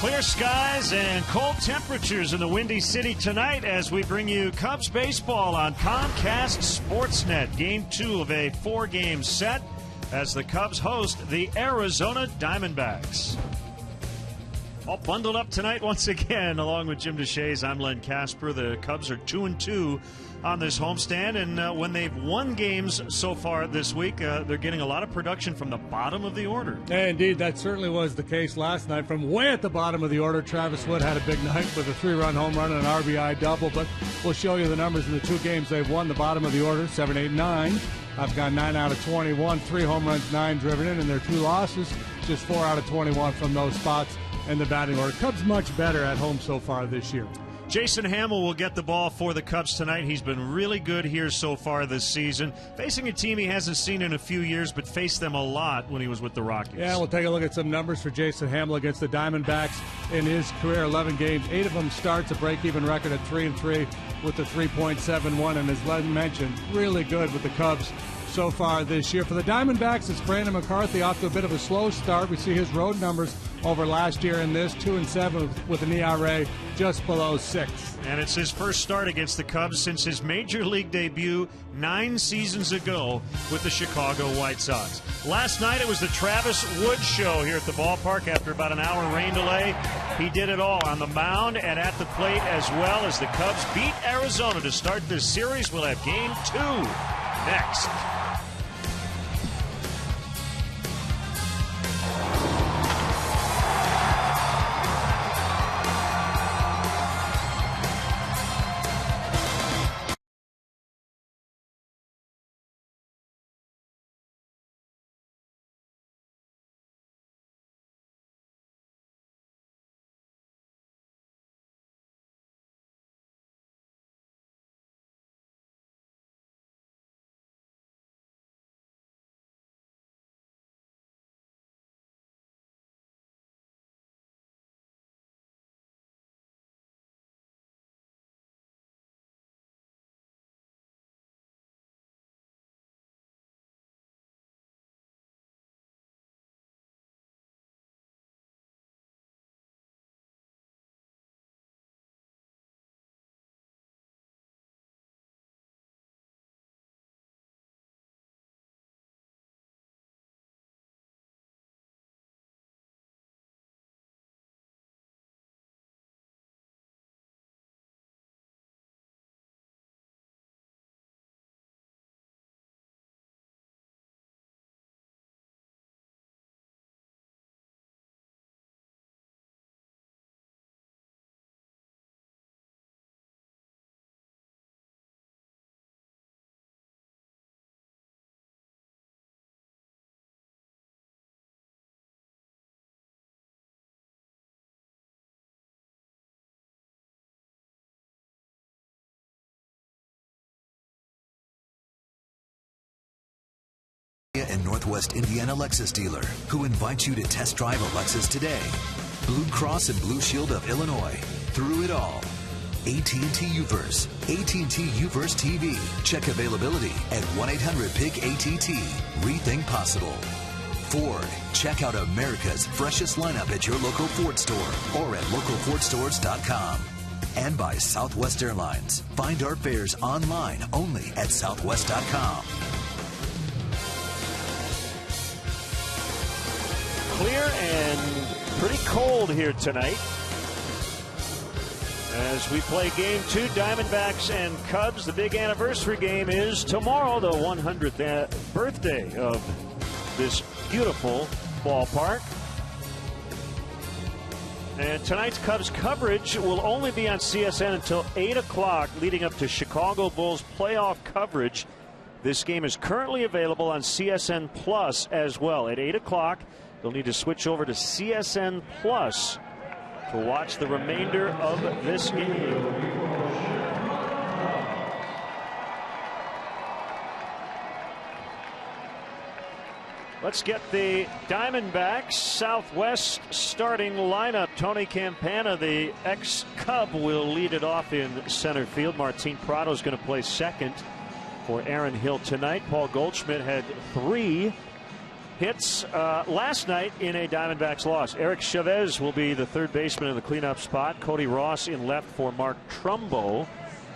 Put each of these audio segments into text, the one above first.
Clear skies and cold temperatures in the Windy City tonight as we bring you Cubs baseball on Comcast Sportsnet. Game 2 of a 4-game set as the Cubs host the Arizona Diamondbacks. All bundled up tonight once again, along with Jim DeShays. I'm Len Casper. The Cubs are 2-2 on this homestand, and when they've won games so far this week, they're getting a lot of production from the bottom of the order. Yeah, indeed, that certainly was the case last night. From way at the bottom of the order, Travis Wood had a big night with a 3-run home run and an RBI double, but we'll show you the numbers in the 2 games they've won. The bottom of the order, 7, 8, 9. I've got 9 out of 21, 3 home runs, 9 driven in, and their 2 losses, just 4 out of 21 from those spots in the batting order. Cubs much better at home so far this year. Jason Hamill will get the ball for the Cubs tonight. He's been really good here so far this season, facing a team he hasn't seen in a few years, but faced them a lot when he was with the Rockies. Yeah, we'll take a look at some numbers for Jason Hamill against the Diamondbacks in his career. 11 games, 8 of them starts, a break-even record at 3-3 with the 3.71, and as Len mentioned, really good with the Cubs so far this year. For the Diamondbacks, it's Brandon McCarthy off to a bit of a slow start. We see his road numbers over last year in this, 2-7 with an ERA just below 6. And it's his first start against the Cubs since his major league debut 9 seasons ago with the Chicago White Sox. Last night it was the Travis Wood show here at the ballpark after about an hour rain delay. He did it all on the mound and at the plate as well as the Cubs beat Arizona to start this series. We'll have game 2 next. And Northwest Indiana Lexus dealer who invites you to test drive a Lexus today. Blue Cross and Blue Shield of Illinois. Through it all. AT&T Uverse. AT&T Uverse TV. Check availability at 1-800-PIC-ATT. Rethink possible. Ford. Check out America's freshest lineup at your local Ford store or at localfordstores.com. And by Southwest Airlines. Find our fares online only at southwest.com. Clear and pretty cold here tonight as we play game 2, Diamondbacks and Cubs. The big anniversary game is tomorrow, the 100th birthday of this beautiful ballpark. And tonight's Cubs coverage will only be on CSN until 8 o'clock, leading up to Chicago Bulls playoff coverage. This game is currently available on CSN Plus as well. At 8 o'clock, you'll need to switch over to CSN Plus to watch the remainder of this game. Let's get the Diamondbacks Southwest starting lineup. Tony Campana, the ex-Cub, will lead it off in center field. Martin Prado is going to play second for Aaron Hill tonight. Paul Goldschmidt had 3 hits last night in a Diamondbacks loss. Eric Chavez will be the third baseman in the cleanup spot. Cody Ross in left for Mark Trumbo.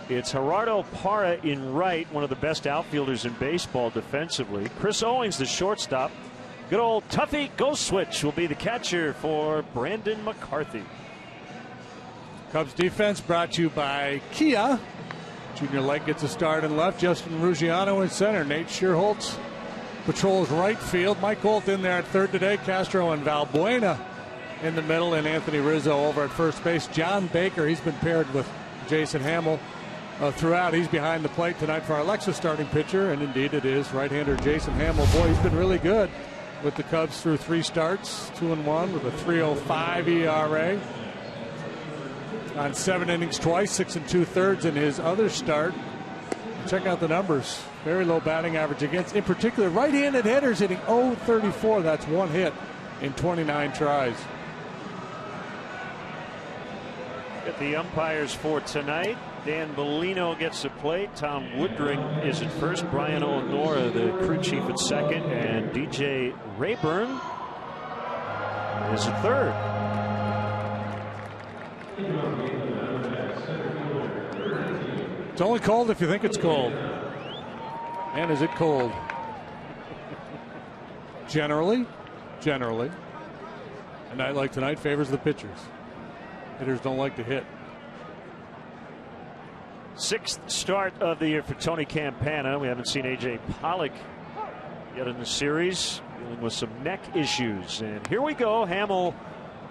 It's Gerardo Parra in right, one of the best outfielders in baseball defensively. Chris Owings, the shortstop. Good old Tuffy Ghost Switch will be the catcher for Brandon McCarthy. Cubs defense brought to you by Kia. Junior Light gets a start in left. Justin Ruggiano in center. Nate Schierholtz patrols right field. Mike Holt in there at third today. Castro and Valbuena in the middle, and Anthony Rizzo over at first base. John Baker, he's been paired with Jason Hamill throughout. He's behind the plate tonight for our Lexus starting pitcher, and indeed it is right-hander Jason Hamill. Boy, he's been really good with the Cubs through 3 starts, 2-1 with a 3.05 ERA. On 7 innings twice, 6 2/3 in his other start. Check out the numbers. Very low batting average against, in particular, right-handed hitters, hitting .034. That's 1 hit in 29 tries. Get the umpires for tonight. Dan Bellino gets the plate. Tom Woodring is at first. Brian Onora, the crew chief, at second. And DJ Rayburn is at third. It's only cold if you think it's cold. And is it cold? Generally, a night like tonight favors the pitchers. Hitters don't like to hit. 6th start of the year for Tony Campana. We haven't seen A.J. Pollock yet in the series, dealing with some neck issues. And here we go. Hamill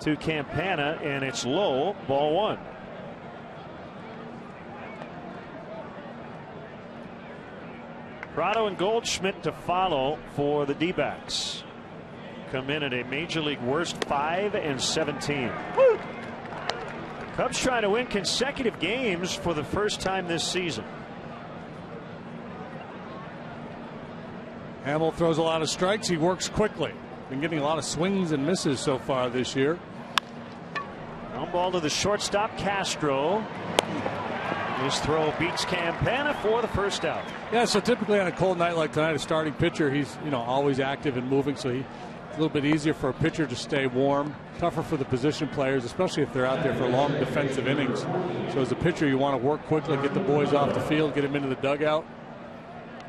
to Campana, and it's low, ball 1. Prado and Goldschmidt to follow for the D-backs. Come in at a major league worst 5-17. Woo! Cubs trying to win consecutive games for the first time this season. Hamill throws a lot of strikes. He works quickly. Been getting a lot of swings and misses so far this year. Ground ball to the shortstop, Castro. His throw beats Campana for the first out. Yeah, so typically on a cold night like tonight, a starting pitcher, he's always active and moving, so it's a little bit easier for a pitcher to stay warm. Tougher for the position players, especially if they're out there for long defensive innings. So as a pitcher, you want to work quickly, get the boys off the field, get them into the dugout,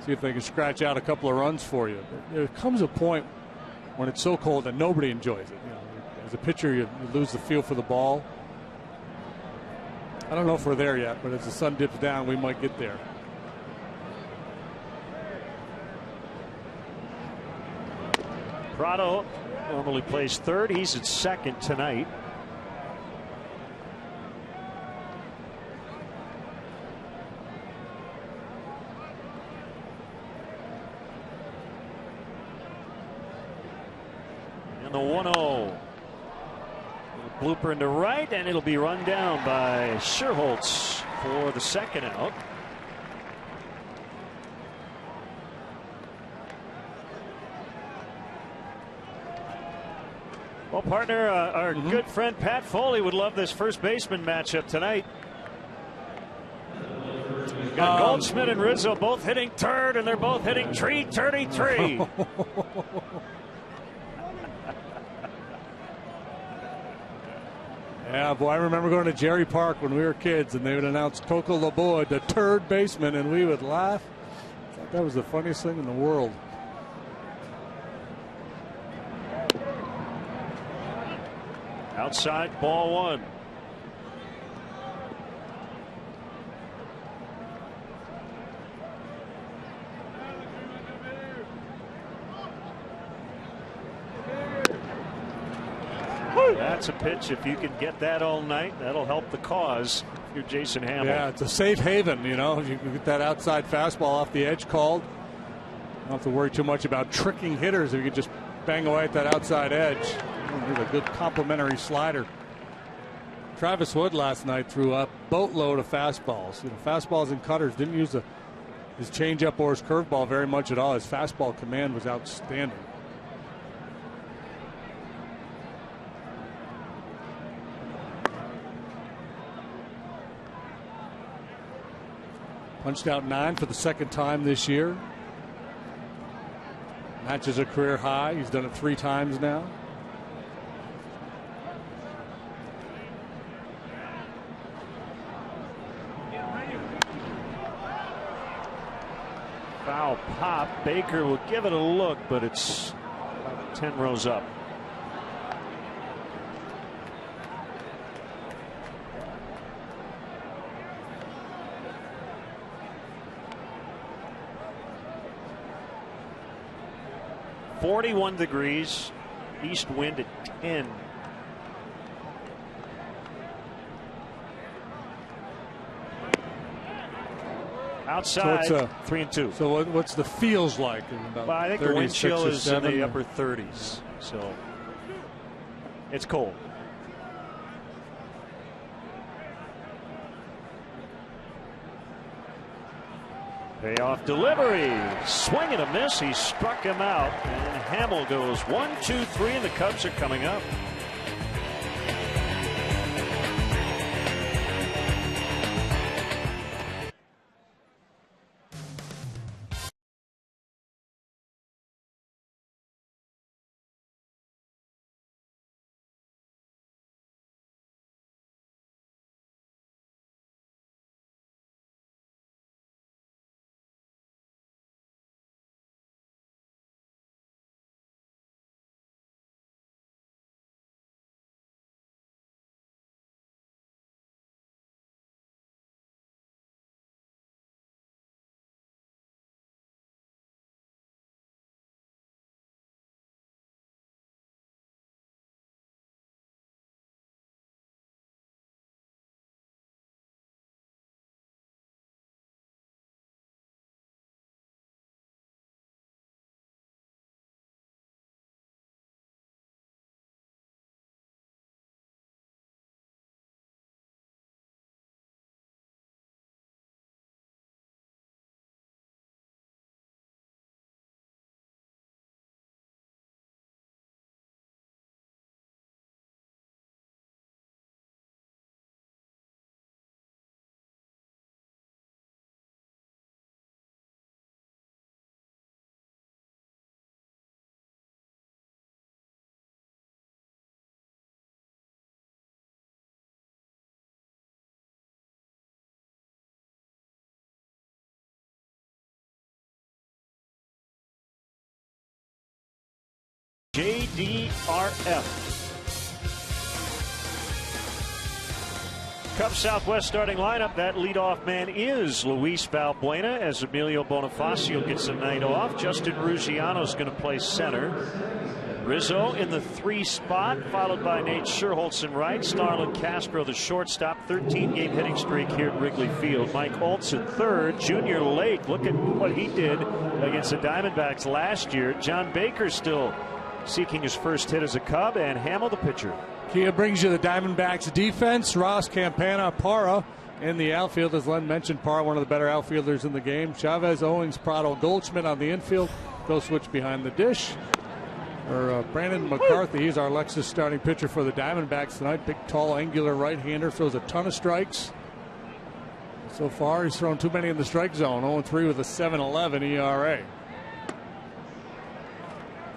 see if they can scratch out a couple of runs for you. But there comes a point when it's so cold that nobody enjoys it. As a pitcher, you lose the feel for the ball. I don't know if we're there yet, but as the sun dips down, we might get there. Prado normally plays third. He's at second tonight. And the 1-0. Blooper into right, and it'll be run down by Schierholtz for the second out. Well, partner, our good friend Pat Foley would love this first baseman matchup tonight. Got Goldschmidt and Rizzo both hitting third, and they're both hitting 333. Yeah, boy, I remember going to Jerry Park when we were kids, and they would announce Coco Laboy, the third baseman, and we would laugh. I thought that was the funniest thing in the world. Outside, ball 1. That's a pitch. If you can get that all night, that'll help the cause. If you're Jason Hamill. Yeah, it's a safe haven, If you can get that outside fastball off the edge called, you don't have to worry too much about tricking hitters if you can just bang away at that outside edge. Here's a good complimentary slider. Travis Wood last night threw a boatload of fastballs. Fastballs and cutters. Didn't use his changeup or his curveball very much at all. His fastball command was outstanding. Punched out 9 for the second time this year. Matches a career high. He's done it 3 times now. Foul pop. Baker will give it a look, but it's about 10 rows up. .41 degrees, east wind at 10. Outside, so 3-2. So what's the feels like? Well, I think the wind chill is in the upper 30s, so it's cold. Payoff delivery, swing and a miss. He struck him out, and Hamill goes 1-2-3, and the Cubs are coming up. JDRF. Cubs Southwest starting lineup. That leadoff man is Luis Valbuena, as Emilio Bonifacio gets a night off. Justin Ruggiano's going to play center. Rizzo in the 3 spot, followed by Nate Scherholtz in right. Starlin Castro, the shortstop, 13-game hitting streak here at Wrigley Field. Mike Oltz in third. Junior Lake, look at what he did against the Diamondbacks last year. John Baker still seeking his first hit as a Cub, and Hamill the pitcher. Kia brings you the Diamondbacks defense. Ross, Campana, Parra in the outfield. As Len mentioned, Parra, one of the better outfielders in the game. Chavez, Owings, Prado, Goldschmidt on the infield. They'll switch behind the dish. Brandon McCarthy, he's our Lexus starting pitcher for the Diamondbacks tonight. Big, tall, angular right-hander, throws a ton of strikes. So far, he's thrown too many in the strike zone. 0-3 with a 7.11 ERA.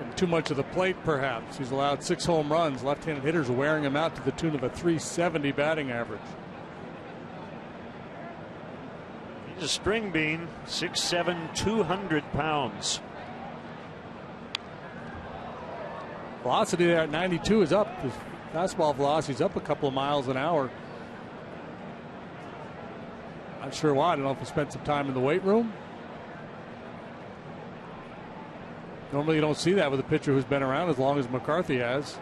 And too much of the plate, perhaps. He's allowed 6 home runs. Left-handed hitters wearing him out to the tune of a .370 batting average. He's a string bean, 6'7", 200 pounds. Velocity there at 92 is up. His fastball velocity is up a couple of miles an hour. Not sure why. I don't know if he spent some time in the weight room. Normally you don't see that with a pitcher who's been around as long as McCarthy has.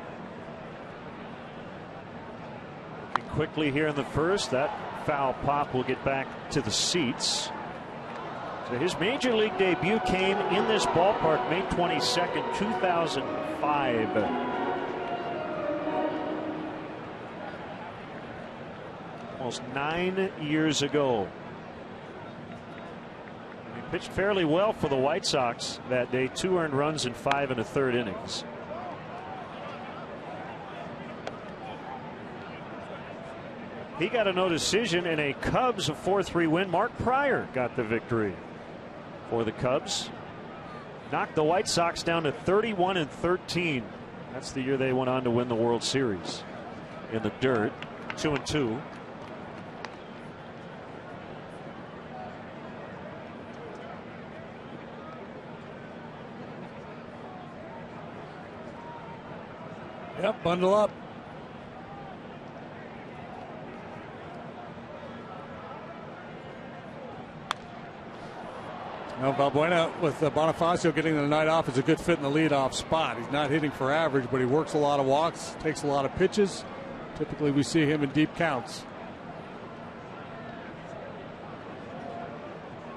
And quickly here in the first, that foul pop will get back to the seats. So his major league debut came in this ballpark May 22nd, 2005. Almost 9 years ago. He pitched fairly well for the White Sox that day. 2 earned runs in 5 1/3 innings. He got a no decision in a Cubs 4-3 win. Mark Pryor got the victory for the Cubs. knocked the White Sox down to 31-13. That's the year they went on to win the World Series. In the dirt, 2-2. Yep, bundle up. Now Valbuena with Bonifacio getting the night off is a good fit in the leadoff spot. He's not hitting for average, but he works a lot of walks, takes a lot of pitches. Typically we see him in deep counts.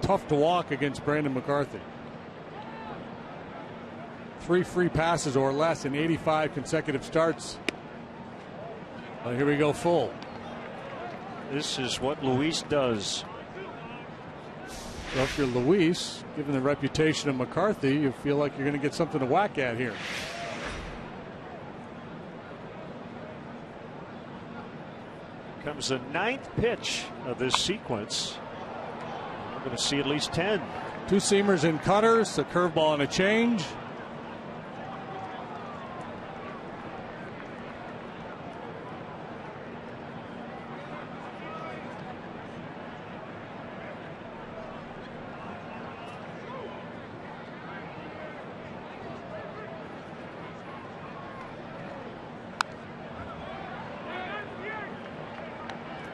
Tough to walk against Brandon McCarthy. 3 free passes or less in 85 consecutive starts. Well, here we go full. This is what Luis does. So if you're Luis, given the reputation of McCarthy, you feel like you're going to get something to whack at here. Comes the 9th pitch of this sequence. We're going to see at least 10. 2 seamers and cutters, a curveball and a change.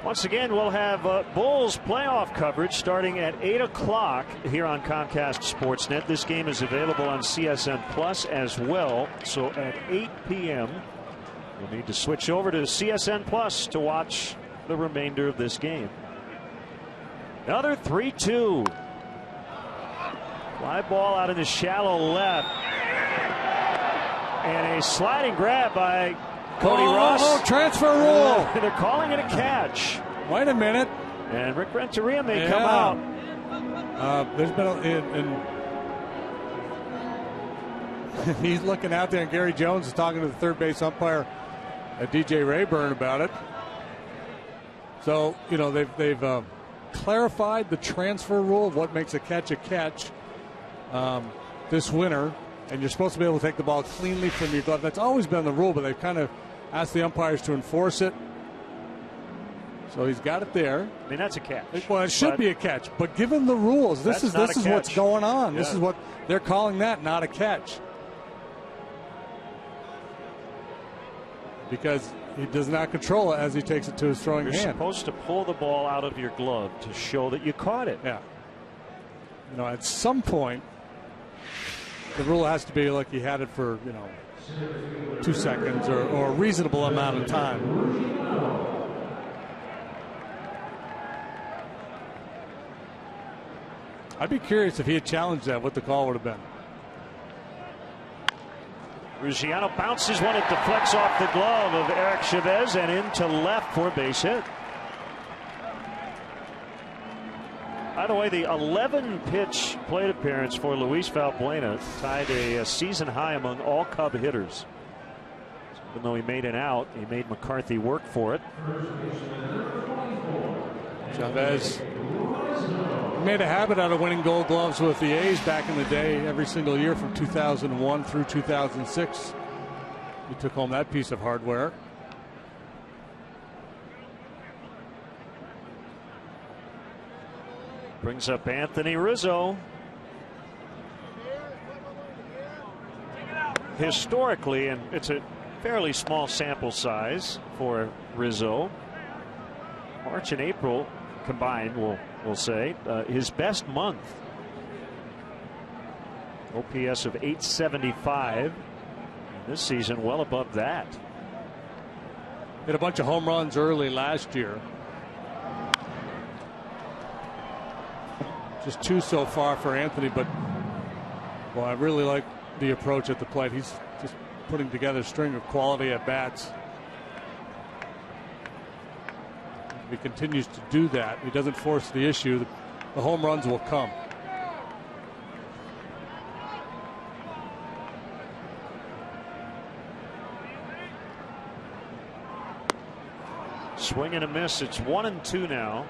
Once again, we'll have Bulls playoff coverage starting at 8 o'clock here on Comcast Sportsnet. This game is available on CSN Plus as well. So at 8 p.m., you'll need to switch over to CSN Plus to watch the remainder of this game. Another 3-2. Fly ball out in the shallow left. And a sliding grab by Cody Russ. Oh, transfer rule. They're calling it a catch. Wait a minute. And Rick Renteria may come out. There's been he's looking out there, and Gary Jones is talking to the third base umpire, DJ Rayburn, about it. So you know they've clarified the transfer rule of what makes a catch this winter, and you're supposed to be able to take the ball cleanly from your glove. That's always been the rule, but they've kind of asked the umpires to enforce it. So he's got it there. I mean, that's a catch. Well, it should be a catch, but given the rules, this is what's going on. Yeah. This is what they're calling that, not a catch, because he does not control it as he takes it to his throwing hand. You're supposed to pull the ball out of your glove to show that you caught it. Yeah. You know, at some point, the rule has to be like he had it for 2 seconds or a reasonable amount of time. I'd be curious if he had challenged that, what the call would have been. Ruggiano bounces one. It deflects off the glove of Eric Chavez and into left for a base hit. By the way, the 11-pitch plate appearance for Luis Valbuena tied a season high among all Cub hitters. So even though he made an out, he made McCarthy work for it. Chavez made a habit out of winning Gold Gloves with the A's back in the day, every single year from 2001 through 2006. He took home that piece of hardware. Brings up Anthony Rizzo. Historically, and it's a fairly small sample size for Rizzo, March and April combined, we'll say, his best month. OPS of 875. This season well above that. Hit a bunch of home runs early last year. Just 2 so far for Anthony, but well, I really like the approach at the plate. He's just putting together a string of quality at bats. If he continues to do that, he doesn't force the issue, the home runs will come. Swing and a miss. It's 1-2 now.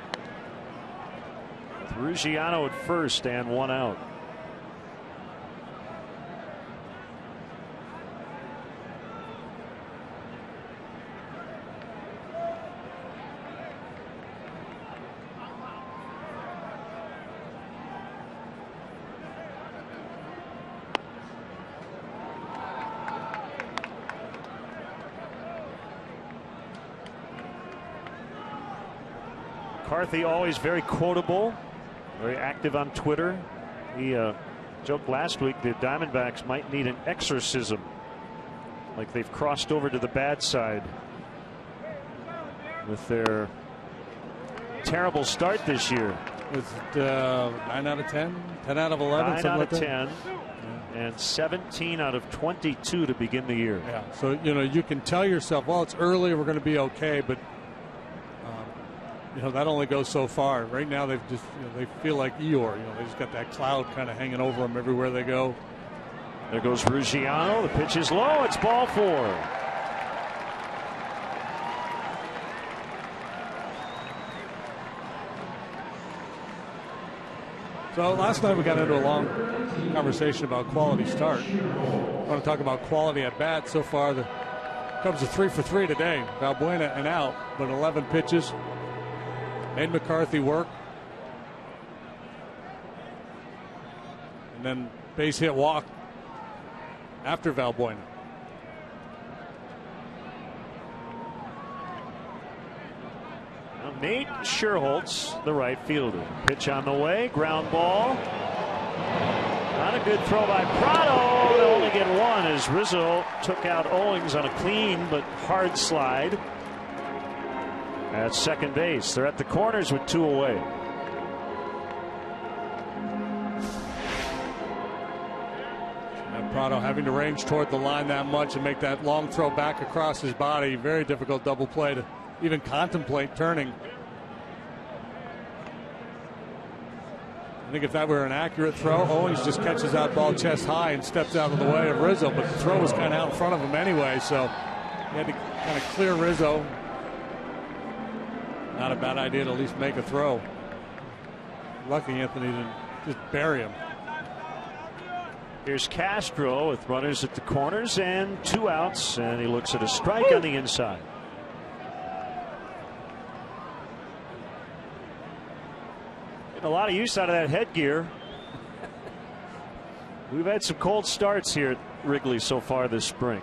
Ruggiano at first and 1 out. McCarthy, always very quotable, very active on Twitter. He joked last week the Diamondbacks might need an exorcism, like they've crossed over to the bad side with their terrible start this year. Was it 9 out of 10? 10 out of 11? 9 out of like 10. And 17 out of 22 to begin the year. Yeah, so you can tell yourself, well, it's early, we're going to be okay, but that only goes so far. Right now, they've just they feel like Eeyore. They just got that cloud kind of hanging over them everywhere they go. There goes Ruggiano. The pitch is low. It's ball 4. So last night we got into a long conversation about quality start. I want to talk about quality at bat. So far, the Cubs are 3 for 3 today. Valbuena and out, but 11 pitches. Made McCarthy work. And then base hit walk after Valbuena. Nate Scherholtz, the right fielder. Pitch on the way, ground ball. Not a good throw by Prado. They'll only get one as Rizzo took out Owings on a clean but hard slide at second base. They're at the corners with 2 away. And Prado having to range toward the line that much and make that long throw back across his body. Very difficult double play to even contemplate turning. I think if that were an accurate throw, Owens just catches that ball chest high and steps out of the way of Rizzo, but the throw was kind of out in front of him anyway, so he had to kind of clear Rizzo. Not a bad idea to at least make a throw. Lucky Anthony didn't just bury him. Here's Castro with runners at the corners and 2 outs, and he looks at a strike on the inside. A lot of use out of that headgear. We've had some cold starts here at Wrigley so far this spring.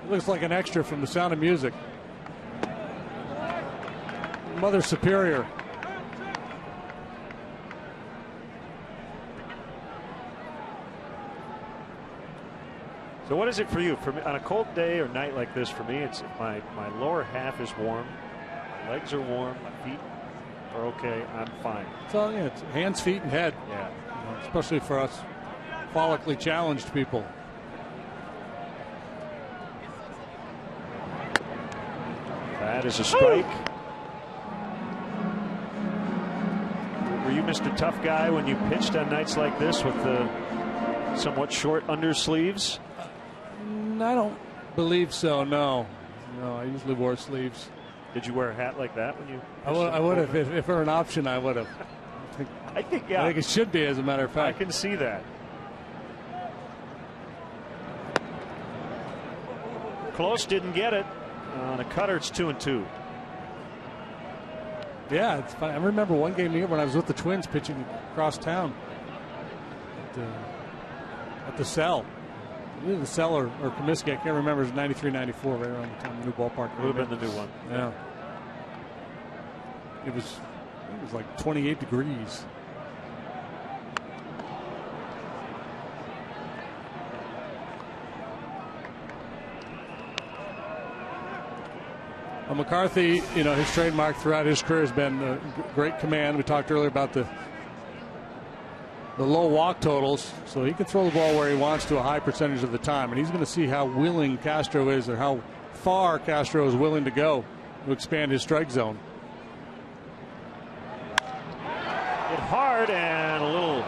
It looks like an extra from The Sound of Music. Mother Superior. So what is it for you? For me, on a cold day or night like this, for me, it's my lower half is warm, my legs are warm, my feet are okay. I'm fine. So yeah, it's hands, feet, and head. Yeah, especially for us follically challenged people. That is a strike. Were you Mr. Tough Guy when you pitched on nights like this with the somewhat short undersleeves? I don't believe so. No, I usually wore sleeves. Did you wear a hat like that when you? I would have if it were an option. I would have. I think yeah. I think it should be, as a matter of fact. I can see that. Close, didn't get it. On a cutter, it's 2-2. Yeah, it's fine. I remember one game here when I was with the Twins pitching across town at the Cell. Either the Cell or Comiskey, I can't remember. It was 93, 94, right around the time the new ballpark. Would have been the new one. Yeah. It was like 28 degrees. Well, McCarthy, his trademark throughout his career has been great command. We talked earlier about the low walk totals, so he can throw the ball where he wants to a high percentage of the time, and he's going to see how willing Castro is or how far Castro is willing to go to expand his strike zone. Hit hard and a little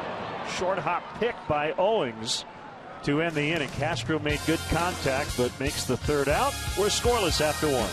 short hop pick by Owings to end the inning. Castro made good contact but makes the third out. We're scoreless after 1.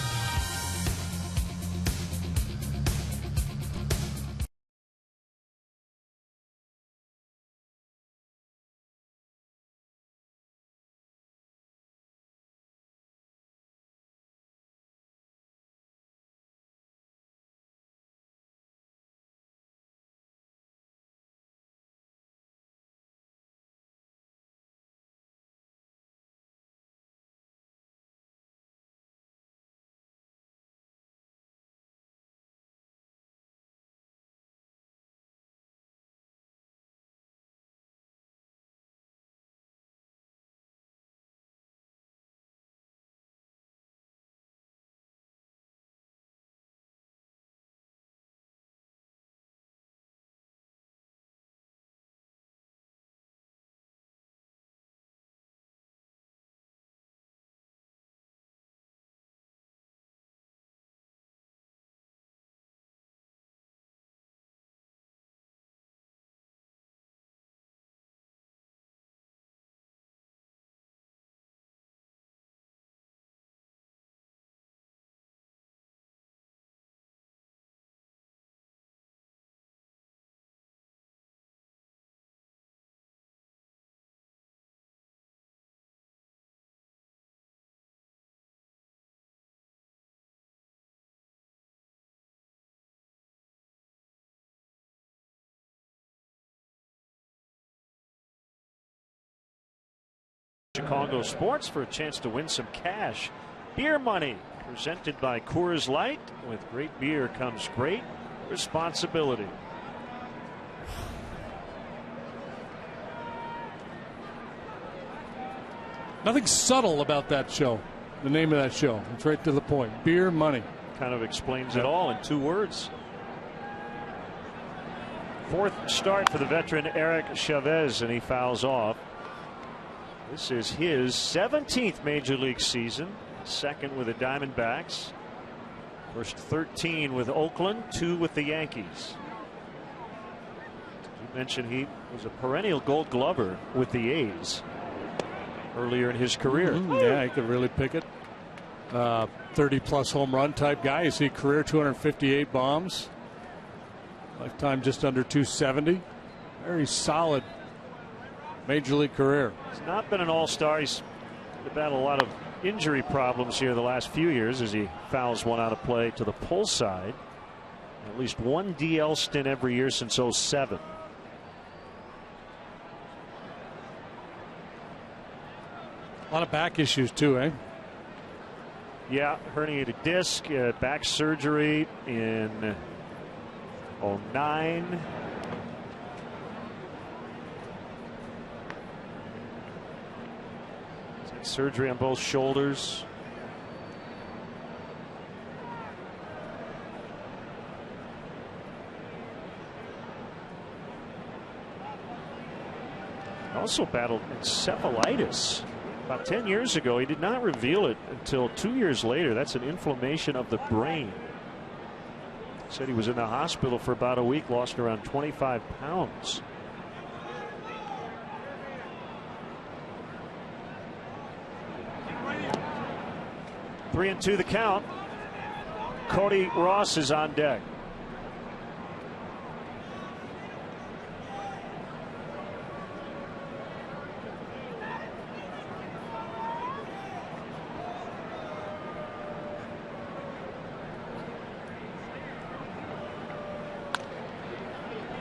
Chicago Sports for a chance to win some cash. Beer money presented by Coors Light. With great beer comes great responsibility. Nothing subtle about that show. The name of that show. It's right to the point. Beer money. Kind of explains it all in 2 words. Fourth start for the veteran Eric Chavez, and he fouls off. This is his 17th major league season, second with the Diamondbacks. First 13 with Oakland, 2 with the Yankees. You mentioned he was a perennial Gold Glover with the A's earlier in his career. Yeah, he could really pick it. 30-plus home run type guy. You see career 258 bombs. Lifetime just under 270. Very solid major league career. He's not been an all-star. He's had a lot of injury problems here the last few years as he fouls one out of play to the pull side. At least one DL stint every year since 07. A lot of back issues too, eh? Yeah, herniated disc, back surgery in 09. Surgery on both shoulders. Also battled encephalitis about 10 years ago. He did not reveal it until 2 years later. That's an inflammation of the brain. Said he was in the hospital for about a week, lost around 25 pounds. Three and two the count. Cody Ross is on deck.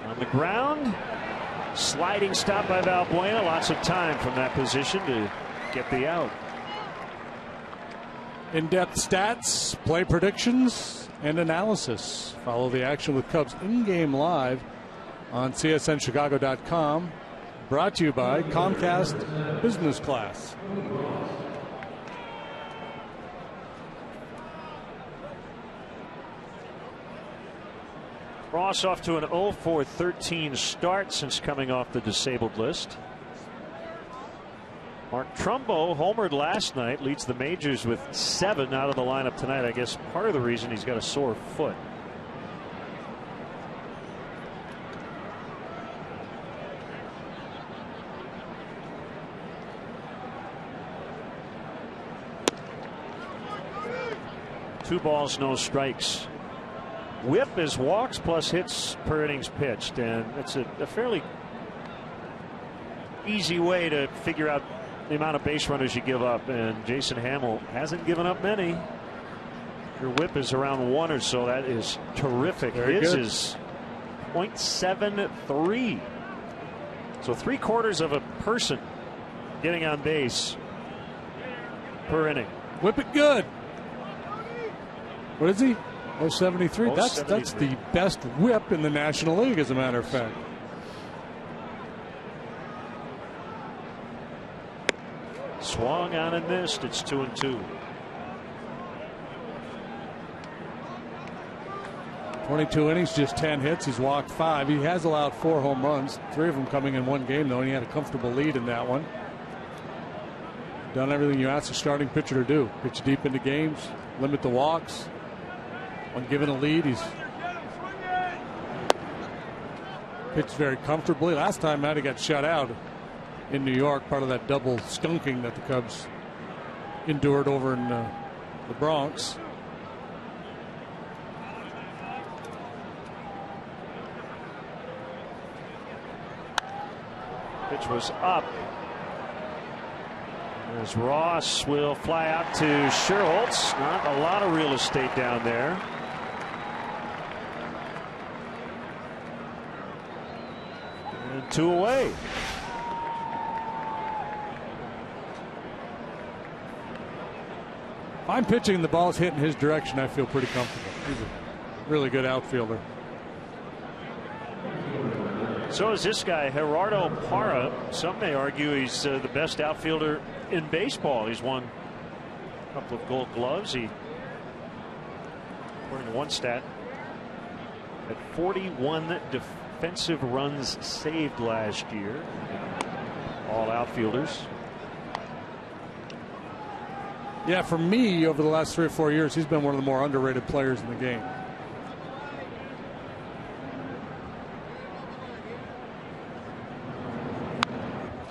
On the ground, sliding stop by Valbuena. Lots of time from that position to get the out. In-depth stats, play predictions, and analysis. Follow the action with Cubs in-game live on CSNChicago.com. Brought to you by Comcast Business Class. Ross off to an 0-for-13 start since coming off the disabled list. Mark Trumbo homered last night, leads the majors with 7 out of the lineup tonight. I guess part of the reason he's got a sore foot. Two balls, no strikes. Whip is walks plus hits per innings pitched, and it's a fairly easy way to figure out the amount of base runners you give up, and Jason Hamill hasn't given up many. Your whip is around 1 or so. That is terrific. His is .73. So 3/4 of a person getting on base per inning. Whip it good. What is he? 0.73. That's the best whip in the National League, as a matter of fact. Swung on and missed. It's 2-2. 22 innings, just 10 hits. He's walked 5. He has allowed 4 home runs, 3 of them coming in one game, though, and he had a comfortable lead in that one. Done everything you ask a starting pitcher to do. Pitch deep into games, limit the walks. When given a lead, he's pitched very comfortably. Last time out, he got shut out in New York, part of that double skunking that the Cubs endured over in the Bronx. Pitch was up. As Ross will fly out to Scherholtz. Not a lot of real estate down there. And 2 away. If I'm pitching and the ball's hitting his direction, I feel pretty comfortable. He's a really good outfielder. So is this guy, Gerardo Parra. Some may argue he's the best outfielder in baseball. He's won a couple of Gold Gloves. He, according to one stat, had 41 defensive runs saved last year. All outfielders. Yeah, for me, over the last 3 or 4 years, he's been one of the more underrated players in the game.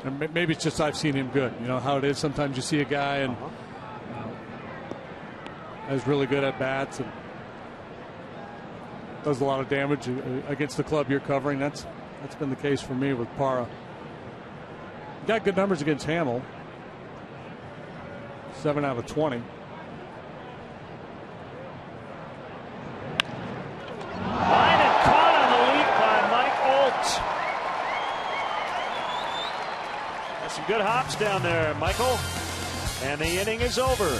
And maybe it's just I've seen him good. You know how it is. Sometimes you see a guy and is really good at bats and does a lot of damage against the club you're covering. That's been the case for me with Parra. Got good numbers against Hamill. 7 out of 20. Line and caught on the leap by Mike Alt. That's some good hops down there, Michael. And the inning is over.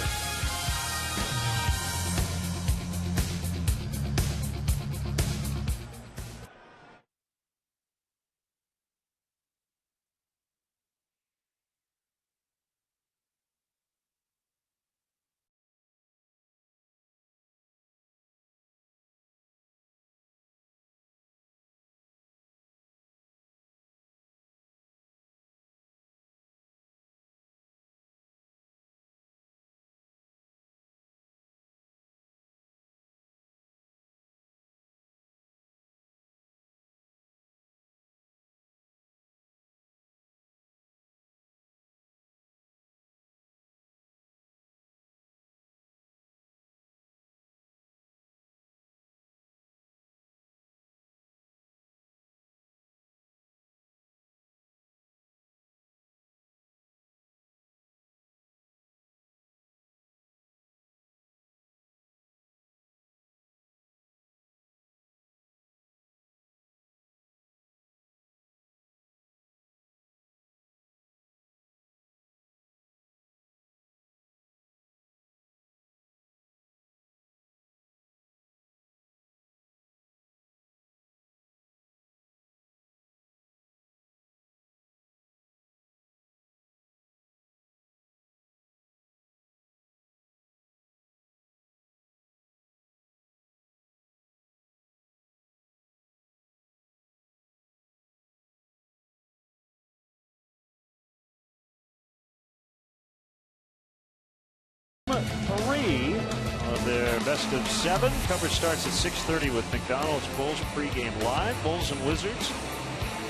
Three of their best of 7. Coverage starts at 6:30 with McDonald's Bulls pregame live. Bulls and Wizards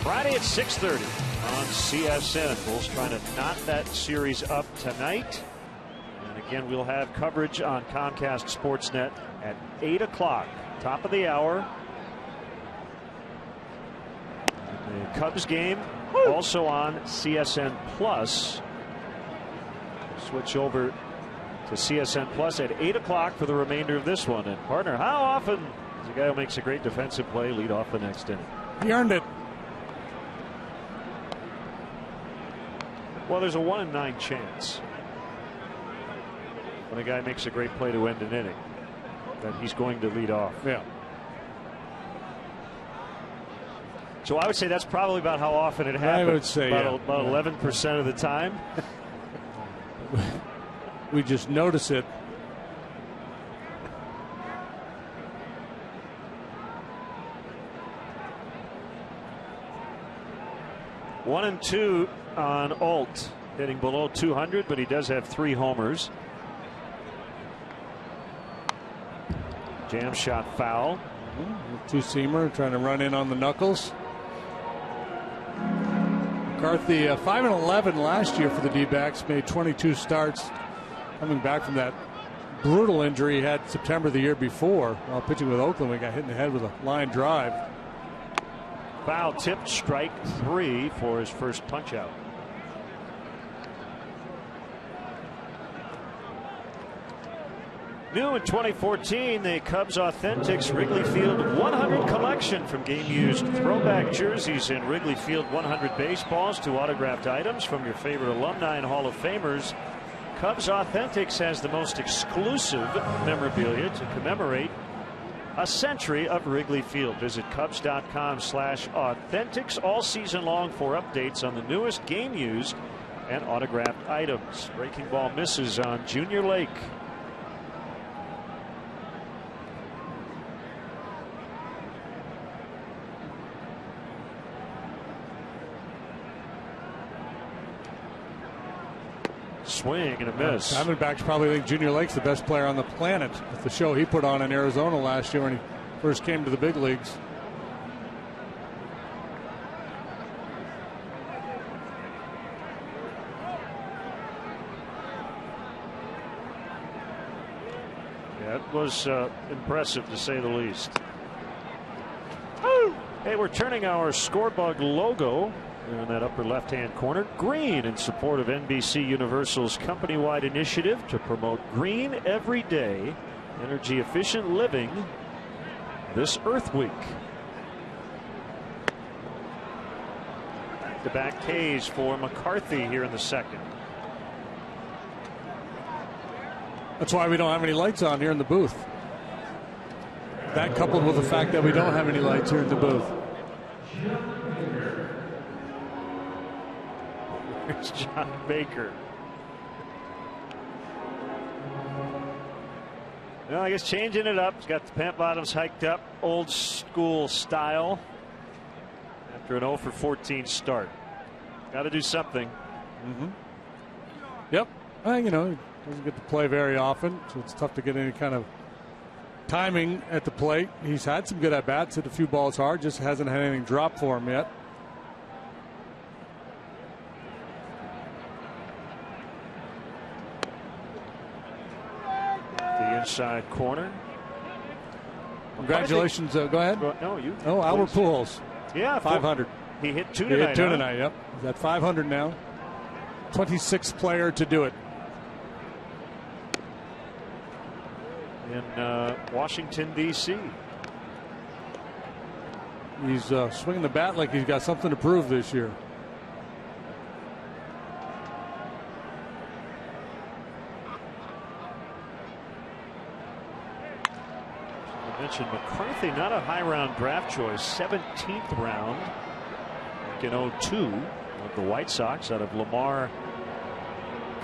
Friday at 6:30 on CSN. Bulls trying to knot that series up tonight. And again, we'll have coverage on Comcast Sportsnet at 8 o'clock, top of the hour. The Cubs game also on CSN Plus. Switch over to CSN Plus at 8 o'clock for the remainder of this one. And partner, how often is a guy who makes a great defensive play lead off the next inning? He earned it. Well, there's a 1 in 9 chance when a guy makes a great play to end an inning that he's going to lead off. Yeah. So I would say that's probably about how often it happens. I would say about 11% of the time. We just notice it. One and 2 on Alt, hitting below 200, but he does have 3 homers. Jam shot foul. Two-seamer trying to run in on the knuckles. McCarthy 5-11 last year for the D-backs, made 22 starts. Coming back from that brutal injury he had September the year before while pitching with Oakland, we got hit in the head with a line drive. Foul tipped, strike 3 for his first punch out. New in 2014, the Cubs Authentics Wrigley Field 100 collection, from game-used throwback jerseys and Wrigley Field 100 baseballs to autographed items from your favorite alumni and Hall of Famers. Cubs Authentics has the most exclusive memorabilia to commemorate a century of Wrigley Field. Visit Cubs.com/authentics all season long for updates on the newest game used and autographed items. Breaking ball misses on Junior Lake. Swing and a miss. Diamondbacks probably think Junior Lake's the best player on the planet with the show he put on in Arizona last year when he first came to the big leagues. Yeah, it was impressive to say the least. Hey, we're turning our Scorebug logo in that upper left-hand corner green in support of NBC Universal's company-wide initiative to promote green every day, energy-efficient living this Earth Week. Back-to-back Ks for McCarthy here in the second. That's why we don't have any lights on here in the booth. That coupled with the fact that we don't have any lights here in the booth. Here's John Baker. Well, I guess changing it up. He's got the pant bottoms hiked up, old school style. After an 0 for 14 start, got to do something. Yep. You know, he doesn't get to play very often, so it's tough to get any kind of timing at the plate. He's had some good at bats, hit a few balls hard, just hasn't had anything drop for him yet. Inside corner. Congratulations. Go ahead. No, you. Oh, Albert Pujols. Yeah, 500. He hit two he tonight. Hit two tonight, yep. He's at 500 now. 26th player to do it. In Washington, D.C. He's swinging the bat like he's got something to prove this year. Mentioned McCarthy, not a high round draft choice, 17th round in 02 of the White Sox out of Lamar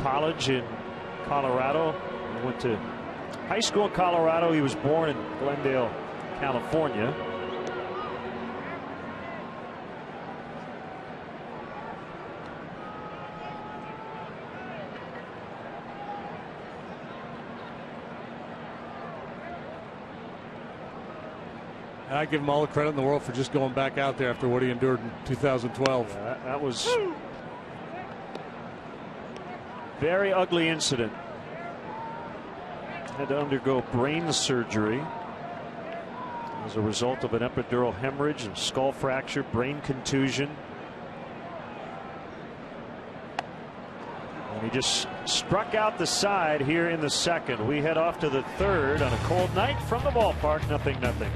College in Colorado. He went to high school in Colorado. He was born in Glendale, California. And I give him all the credit in the world for just going back out there after what he endured in 2012. Yeah, that was very ugly incident. Had to undergo brain surgery as a result of an epidural hemorrhage and skull fracture, brain contusion. And he just struck out the side here in the second. We head off to the third on a cold night from the ballpark, 0-0.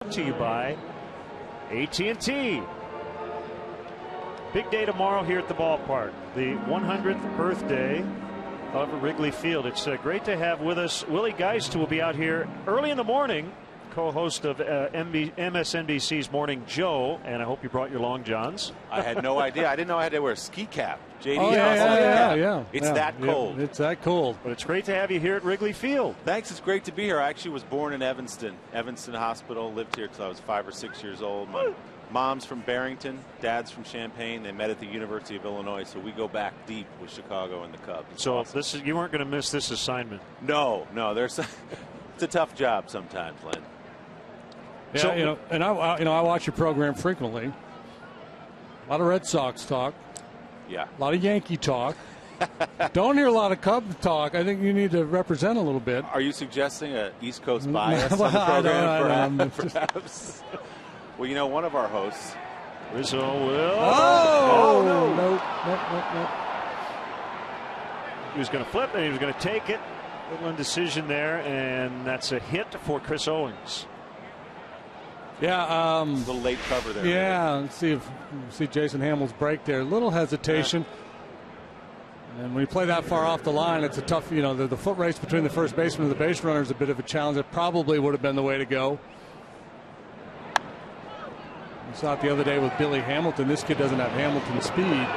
To you by AT&T. Big day tomorrow here at the ballpark. The 100th birthday of Wrigley Field. It's great to have with us Willie Geist, who will be out here early in the morning, co-host of MSNBC's Morning Joe, and I hope you brought your long johns. I had no idea. I didn't know I had to wear a ski cap. JD, yeah. It's that cold. It's that cold. But it's great to have you here at Wrigley Field. Thanks. It's great to be here. I actually was born in Evanston Hospital. Lived here till I was 5 or 6 years old. My mom's from Barrington. Dad's from Champaign. They met at the University of Illinois, so we go back deep with Chicago and the Cubs. So awesome. You weren't going to miss this assignment. No. It's a tough job sometimes, Len. Yeah, so, I watch your program frequently. A lot of Red Sox talk. Yeah. A lot of Yankee talk. Don't hear a lot of Cub talk. I think you need to represent a little bit. Are you suggesting an East Coast bias on the program, perhaps? Well, one of our hosts. Rizzo will. Oh, no. He was going to flip and he was going to take it. Little indecision there, and that's a hit for Chris Owings. Yeah, a little late cover there. Yeah, let's see Jason Hamill's break there. A little hesitation. And when you play that far off the line, it's a tough, the foot race between the first baseman and the base runner is a bit of a challenge. It probably would have been the way to go. We saw it the other day with Billy Hamilton. This kid doesn't have Hamilton speed.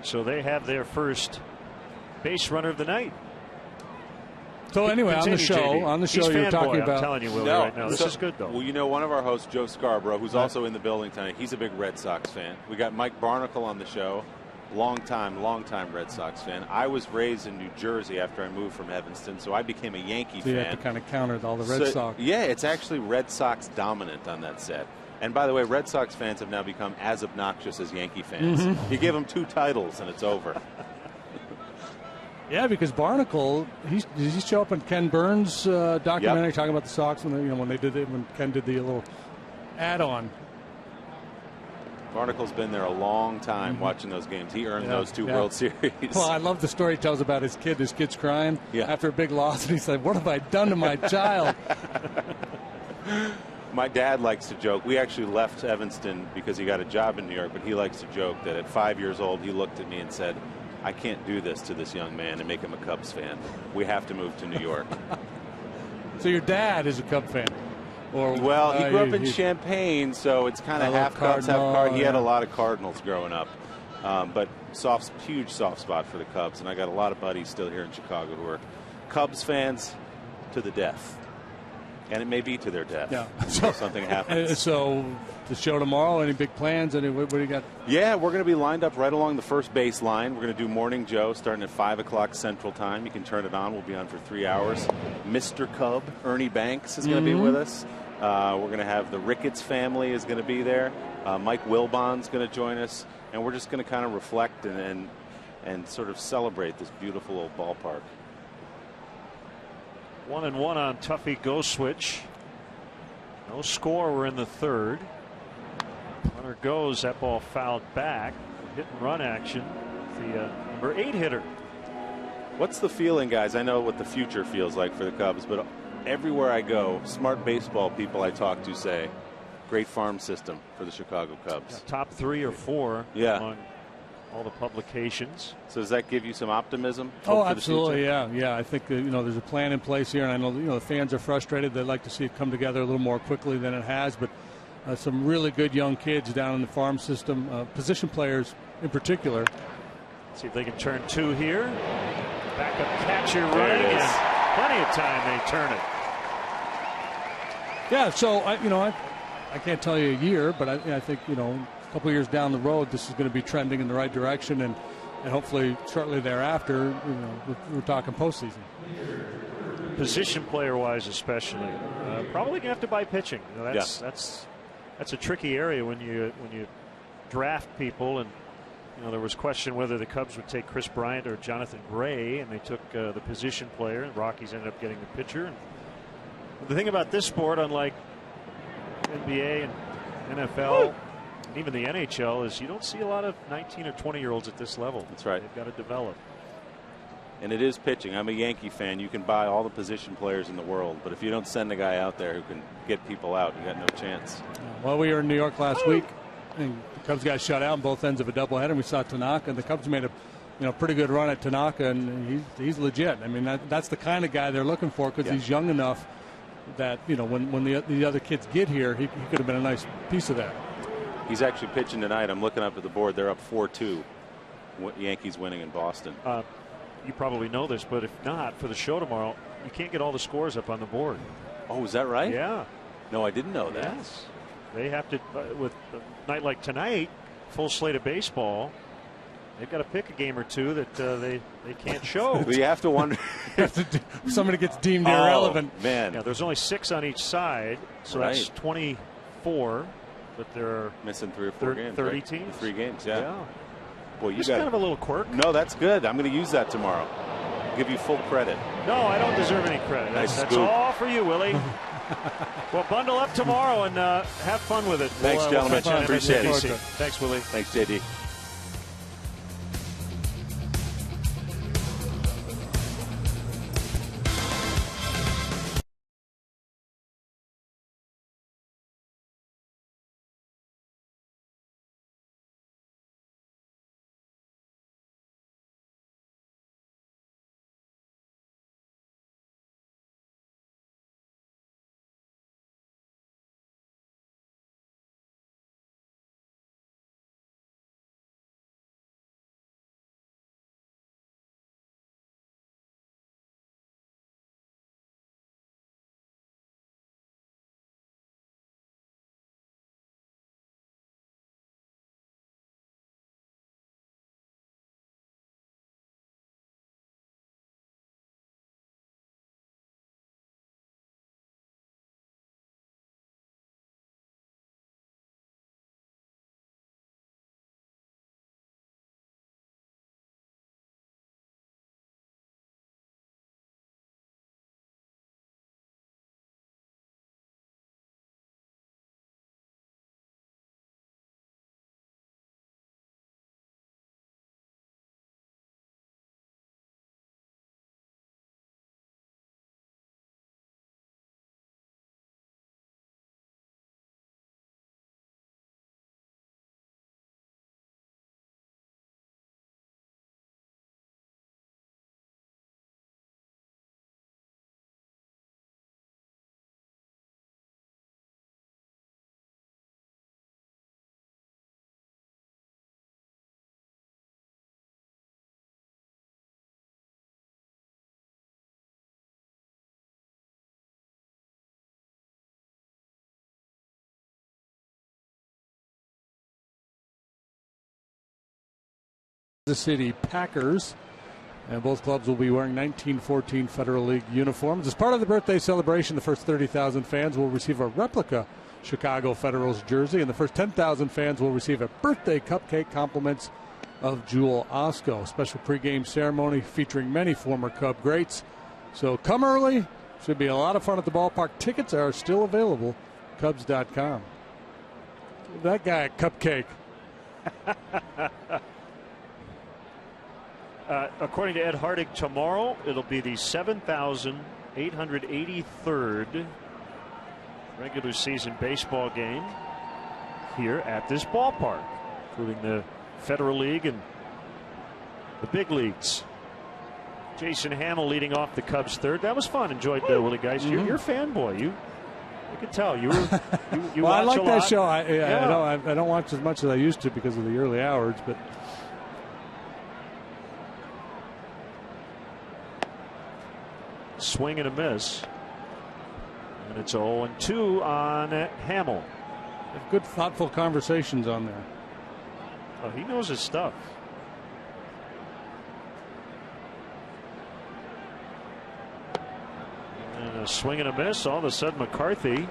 So they have their first base runner of the night. So anyway, on the show, you're talking about. I'm telling you, Willie, right now. This is good, though. Well, one of our hosts, Joe Scarborough, who's also in the building tonight, he's a big Red Sox fan. We got Mike Barnacle on the show, long time Red Sox fan. I was raised in New Jersey after I moved from Evanston, so I became a Yankee fan. You have to kind of counter all the Red Sox. Yeah, it's actually Red Sox dominant on that set. And by the way, Red Sox fans have now become as obnoxious as Yankee fans. You give them 2 titles and it's over. Yeah, because Barnacle, did he show up in Ken Burns' documentary talking about the Sox when Ken did the little add-on? Barnacle's been there a long time watching those games. He earned those 2 World Series. Well, I love the story he tells about his kid. His kid's crying after a big loss, and he's like, "What have I done to my child?" My dad likes to joke. We actually left Evanston because he got a job in New York, but he likes to joke that at 5 years old, he looked at me and said, "I can't do this to this young man and make him a Cubs fan. We have to move to New York." So your dad is a Cub fan? Well, he grew up in Champaign, so it's kind of half Cubs, half Cardinals. He had a lot of Cardinals growing up, but huge soft spot for the Cubs. And I got a lot of buddies still here in Chicago who are Cubs fans to the death. And it may be to their death. Yeah. So something happens. So the show tomorrow, any big plans? What do you got? Yeah, we're going to be lined up right along the first base line. We're going to do Morning Joe starting at 5 o'clock Central Time. You can turn it on. We'll be on for 3 hours. Mr. Cub, Ernie Banks, is going to be with us. We're going to have the Ricketts family is going to be there. Mike Wilbon's going to join us. And we're just going to kind of reflect and sort of celebrate this beautiful old ballpark. 1-1 on Tuffy go switch. No score. We're in the third. Runner goes. That ball fouled back. Hit and run action. The number 8 hitter. What's the feeling, guys? I know what the future feels like for the Cubs, but everywhere I go, smart baseball people I talk to say, great farm system for the Chicago Cubs. Yeah, top 3 or 4 among all the publications. So does that give you some optimism? Oh, absolutely, yeah. I think there's a plan in place here, and I know the fans are frustrated. They'd like to see it come together a little more quickly than it has, but some really good young kids down in the farm system, position players in particular. See if they can turn 2 here. Backup catcher running, and plenty of time they turn it. Yeah, so I can't tell you a year, but I think a couple of years down the road, this is going to be trending in the right direction, and hopefully shortly thereafter, we're talking postseason. Position player wise, especially, probably gonna have to buy pitching. That's a tricky area when you draft people, and there was question whether the Cubs would take Chris Bryant or Jonathan Gray, and they took the position player, and Rockies ended up getting the pitcher. And the thing about this sport, unlike NBA and NFL. And even the NHL, is you don't see a lot of 19 or 20-year-olds at this level. That's right. They've got to develop. And it is pitching. I'm a Yankee fan. You can buy all the position players in the world, but if you don't send a guy out there who can get people out, you got no chance. Well, we were in New York last week, and the Cubs got shut out on both ends of a doubleheader. We saw Tanaka, and the Cubs made a pretty good run at Tanaka, and he's legit. I mean, that's the kind of guy they're looking for because he's young enough that when the other kids get here, he could have been a nice piece of that. He's actually pitching tonight. I'm looking up at the board. They're up 4-2. Yankees winning in Boston. You probably know this, but if not, for the show tomorrow, you can't get all the scores up on the board. Oh, is that right? Yeah. No, I didn't know that. Yes. They have to, with a night like tonight, full slate of baseball, they've got to pick a game or two that they can't show. Well, you have to wonder if somebody gets deemed irrelevant. Man. Yeah, there's only 6 on each side, so that's 24, but they're missing 3 or 4 games. 30 right? teams? 3 games, yeah. Boy, you Just got kind of a little quirk. No, that's good. I'm going to use that tomorrow. Give you full credit. No, I don't deserve any credit. That's all for you, Willie. Well, bundle up tomorrow and have fun with it. Thanks, gentlemen. Appreciate it. Thanks, Willie. Thanks, JD. The City Packers, and both clubs will be wearing 1914 Federal League uniforms. As part of the birthday celebration, the first 30,000 fans will receive a replica Chicago Federals jersey, and the first 10,000 fans will receive a birthday cupcake compliments of Jewel Osco. Special pregame ceremony featuring many former Cub greats. So come early. Should be a lot of fun at the ballpark. Tickets are still available. Cubs.com. That guy a cupcake. According to Ed Hardig, tomorrow it'll be the 7,883rd regular season baseball game here at this ballpark, including the Federal League and the big leagues. Jason Hamill leading off the Cubs third. That was fun. Enjoyed Willie, guys. You're a fanboy. I could tell you were. You well, I watch like a that lot. show. I don't watch as much as I used to because of the early hours, but. Swing and a miss. And it's 0-2 on Hamill. Good, thoughtful conversations on there. Oh, he knows his stuff. And a swing and a miss. All of a sudden, McCarthy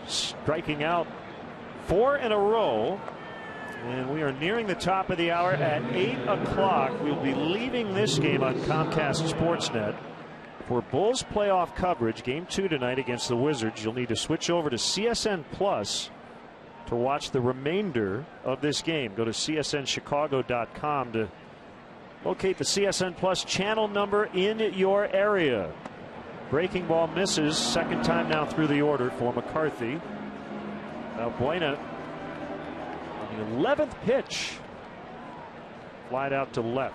striking out 4 in a row. And we are nearing the top of the hour at 8 o'clock. We'll be leaving this game on Comcast Sportsnet for Bulls playoff coverage. Game 2 tonight against the Wizards. You'll need to switch over to CSN Plus to watch the remainder of this game. Go to csnchicago.com to Locate the CSN Plus channel number in your area. Breaking ball misses. Second time now through the order for McCarthy. Valbuena on the 11th pitch. Flied out to left.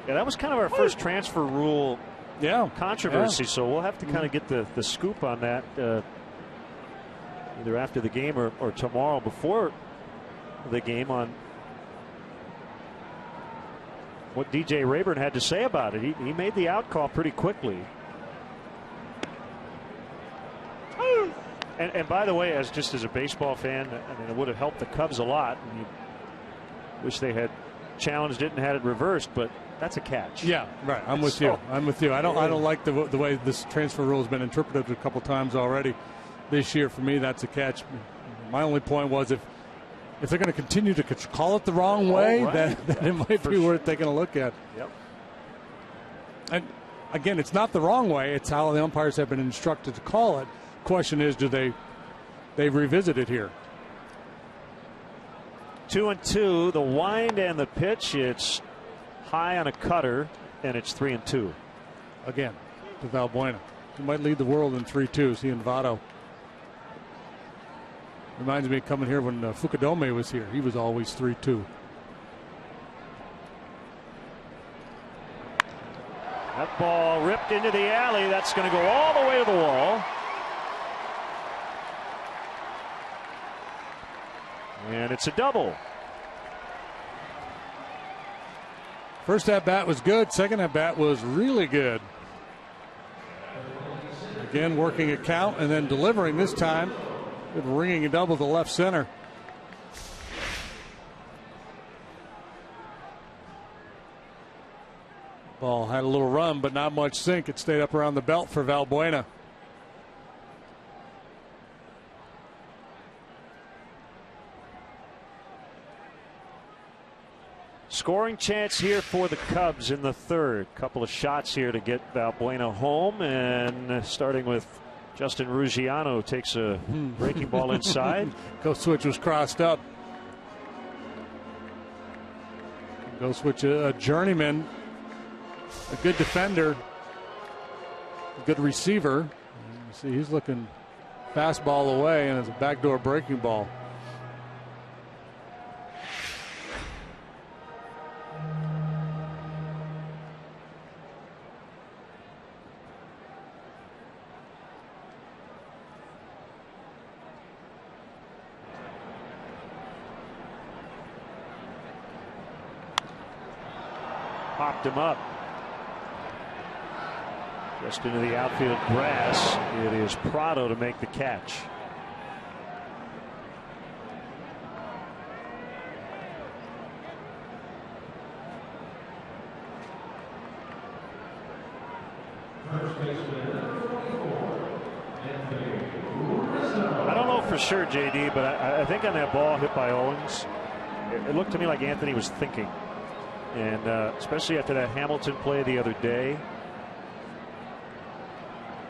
Yeah, that was kind of our first transfer rule controversy, so we'll have to kind of get the scoop on that either after the game or tomorrow before the game on what DJ Rayburn had to say about it. He made the out call pretty quickly. And by the way, as a baseball fan, I mean, it would have helped the Cubs a lot. And you wish they had challenged it and had it reversed, but that's a catch. Yeah, right. I'm with you. I don't like the way this transfer rule has been interpreted a couple times already this year. For me, that's a catch. My only point was if they're going to continue to call it the wrong way, then it might be worth taking a look at. Yep. And again, it's not the wrong way. It's how the umpires have been instructed to call it. Question is, do they revisit it here? 2-2. The wind and the pitch. It's high on a cutter, and it's 3-2. Again, to Valbuena. He might lead the world in 3-2s. He and Votto. Reminds me of coming here when Fukudome was here. He was always 3-2. That ball ripped into the alley. That's going to go all the way to the wall. And it's a double. First at bat was good. Second at bat was really good. Again, working a count and then delivering this time. Good ringing a double to left center. Ball had a little run, but not much sink. It stayed up around the belt for Valbuena. Scoring chance here for the Cubs in the third. Couple of shots here to get Valbuena home, and starting with Justin Ruggiano, takes a breaking ball inside. Go switch was crossed up. Go switch a journeyman, a good defender, a good receiver. You see, he's looking fastball away, and it's a backdoor breaking ball. Popped him up. Just into the outfield grass. It is Prado to make the catch. I don't know for sure, JD, but I think on that ball hit by Owens, it looked to me like Anthony was thinking. And especially after that Hamilton play the other day,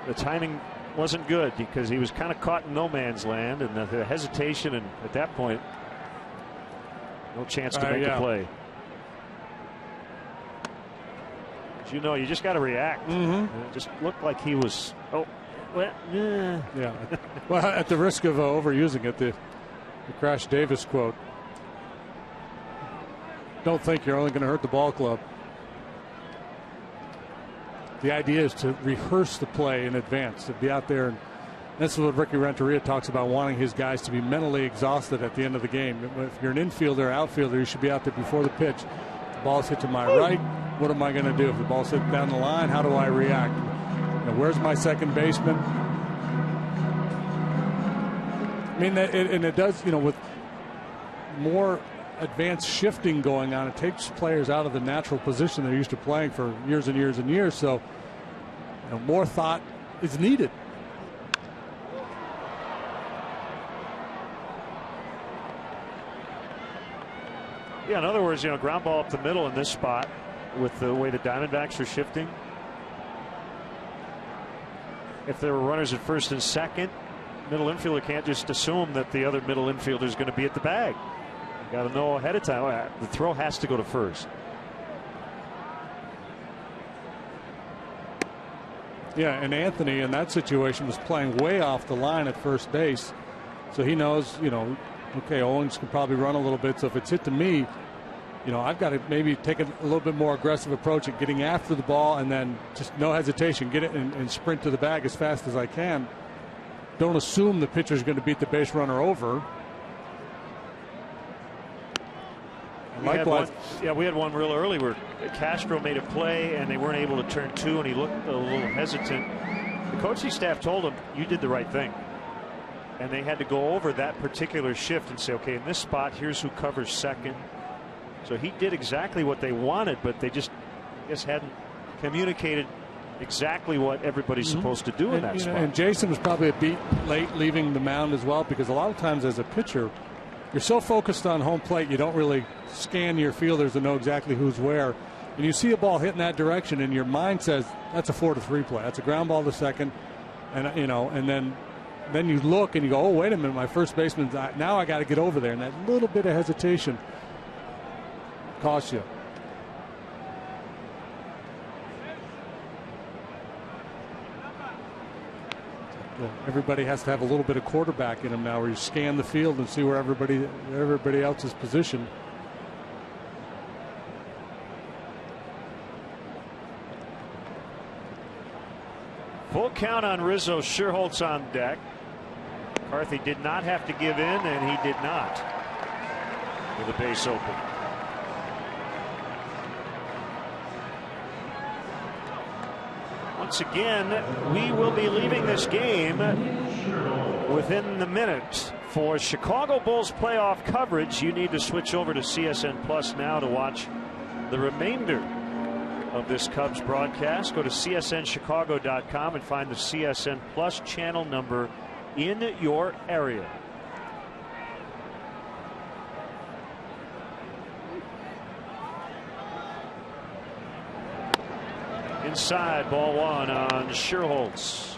the timing wasn't good because he was kind of caught in no man's land, and the hesitation, and at that point, no chance to make the play. But you know, you just got to react. It just looked like he was. Yeah. Well, at the risk of overusing it, the Crash Davis quote. Don't think you're only going to hurt the ball club. The idea is to rehearse the play in advance, to be out there. And this is what Ricky Renteria talks about, wanting his guys to be mentally exhausted at the end of the game. If you're an infielder or outfielder, you should be out there before the pitch. The ball's hit to my right. What am I going to do? If the ball's hit down the line, how do I react? Where's my second baseman? I mean, and it does, with more advanced shifting going on, it takes players out of the natural position they're used to playing for years and years and years. So, more thought is needed. Yeah, in other words, ground ball up the middle in this spot with the way the Diamondbacks are shifting. If there were runners at first and second, middle infielder can't just assume that the other middle infielder is going to be at the bag. You got to know ahead of time. The throw has to go to first. Yeah, and Anthony in that situation was playing way off the line at first base. So he knows, okay, Owens can probably run a little bit. So if it's hit to me, I've got to maybe take a little bit more aggressive approach at getting after the ball and then just no hesitation, get it and sprint to the bag as fast as I can. Don't assume the pitcher's going to beat the base runner over. We had one real early where Castro made a play and they weren't able to turn two, and he looked a little hesitant. The coaching staff told him, you did the right thing. And they had to go over that particular shift and say, okay, in this spot, here's who covers second. So he did exactly what they wanted, but they just, hadn't communicated exactly what everybody's supposed to do in that spot. And Jason was probably a beat late leaving the mound as well, because a lot of times as a pitcher, you're so focused on home plate, you don't really scan your fielders to know exactly who's where. And you see a ball hit in that direction, and your mind says that's a 4-3 play. That's a ground ball to second, and and then you look and you go, oh, wait a minute, my first baseman. Now I got to get over there, and that little bit of hesitation costs you. Everybody has to have a little bit of quarterback in them now, where you scan the field and see where everybody else is positioned. Full count on Rizzo. Sherholtz on deck. McCarthy did not have to give in, and he did not, with the base open. Once again, we will be leaving this game within the minute. For Chicago Bulls playoff coverage, you need to switch over to CSN Plus now to watch the remainder of this Cubs broadcast. Go to csnchicago.com and find the CSN Plus channel number in your area. Inside, ball one on Sherholtz.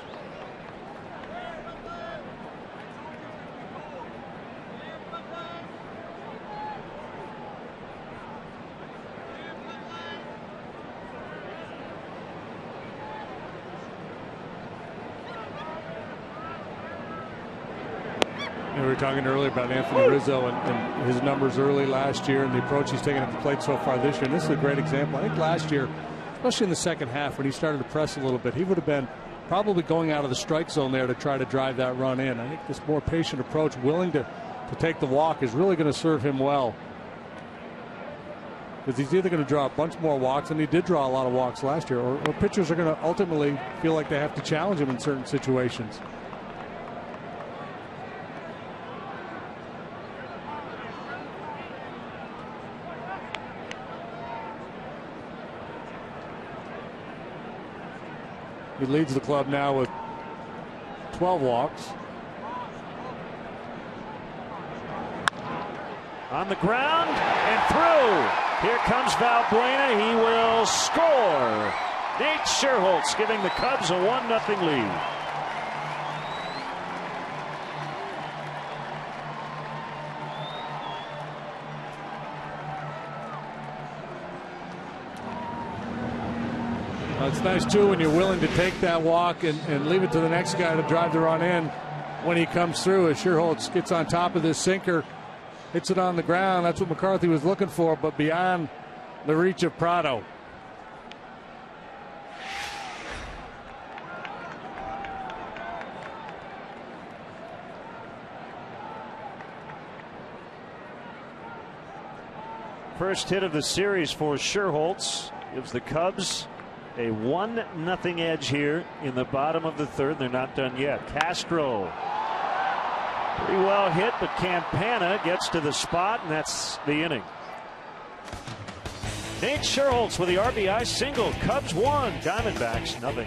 We were talking earlier about Anthony Rizzo and his numbers early last year and the approach he's taken at the plate so far this year. And this is a great example. I think last year, especially in the second half when he started to press a little bit, he would have been probably going out of the strike zone there to try to drive that run in. I think this more patient approach, willing to take the walk, is really going to serve him well. Because he's either going to draw a bunch more walks, and he did draw a lot of walks last year, or pitchers are going to ultimately feel like they have to challenge him in certain situations. He leads the club now with 12 walks. On the ground and through. Here comes Valbuena. He will score. Nate Sherholtz giving the Cubs a 1-0 lead. It's nice, too, when you're willing to take that walk and leave it to the next guy to drive the run in when he comes through. As Sherholtz gets on top of this sinker, hits it on the ground. That's what McCarthy was looking for, but beyond the reach of Prado. First hit of the series for Sherholtz gives the Cubs a 1-0 edge here in the bottom of the third. They're not done yet. Castro, pretty well hit, but Campana gets to the spot, and that's the inning. Nate Sherholtz with the RBI single. Cubs 1, Diamondbacks 0.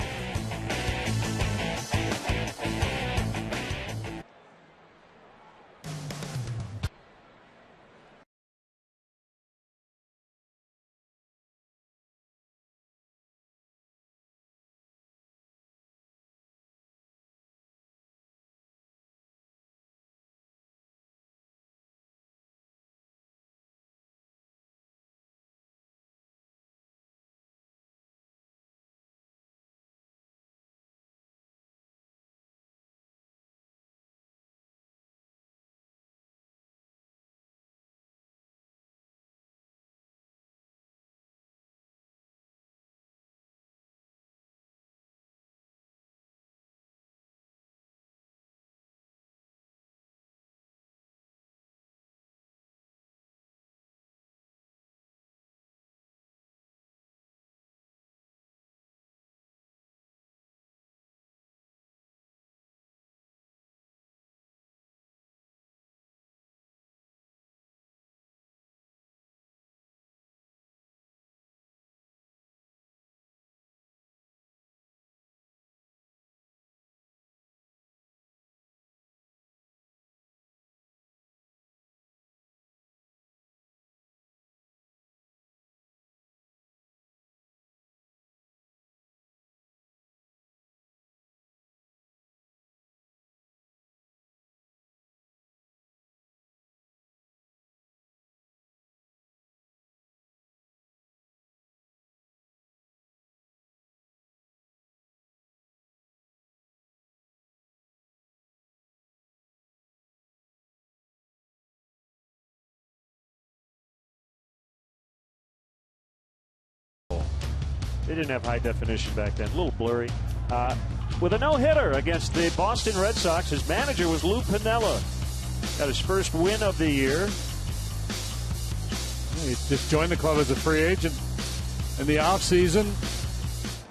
They didn't have high definition back then. A little blurry. With a no-hitter against the Boston Red Sox, his manager was Lou Piniella. Got his first win of the year. He just joined the club as a free agent in the offseason.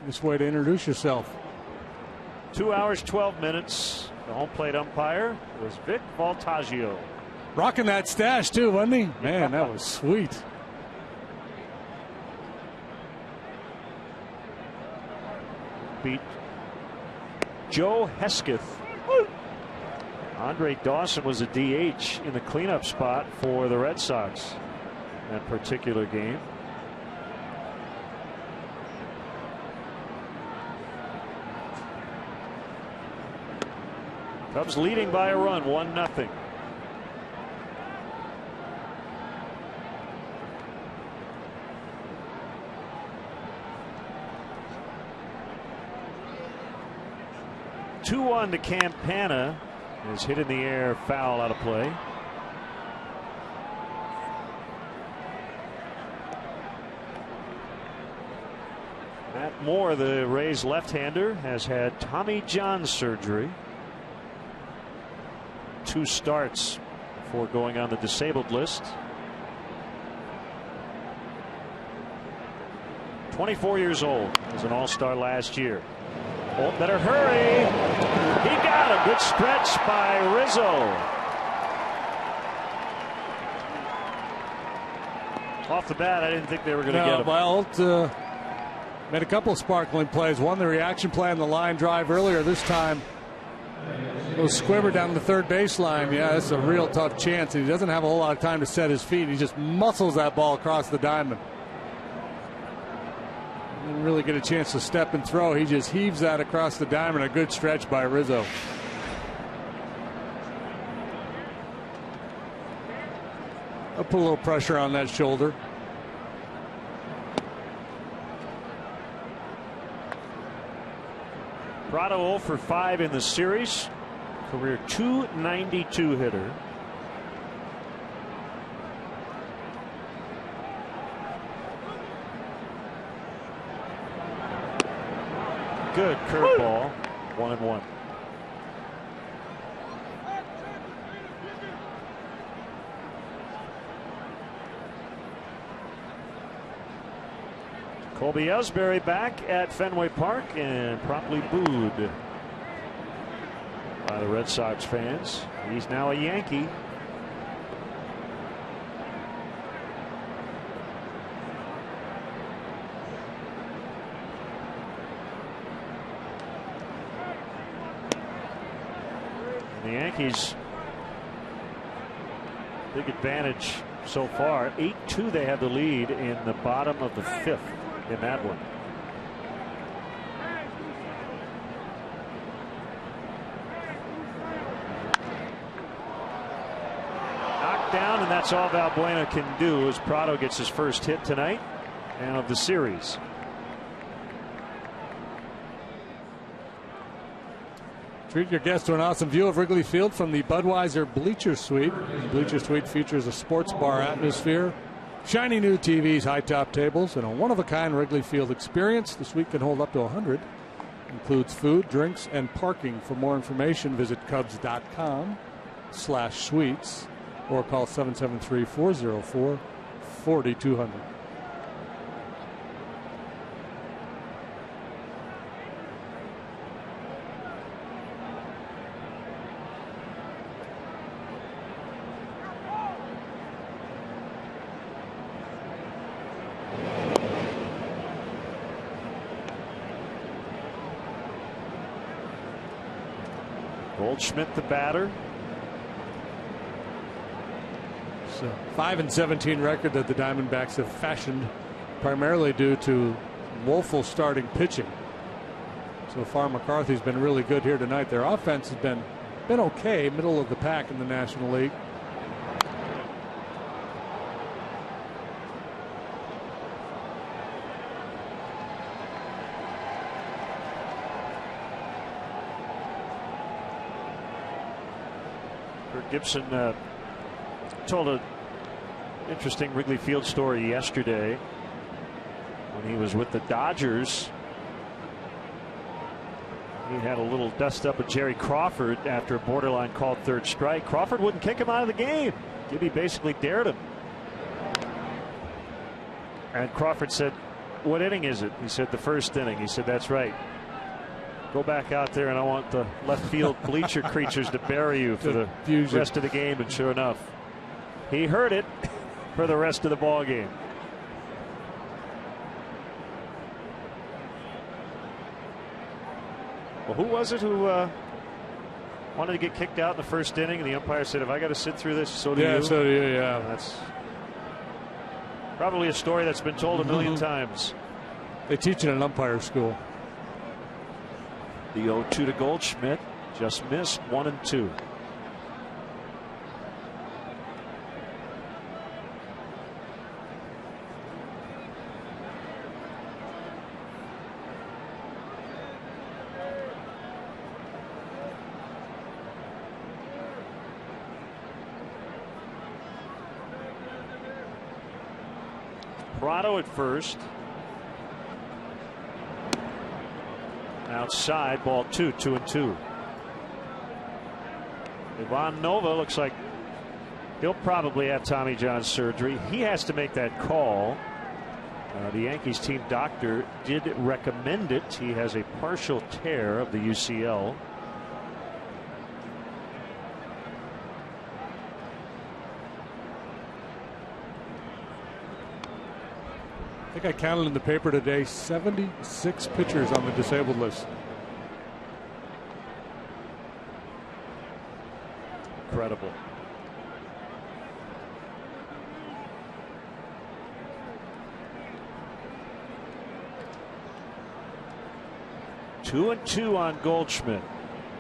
This way to introduce yourself. 2 hours, 12 minutes. The home plate umpire was Vic Voltaggio. Rocking that stash, too, wasn't he? Man, that was sweet. Beat Joe Hesketh. Andre Dawson was a DH in the cleanup spot for the Red Sox in that particular game. Cubs leading by a run, 1-0. Two on to Campana is hit in the air, foul, out of play. Matt Moore, the Rays left-hander, has had Tommy John surgery. 2 starts before going on the disabled list. 24 years old. Was an all-star last year. Oh, better hurry. He got a good stretch by Rizzo. Off the bat, I didn't think they were going to get him. Well, made a couple of sparkling plays. One, the reaction play on the line drive earlier. This time, a little squibber down the third baseline. Yeah, that's a real tough chance. And he doesn't have a whole lot of time to set his feet. He just muscles that ball across the diamond. Didn't really get a chance to step and throw. He just heaves that across the diamond. A good stretch by Rizzo. I'll put a little pressure on that shoulder. Prado 0 for 5 in the series. Career .292 hitter. Good curveball. 1-1. Colby Ellsbury back at Fenway Park and promptly booed by the Red Sox fans. He's now a Yankee. The Yankees, big advantage so far. 8-2 they have the lead in the bottom of the 5th in that one. Knocked down, and that's all Valbuena can do as Prado gets his first hit tonight and of the series. Treat your guests to an awesome view of Wrigley Field from the Budweiser Bleacher Suite. The Bleacher Suite features a sports bar atmosphere, shiny new TVs, high top tables, and a one-of-a-kind Wrigley Field experience. The suite can hold up to 100. Includes food, drinks, and parking. For more information, visit Cubs.com/suites or call 773-404-4200. Goldschmidt, the batter. It's a 5-17 record that the Diamondbacks have fashioned, primarily due to woeful starting pitching. So far, McCarthy's been really good here tonight. Their offense has been okay, middle of the pack in the National League. Gibson told an interesting Wrigley Field story yesterday. when he was with the Dodgers. He had a little dust up with Jerry Crawford after a borderline called third strike. Crawford wouldn't kick him out of the game. Gibby basically dared him. And Crawford said, "What inning is it?" He said, "The first inning." He said, "That's right. Go back out there and I want the left field bleacher creatures to bury you for the rest of the game." And sure enough, he heard it for the rest of the ball game. Well, who was it who wanted to get kicked out in the first inning, and the umpire said, "If I got to sit through this, so do you." Yeah, so do you. Yeah, that's probably a story that's been told a million times. They teach it in umpire school. The 0-2 to Goldschmidt, just missed 1-2. Prado at first. Outside, ball 2, 2-2. Ivan Nova looks like he'll probably have Tommy John surgery. He has to make that call. The Yankees team doctor did recommend it. He has a partial tear of the UCL. I think I counted in the paper today 76 pitchers on the disabled list. Incredible. Two and two on Goldschmidt.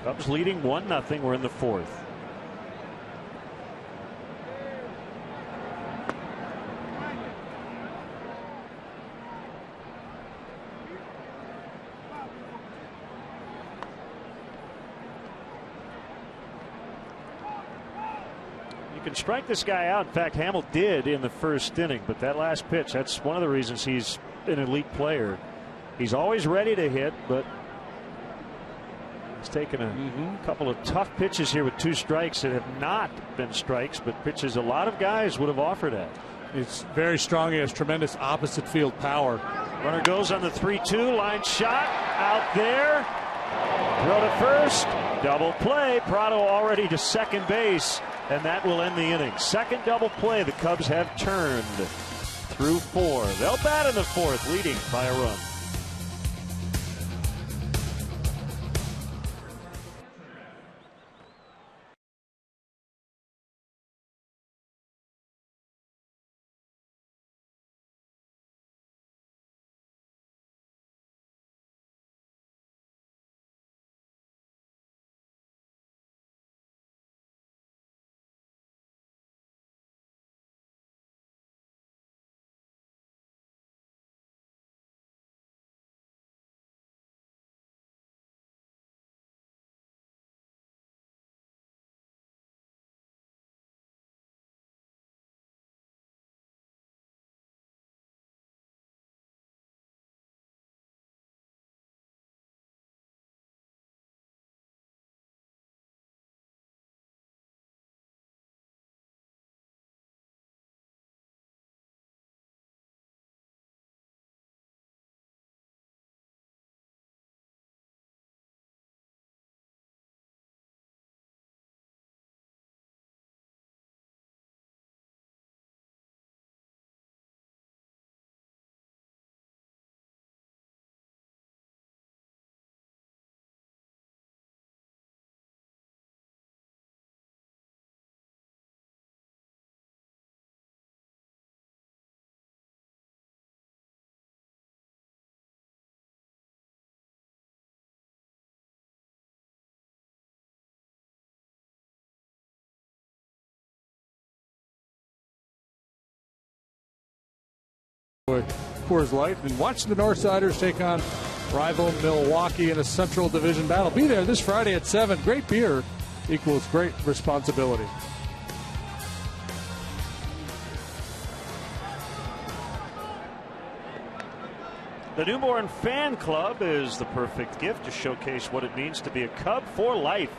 Cubs leading 1-0. We're in the fourth. You can strike this guy out. In fact, Hamill did in the first inning, but that last pitch, that's one of the reasons he's an elite player. He's always ready to hit, but he's taken a couple of tough pitches here with 2 strikes that have not been strikes, but pitches a lot of guys would have offered at. He's very strong. He has tremendous opposite field power. Runner goes on the 3-2, line shot out there. Throw to first, double play. Prado already to second base, and that will end the inning. Second double play. The Cubs have turned through 4. They'll bat in the fourth, leading by a run. Coors Light, and watch the Northsiders take on rival Milwaukee in a Central Division battle. Be there this Friday at 7. Great beer equals great responsibility. The newborn fan club is the perfect gift to showcase what it means to be a Cub for life.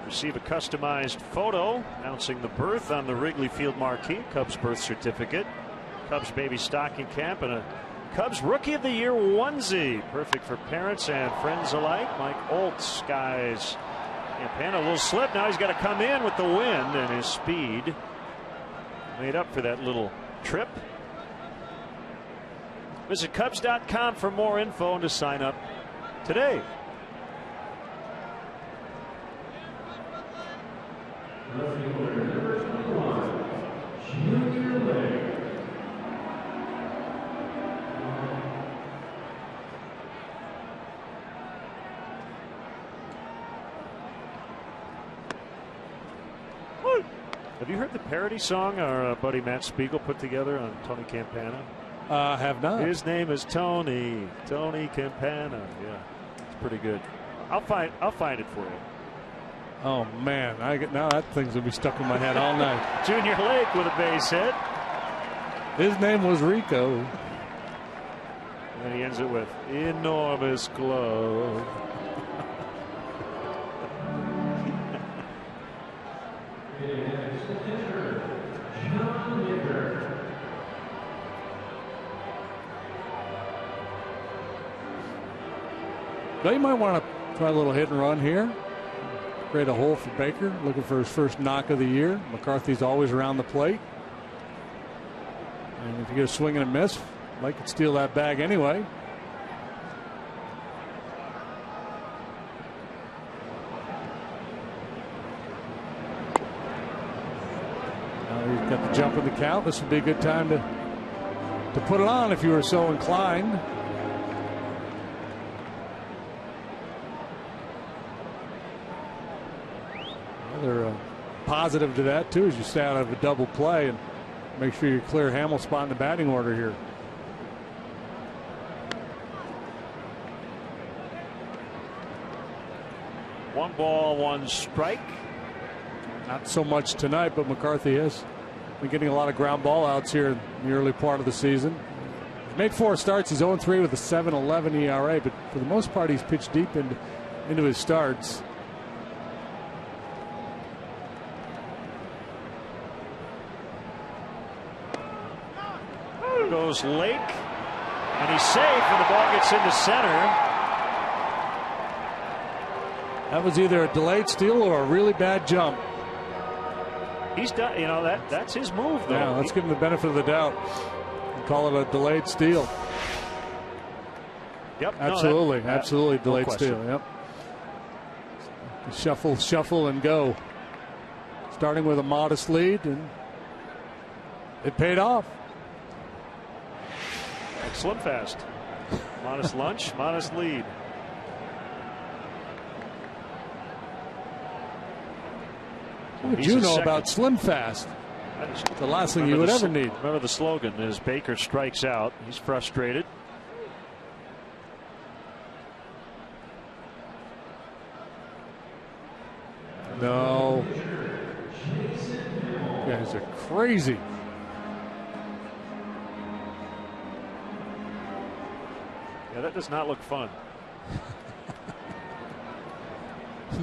Receive a customized photo announcing the birth on the Wrigley Field marquee, Cubs birth certificate, Cubs baby stocking cap, and a Cubs Rookie of the Year onesie. Perfect for parents and friends alike. Mike Oltz, guys. Campana a little slip. Now he's got to come in with the wind, and his speed made up for that little trip. Visit Cubs.com for more info and to sign up today. Have you heard the parody song our buddy Matt Spiegel put together on Tony Campana? Have not. His name is Tony Campana. Yeah, it's pretty good. I'll find it for you. Oh man, now that thing's gonna be stuck in my head all night. Junior Lake with a base hit. His name was Rico. And then he ends it with enormous glove. Now you might want to try a little hit and run here. Create a hole for Baker, looking for his first knock of the year. McCarthy's always around the plate. And if you get a swing and a miss, Mike could steal that bag anyway. Now he's got the jump in the count. This would be a good time to put it on if you were so inclined. They're positive to that too, as you stay out of a double play and make sure you clear Hamill spot in the batting order here. One ball, one strike. Not so much tonight, but McCarthy has been getting a lot of ground ball outs here in the early part of the season. He's made 4 starts. He's 0-3 with a 7.11 ERA, but for the most part, he's pitched deep into his starts. Goes Lake, and he's safe, and the ball gets into center. That was either a delayed steal or a really bad jump. He's done, that's his move, though. Yeah, let's give him the benefit of the doubt and call it a delayed steal. Yep, absolutely, absolutely no delayed question. steal. Yep. Shuffle, and go. Starting with a modest lead, and it paid off. Slim fast. Modest lunch, modest lead. What did you know about slim fast? The last thing you would ever need. Remember the slogan is Baker strikes out. He's frustrated. No. You guys are crazy. Yeah, that does not look fun.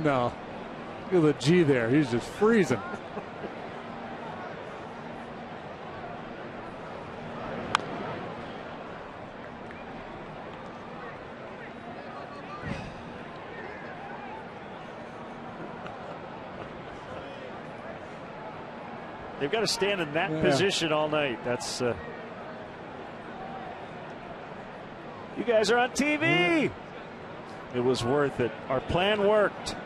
No. Look at the G there. He's just freezing. They've got to stand in that position all night. That's you guys are on TV. It was worth it. Our plan worked.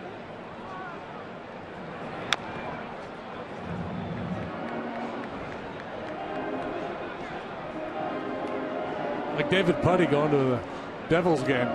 Like David Putty going to the Devils game.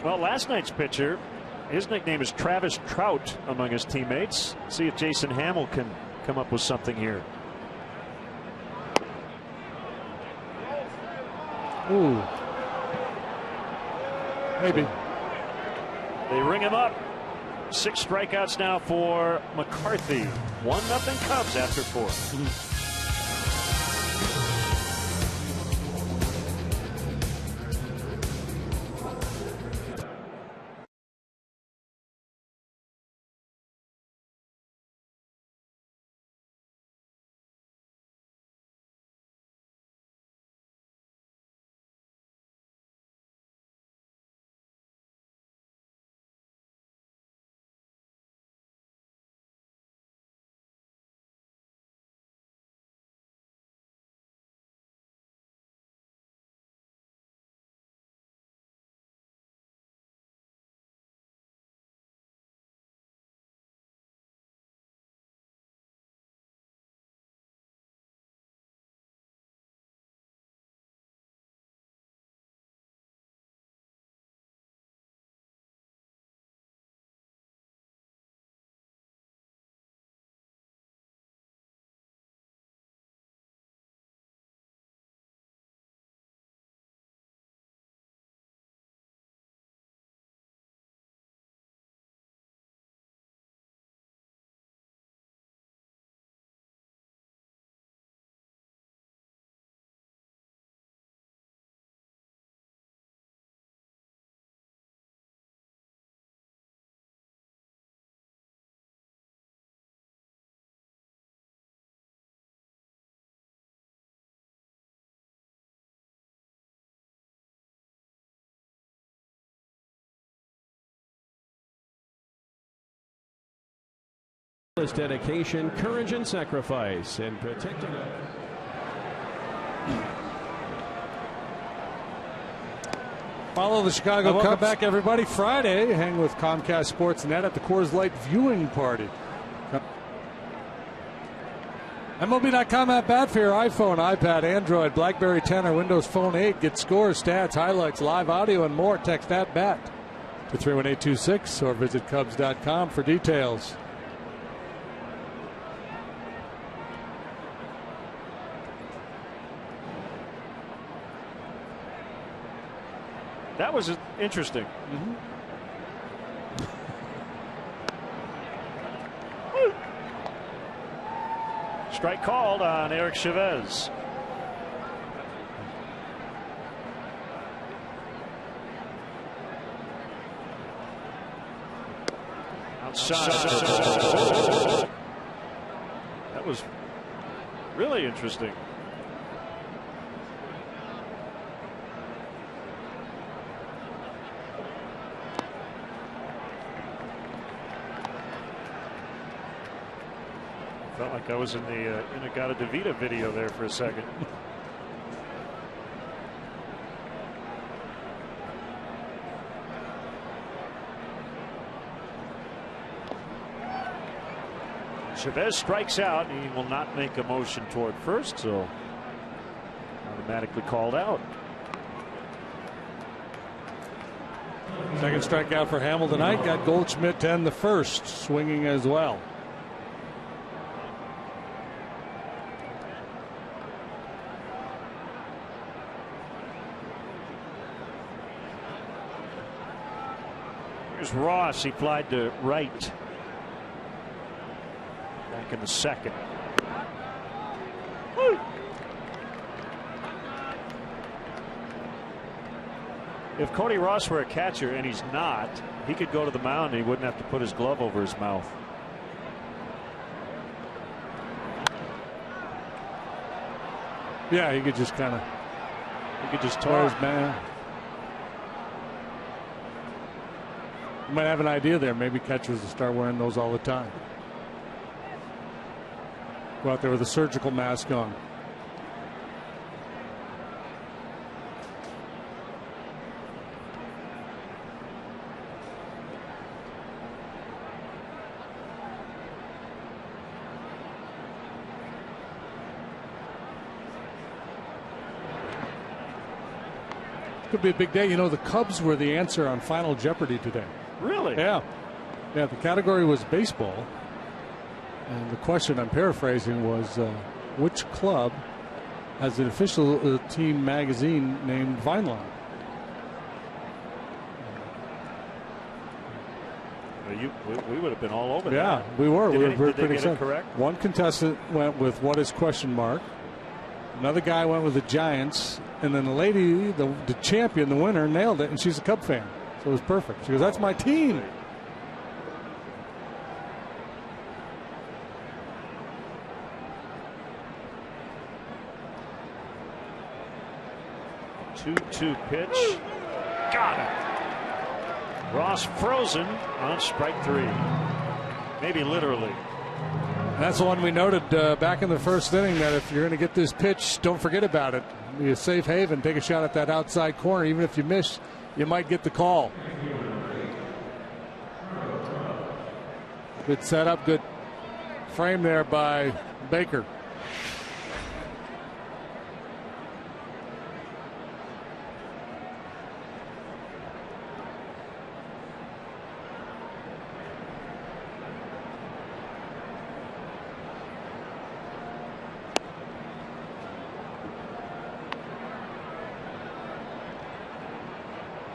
Well, last night's pitcher, his nickname is Travis Trout among his teammates. See if Jason Hamill can come up with something here. Ooh. Maybe. They ring him up. 6 strikeouts now for McCarthy. 1-0 Cubs after 4. Dedication, courage, and sacrifice in protecting. Follow the Chicago Cubs. Welcome back, everybody. Friday, hang with Comcast Sportsnet at the Coors Light viewing party. MLB.com at bat for your iPhone, iPad, Android, BlackBerry 10, or Windows Phone 8. Get scores, stats, highlights, live audio, and more. Text at bat to 31826 or visit Cubs.com for details. That was interesting. Strike called on Eric Chavez. Outside. That was really interesting. Felt like I was in the Inagata DeVita video there for a second. Chavez strikes out. He will not make a motion toward first, so automatically called out. Second strikeout for Hamill tonight. Got Goldschmidt to end the first, swinging as well. Here's Ross. He flied to right. Back in the second. Woo. If Cody Ross were a catcher, and he's not, he could go to the mound and he wouldn't have to put his glove over his mouth. Yeah, he could just kind of. He could just talk. His man. You might have an idea there. Maybe catchers will start wearing those all the time. Go out there with a surgical mask on. Could be a big day. You know, the Cubs were the answer on Final Jeopardy today. Really? Yeah. Yeah, the category was baseball. And the question, I'm paraphrasing, was which club has an official team magazine named Vineland? We would have been all over that. Yeah, we were. We were pretty get it correct? One contestant went with what is question mark. Another guy went with the Giants. And then the lady, the champion, the winner, nailed it. And she's a Cub fan. So it was perfect. She goes, that's my team. Two pitch. Got it. Ross frozen on strike 3. Maybe literally. That's the one we noted back in the first inning, that if you're going to get this pitch, don't forget about it. Be a safe haven. Take a shot at that outside corner. Even if you miss, you might get the call. Good setup, good frame there by Baker.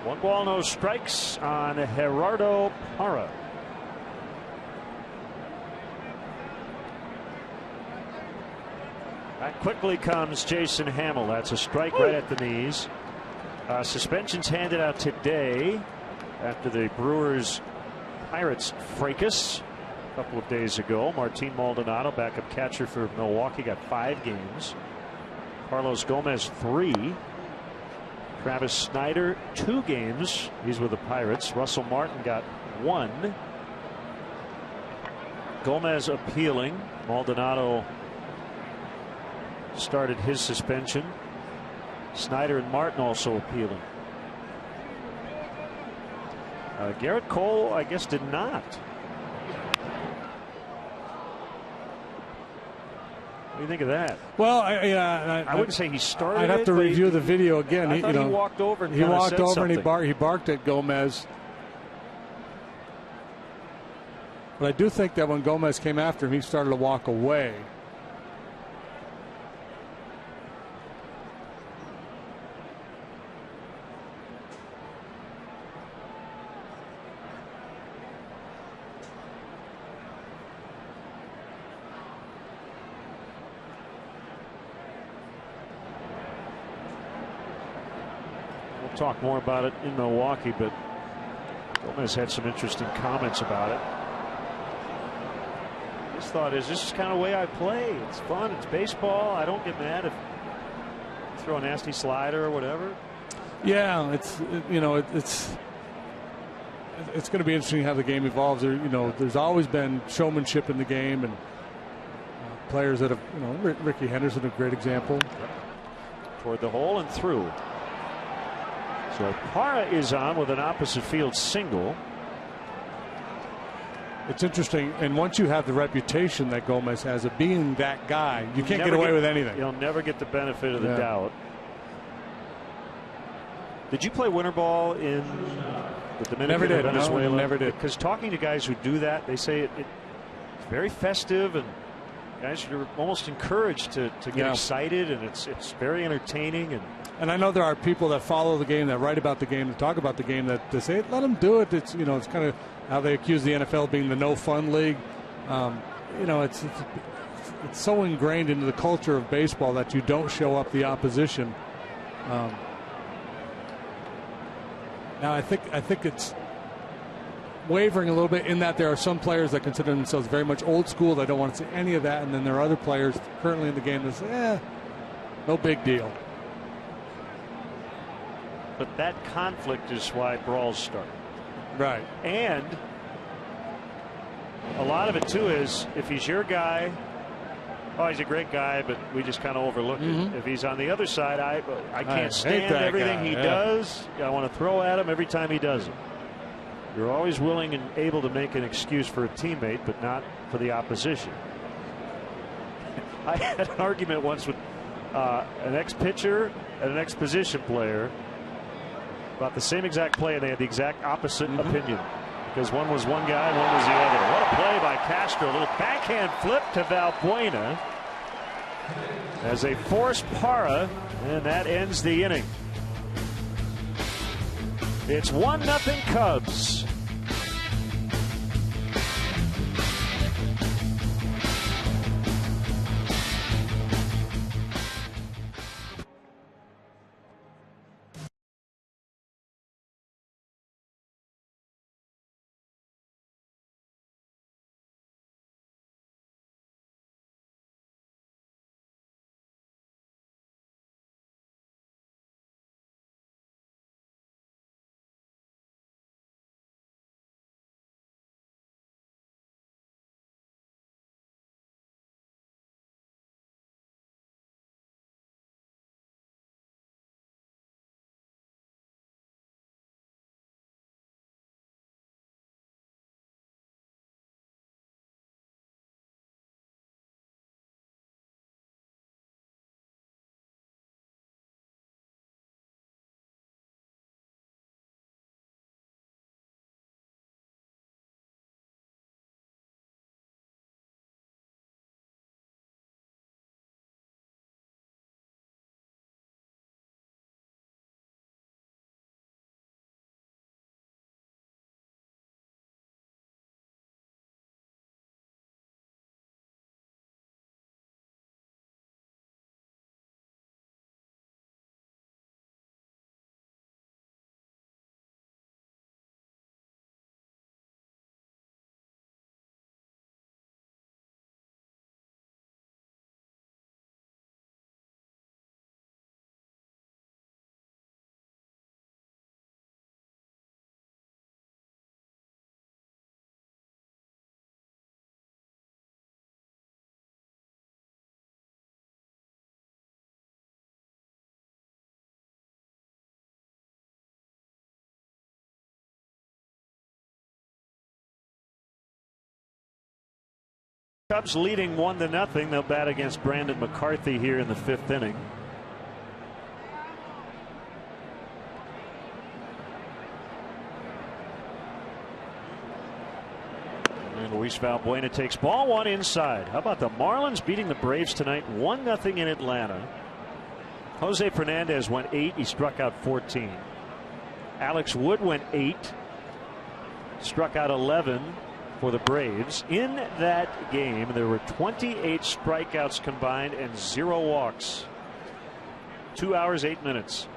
One ball, no strikes on Gerardo Parra. Back quickly comes Jason Hamill. That's a strike right at the knees. Suspensions handed out today after the Brewers Pirates fracas a couple of days ago. Martin Maldonado, backup catcher for Milwaukee, got 5 games. Carlos Gomez 3. Travis Snyder 2 games. He's with the Pirates. Russell Martin got 1. Gomez appealing. Maldonado started his suspension. Snyder and Martin also appealing. Garrett Cole, I guess, did not. What do you think of that? Well, I wouldn't say he started. I'd have to review the video again. I thought he walked over and he walked said over something. and he barked at Gomez. But I do think that when Gomez came after him, he started to walk away. Talk more about it in Milwaukee, but Gomez had some interesting comments about it. His thought is, this is kind of the way I play. It's fun. It's baseball. I don't get mad if you throw a nasty slider or whatever. Yeah, it's going to be interesting how the game evolves. There's always been showmanship in the game, and players that have, Ricky Henderson, a great example. Toward the hole and through. So Parra is on with an opposite field single. It's interesting, and once you have the reputation that Gomez has of being that guy, you can't get away with anything. You'll never get the benefit of the doubt. Did you play winter ball in the Dominican or Venezuela? No, never did. Because talking to guys who do that, they say it's very festive, and guys are almost encouraged to get excited, and it's very entertaining. And I know there are people that follow the game, that write about the game, that talk about the game, that say, let them do it. It's it's kind of how they accuse the NFL of being the no fun league. It's so ingrained into the culture of baseball that you don't show up the opposition. Now I think it's wavering a little bit in that there are some players that consider themselves very much old school. They don't want to see any of that, and then there are other players currently in the game that say, no big deal. But that conflict is why brawls start. Right. And a lot of it, too, is if he's your guy, he's a great guy, but we just kind of overlook it. If he's on the other side, I can't stand everything he does. I want to throw at him every time he does it. You're always willing and able to make an excuse for a teammate, but not for the opposition. I had an argument once with an ex-pitcher and an ex-position player about the same exact play, and they had the exact opposite opinion. because one was one guy and one was the other. What a play by Castro. A little backhand flip to Valbuena as a forced para, and that ends the inning. It's 1-0 Cubs. Cubs leading 1-0. They'll bat against Brandon McCarthy here in the 5th inning. And Luis Valbuena takes ball one inside. How about the Marlins beating the Braves tonight 1-0 in Atlanta? Jose Fernandez went 8. He struck out 14. Alex Wood went 8. Struck out 11 for the Braves. In that game, there were 28 strikeouts combined and 0 walks. 2 hours, 8 minutes.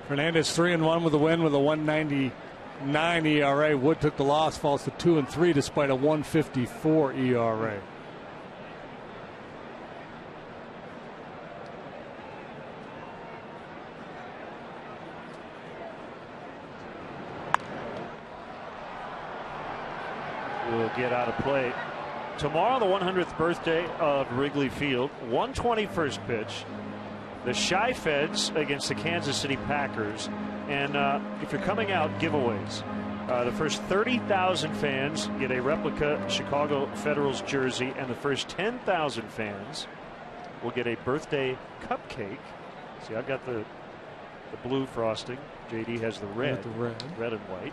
Fernandez 3-1 with a win with a 1.99 ERA. Wood took the loss, falls to 2-3 despite a 1.54 ERA. Will get out of play. Tomorrow, the 100th birthday of Wrigley Field. 1:21 pitch. The Shy Feds against the Kansas City Packers. And if you're coming out, giveaways. The first 30,000 fans get a replica Chicago Federals jersey, and the first 10,000 fans will get a birthday cupcake. See, I've got the blue frosting. JD has the red, red and white.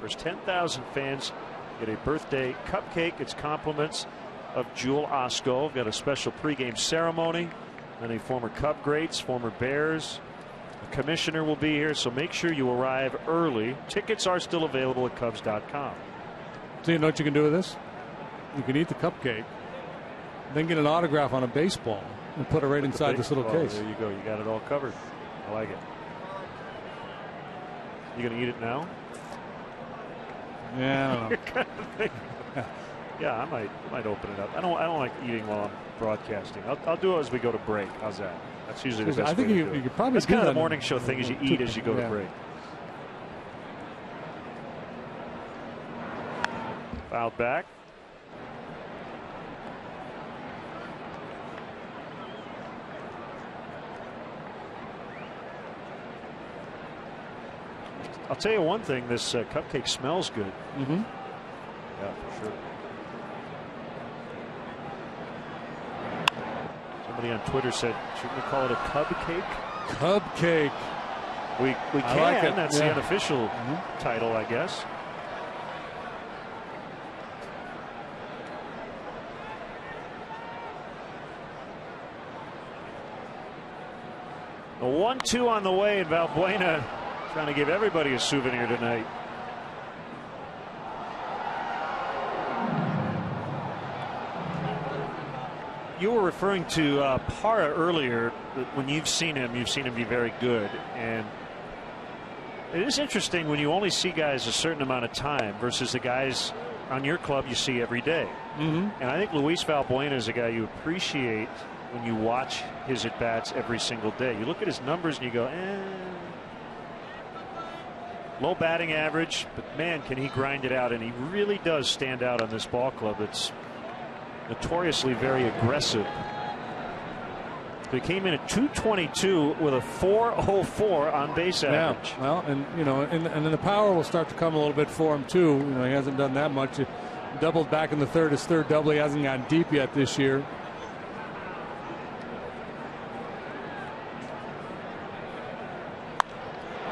First 10,000 fans get a birthday cupcake. It's compliments of Jewel Osco. Got a special pregame ceremony. Many former Cub greats, former Bears. The commissioner will be here, so make sure you arrive early. Tickets are still available at Cubs.com. So you know what you can do with this? You can eat the cupcake, then get an autograph on a baseball and put it right inside this little case. There you go. You got it all covered. I like it. You gonna eat it now? Yeah, I don't know. Yeah, I might open it up. I don't like eating while I'm broadcasting. I'll do it as we go to break. How's that? That's usually the best. I think way you to do it. could probably. That's kind of the morning show thing: is you eat as you go to yeah. break. Fouled back. I'll tell you one thing: this cupcake smells good. Mm-hmm. Yeah, for sure. Somebody on Twitter said, shouldn't we call it a cub cake? Cupcake. We can. Like it. That's the unofficial title, I guess. A 1-2 on the way, and Valbuena trying to give everybody a souvenir tonight. You were referring to Parra earlier. When you've seen him be very good. And it is interesting when you only see guys a certain amount of time versus the guys on your club you see every day. And I think Luis Valbuena is a guy you appreciate when you watch his at-bats every single day. You look at his numbers and you go, low batting average, but man, can he grind it out. And he really does stand out on this ball club. It's notoriously very aggressive. He came in at 222 with a 404 on base average. Yeah, well, and you know, and then the power will start to come a little bit for him too. You know, he hasn't done that much. He doubled back in the third. His third double. He hasn't gone deep yet this year.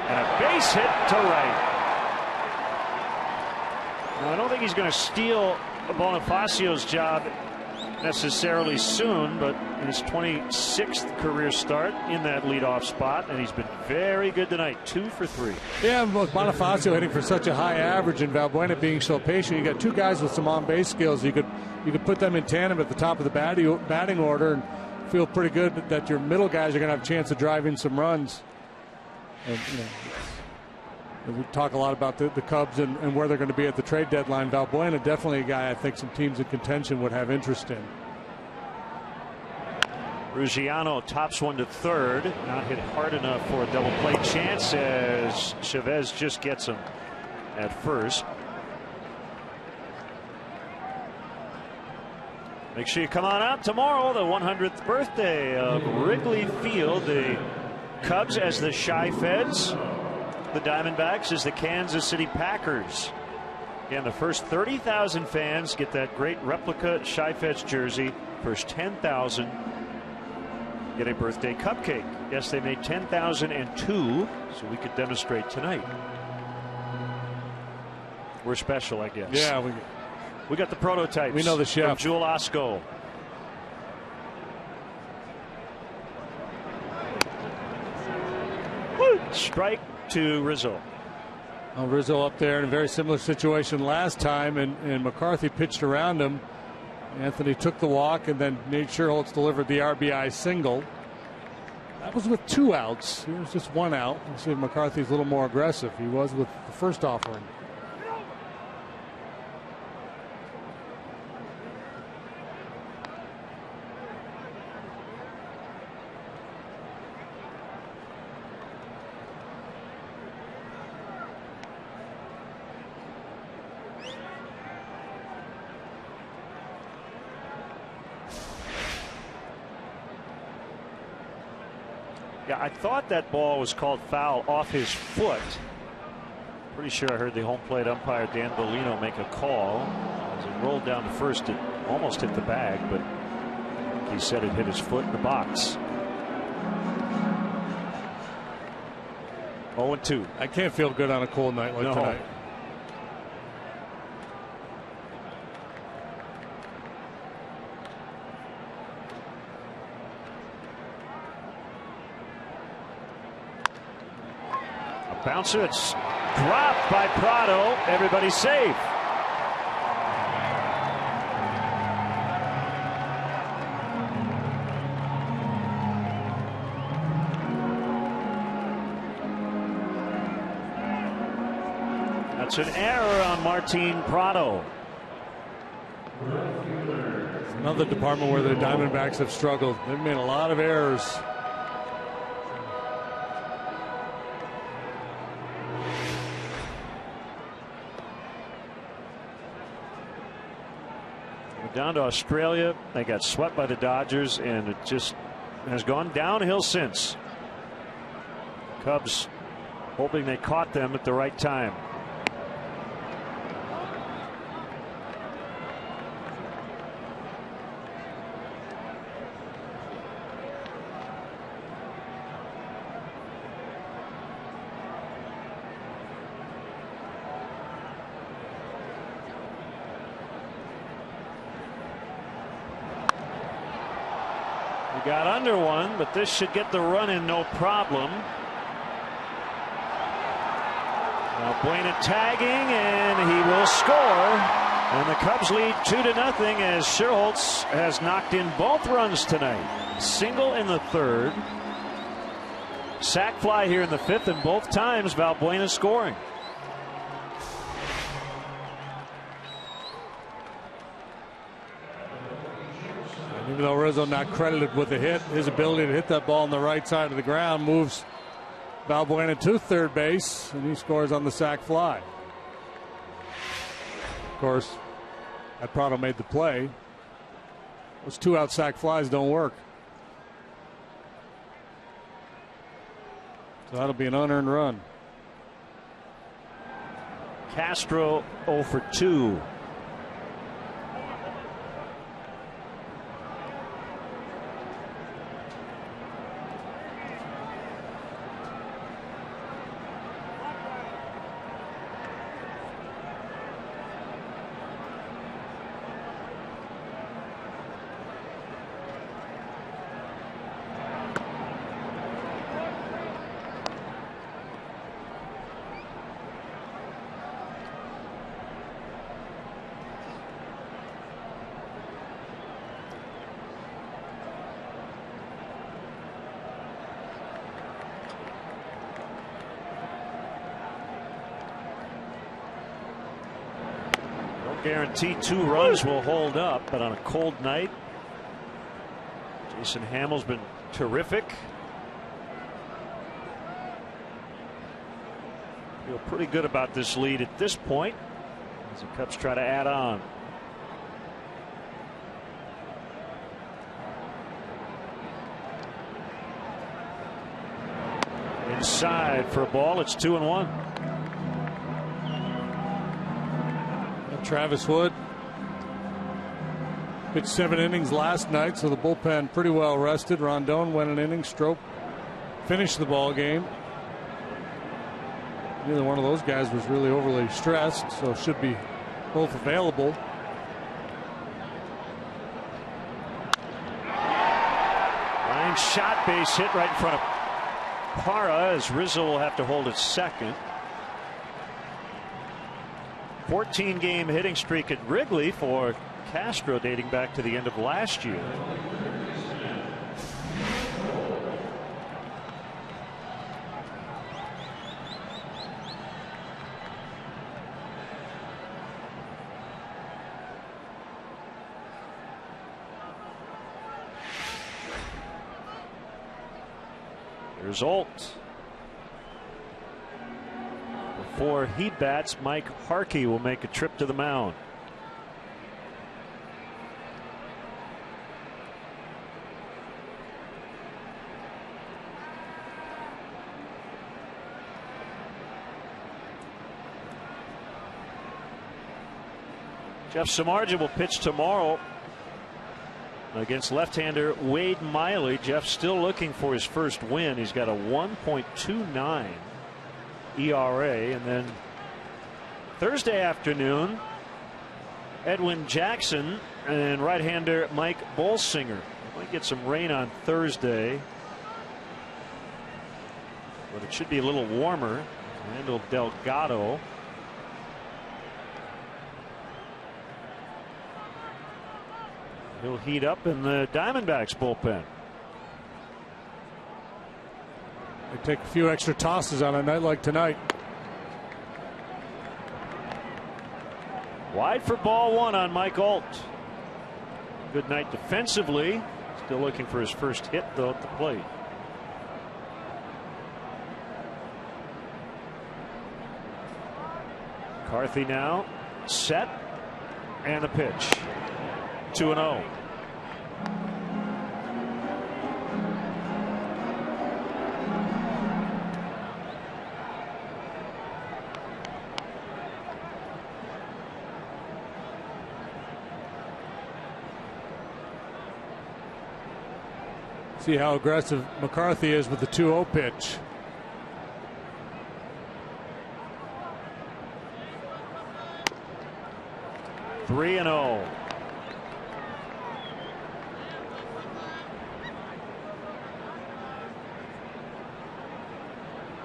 And a base hit to right. Now, I don't think he's going to steal Bonifacio's job necessarily soon, but in his 26th career start in that leadoff spot, and he's been very good tonight. 2 for 3. Yeah, with Bonifacio hitting for such a high average and Valbuena being so patient, you got two guys with some on-base skills. You could put them in tandem at the top of the batting order and feel pretty good that your middle guys are going to have a chance to drive in some runs. And, you know, we talk a lot about the Cubs and where they're going to be at the trade deadline. Valbuena, definitely a guy I think some teams in contention would have interest in. Ruggiano tops one to third. Not hit hard enough for a double play chance as Chavez just gets him at first. Make sure you come on out tomorrow, the 100th birthday of Wrigley Field. The Cubs as the Chi Feds. The Diamondbacks as the Kansas City Packers. Again, the first 30,000 fans get that great replica Chi Feds jersey. First 10,000 get a birthday cupcake. Yes, they made 10,002, so we could demonstrate tonight. We're special, I guess. Yeah, we got the prototypes. We know the chef. From Jewel Osco. Strike to Rizzo. Well, Rizzo up there in a very similar situation last time, and McCarthy pitched around him. Anthony took the walk, and then Nate Sherholtz delivered the RBI single. That was with 2 outs. It was just 1 out. You see McCarthy's a little more aggressive. He was with the first offering. Yeah, I thought that ball was called foul off his foot. Pretty sure I heard the home plate umpire Dan Bellino make a call. As it rolled down to first, it almost hit the bag, but he said it hit his foot in the box. 0-2. I can't feel good on a cold night like tonight. Bouncer, it's dropped by Prado. Everybody's safe. That's an error on Martin Prado. It's another department where the Diamondbacks have struggled. They've made a lot of errors. Down to Australia. They got swept by the Dodgers, and it just has gone downhill since. Cubs hoping they caught them at the right time. got under one, but this should get the run in no problem. Valbuena tagging, and he will score. And the Cubs lead 2-0 as Scherholtz has knocked in both runs tonight. Single in the third. Sac fly here in the fifth, and both times Valbuena scoring. And even though Rizzo not credited with the hit, his ability to hit that ball on the right side of the ground moves Valbuena to third base, and he scores on the sac fly. Of course, that Prado made the play. Those 2-out sac flies don't work. So that'll be an unearned run. Castro 0 for 2. Guarantee 2 runs will hold up, but on a cold night, Jason Hamill's been terrific. Feel pretty good about this lead at this point as the Cubs try to add on. Inside for a ball. It's 2-1. Travis Wood pitched 7 innings last night, so the bullpen pretty well rested. Rondon went an inning. Strope finished the ball game. Neither one of those guys was really overly stressed, so should be both available. Line shot, base hit right in front of Parra, as Rizzo will have to hold at second. 14-game hitting streak at Wrigley for Castro dating back to the end of last year. Here's Olt. Before he bats, Mike Harkey will make a trip to the mound. Jeff Samardzija will pitch tomorrow against left-hander Wade Miley. Jeff still looking for his first win. He's got a 1.29 ERA. And then Thursday afternoon, Edwin Jackson and right-hander Mike Bolsinger. Might get some rain on Thursday, but it should be a little warmer. Randall Delgado. He'll heat up in the Diamondbacks bullpen. They take a few extra tosses on a night like tonight. Wide for ball one on Mike Olt. Good night defensively. Still looking for his first hit, though, at the plate. McCarthy now set, and the pitch. 2-0. See how aggressive McCarthy is with the 2-0 pitch.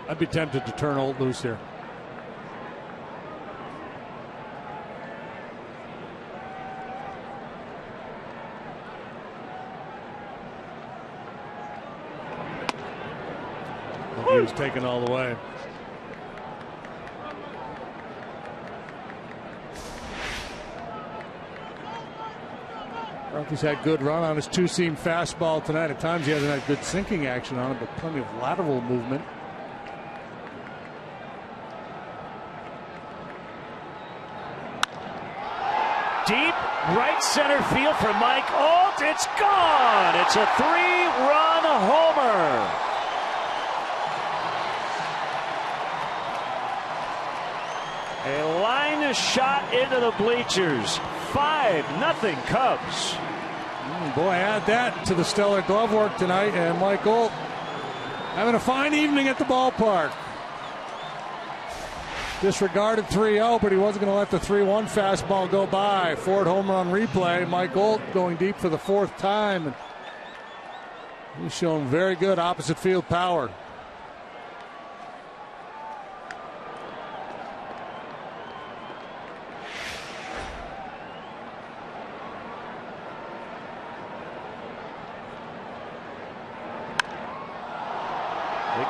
I'd be tempted to turn Olt loose here. He was taken all the way. McCarthy's had good run on his two-seam fastball tonight. At times he hasn't had good sinking action on it, but plenty of lateral movement. Deep right center field for Mike Olt. It's gone. It's a 3-run homer. A line shot into the bleachers. 5-0 Cubs. Boy, add that to the stellar glove work tonight, and Mike Olt having a fine evening at the ballpark. Disregarded 3-0, but he wasn't going to let the 3-1 fastball go by. Ford home run replay. Mike Olt going deep for the 4th time. And he's shown very good opposite field power.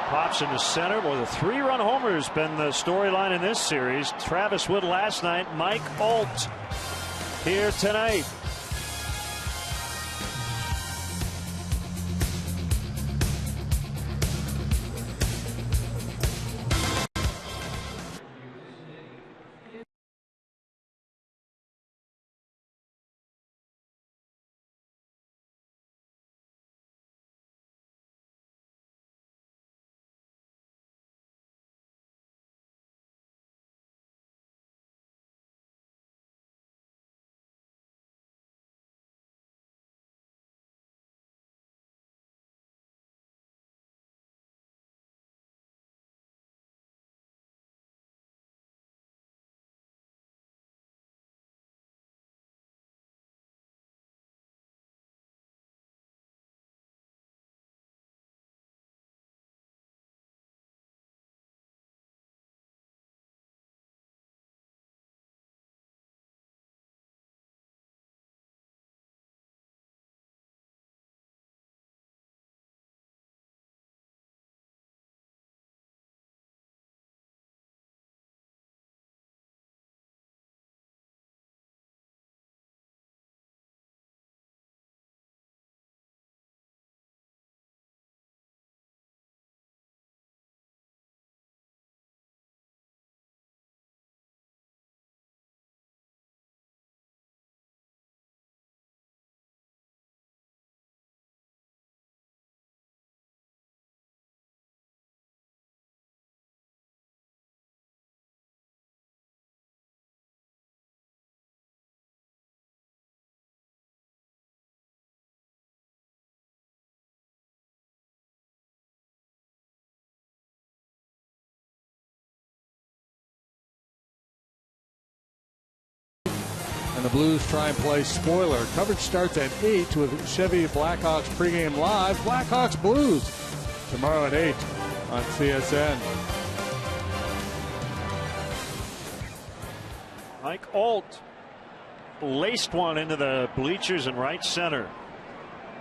Pops in the center. Well, the 3-run homer has been the storyline in this series. Travis Wood last night. Mike Olt here tonight. And the Blues try and play spoiler. Coverage starts at 8 with Chevy Blackhawks pregame live. Blackhawks Blues tomorrow at 8 on CSN. Mike Olt laced one into the bleachers in right center.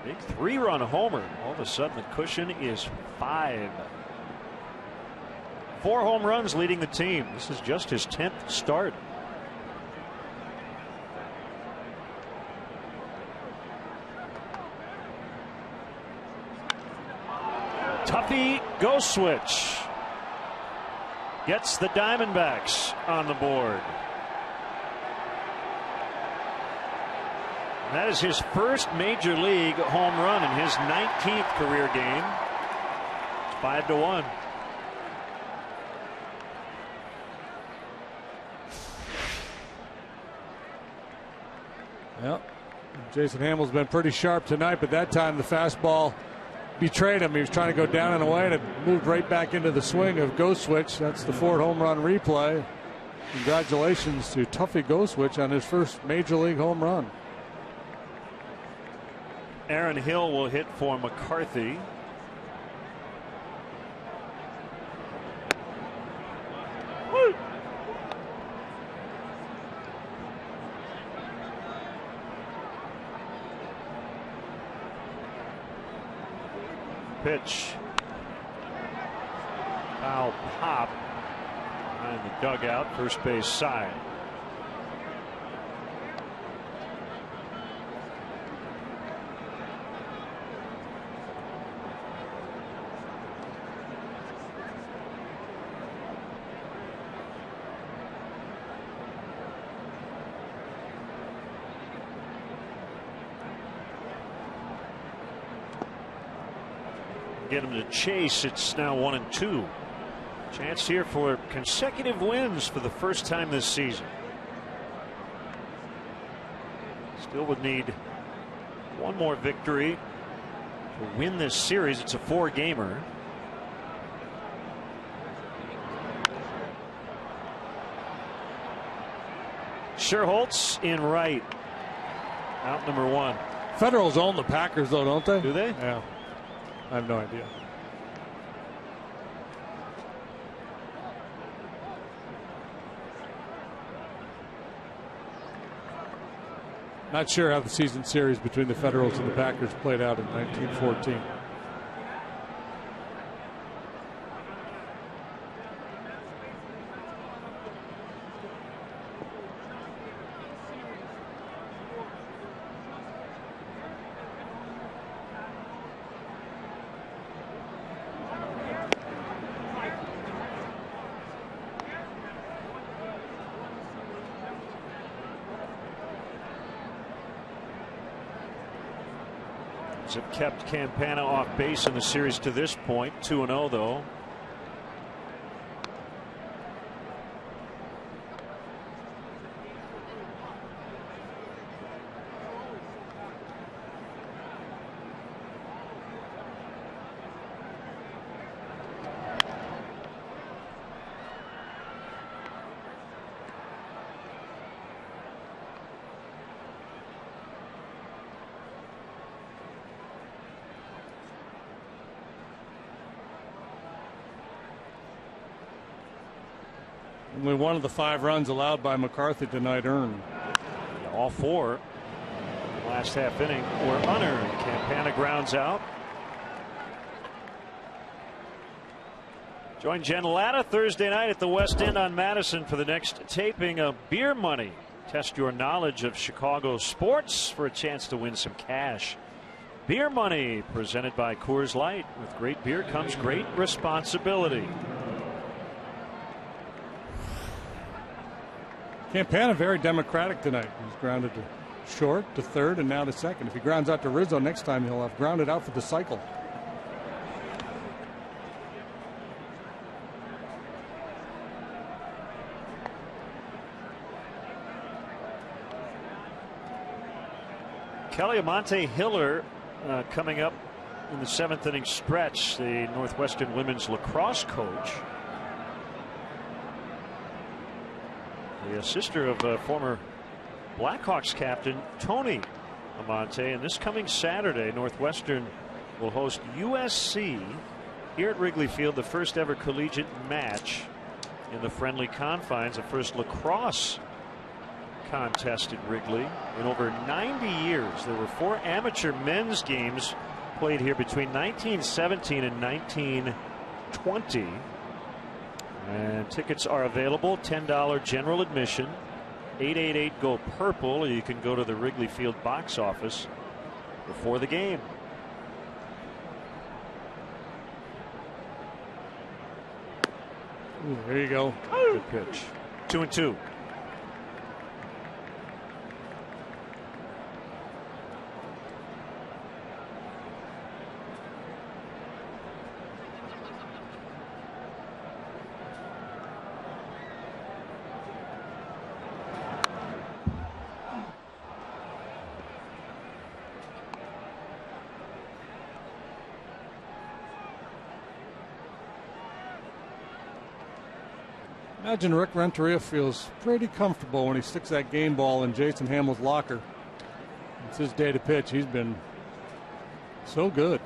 Big 3-run homer. All of a sudden the cushion is 5. 4 home runs leading the team. This is just his 10th start. Tuffy ghost switch gets the Diamondbacks on the board. And that is his first major league home run in his 19th career game. It's 5-1. Well, Jason Hamill's been pretty sharp tonight, but that time the fastball betrayed him. He was trying to go down and away, and it moved right back into the swing of Ghost Switch. That's the Ford home run replay. Congratulations to Tuffy Ghost Switch on his first major league home run. Aaron Hill will hit for McCarthy. pitch. Foul pop behind the dugout, first base side. Get him to chase. It's now 1-2. Chance here for consecutive wins for the first time this season. Still would need one more victory to win this series. It's a 4-gamer. Sherholtz in right. Out number 1. Federals own the Packers, though, don't they? Do they? Yeah. I have no idea. Not sure how the season series between the Federals and the Packers played out in 1914. Have kept Campana off base in the series to this point. 2-0 though. Only one of the 5 runs allowed by McCarthy tonight earned. All 4 in the last half inning were unearned. Campana grounds out. Join Jen Latta Thursday night at the West End on Madison for the next taping of Beer Money. Test your knowledge of Chicago sports for a chance to win some cash. Beer Money, presented by Coors Light. With great beer comes great responsibility. Campana very democratic tonight. He's grounded to short, to third, and now to second. If he grounds out to Rizzo next time, he'll have grounded out for the cycle. Kelly Amante Hiller coming up in the 7th inning stretch, the Northwestern women's lacrosse coach. The sister of former Blackhawks captain Tony Amante. And this coming Saturday, Northwestern will host USC here at Wrigley Field, the first ever collegiate match in the friendly confines, the first lacrosse contest at Wrigley in over 90 years. There were 4 amateur men's games played here between 1917 and 1920. And tickets are available. $10 general admission. 888-GO-PURPLE. Or you can go to the Wrigley Field box office before the game. Ooh, there you go. Good pitch. 2-2. Imagine Rick Renteria feels pretty comfortable when he sticks that game ball in Jason Hammel's locker. It's his day to pitch. He's been so good.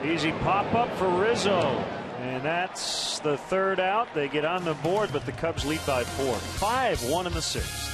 Easy pop up for Rizzo. And that's the 3rd out. They get on the board, but the Cubs lead by 4. 5-1 in the 6th.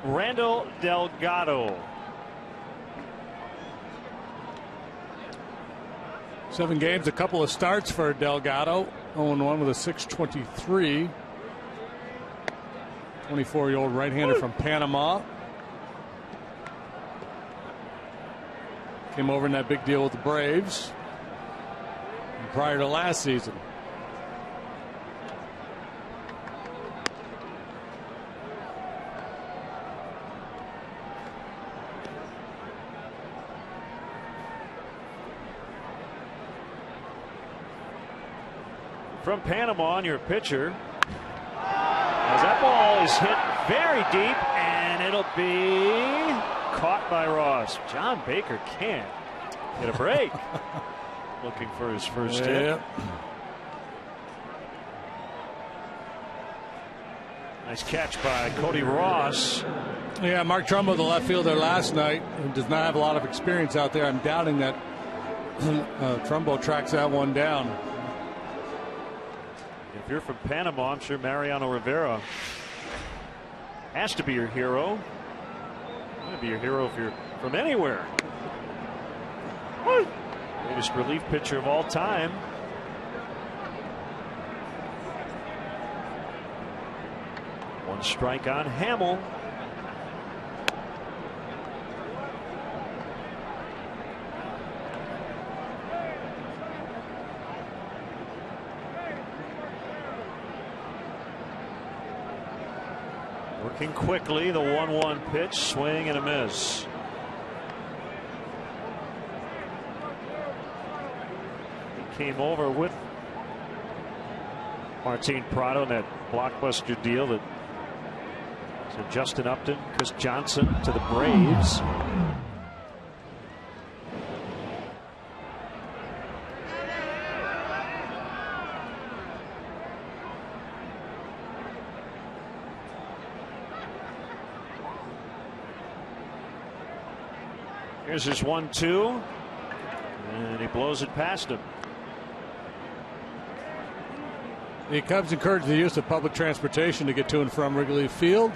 Randall Delgado. 7 games, a couple of starts for Delgado. 0-1 with a 6.23. 24-year-old right-hander from Panama. Came over in that big deal with the Braves and prior to last season. From Panama on your pitcher. As that ball is hit very deep, and it'll be caught by Ross. John Baker can't get a break. Looking for his first hit. Nice catch by Cody Ross. Yeah, Mark Trumbo, the left fielder last night, who does not have a lot of experience out there. I'm doubting that Trumbo tracks that one down. If you're from Panama, I'm sure Mariano Rivera has to be your hero. Might be your hero if you're from anywhere. Greatest relief pitcher of all time. One strike on Hamill. Working quickly, the 1-1 pitch, swing and a miss. He came over with Martin Prado in that blockbuster deal that sent Justin Upton, Chris Johnson to the Braves. Here's his 1-2, and he blows it past him. The Cubs encourage the use of public transportation to get to and from Wrigley Field.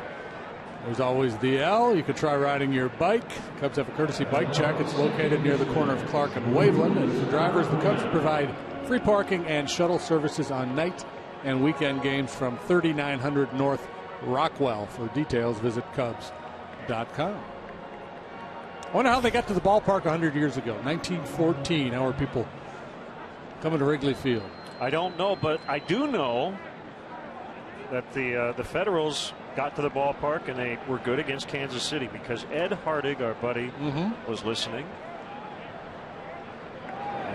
There's always the L. You could try riding your bike. Cubs have a courtesy bike check. It's located near the corner of Clark and Waveland. And for drivers, the Cubs provide free parking and shuttle services on night and weekend games from 3900 North Rockwell. For details, visit Cubs.com. I wonder how they got to the ballpark 100 years ago, 1914. How are people coming to Wrigley Field? I don't know, but I do know that the Federals got to the ballpark and they were good against Kansas City because Ed Hardig, our buddy, was listening.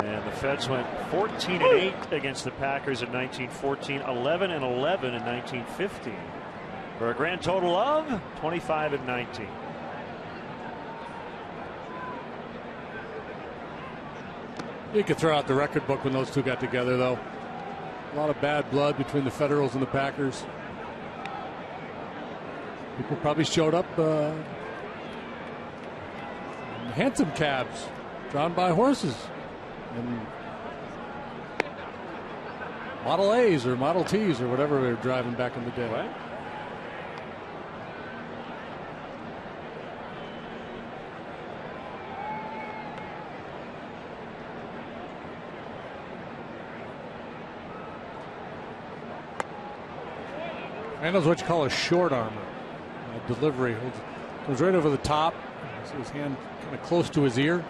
And the Feds went 14-8 against the Packers in 1914, 11-11 in 1915, for a grand total of 25-19. You could throw out the record book when those two got together, though. A lot of bad blood between the Federals and the Packers. People probably showed up in hansom cabs drawn by horses and Model A's or Model T's or whatever they were driving back in the day. Right. Handles what you call a short armor. Delivery. Comes right over the top. His hand kind of close to his ear.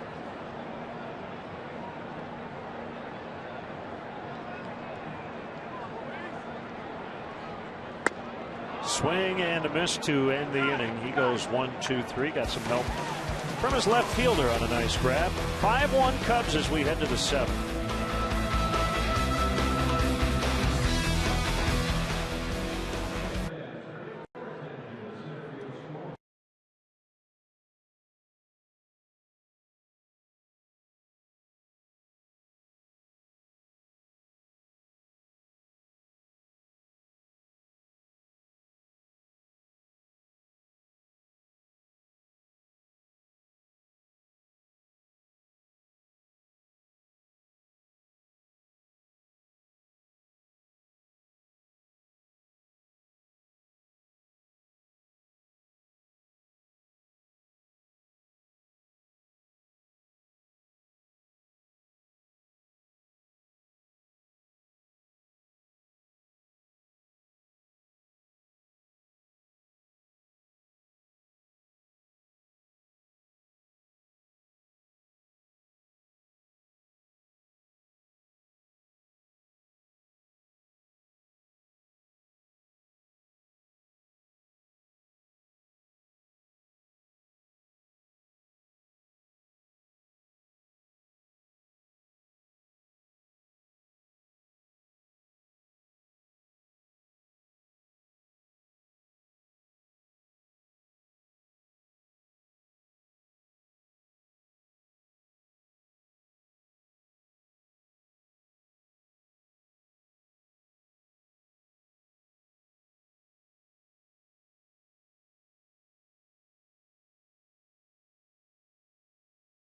Swing and a miss to end the inning. He goes 1-2-3. Got some help from his left fielder on a nice grab. 5-1 Cubs as we head to the 7th.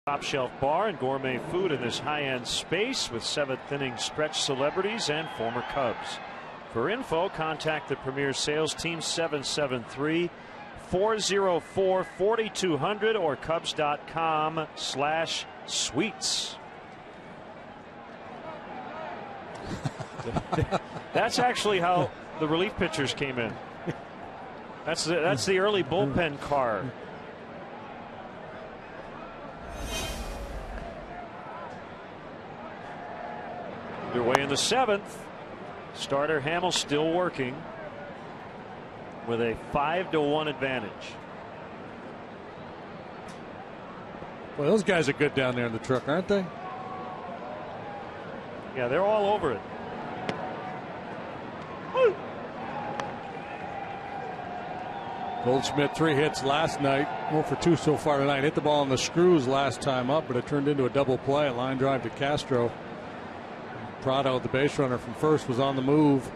Top shelf bar and gourmet food in this high-end space with seventh inning stretch celebrities and former Cubs. For info, contact the Premier Sales Team 773-404-4200 or Cubs.com/suites. That's actually how the relief pitchers came in. That's the early bullpen car. Underway in the seventh. Starter Hamill still working with a 5-1 advantage. Well, those guys are good down there in the truck, aren't they? Yeah, they're all over it. Goldschmidt 3 hits last night, 0 for 2 so far tonight. Hit the ball on the screws last time up, but it turned into a double play. A line drive to Castro. Prado, the base runner from first, was on the move.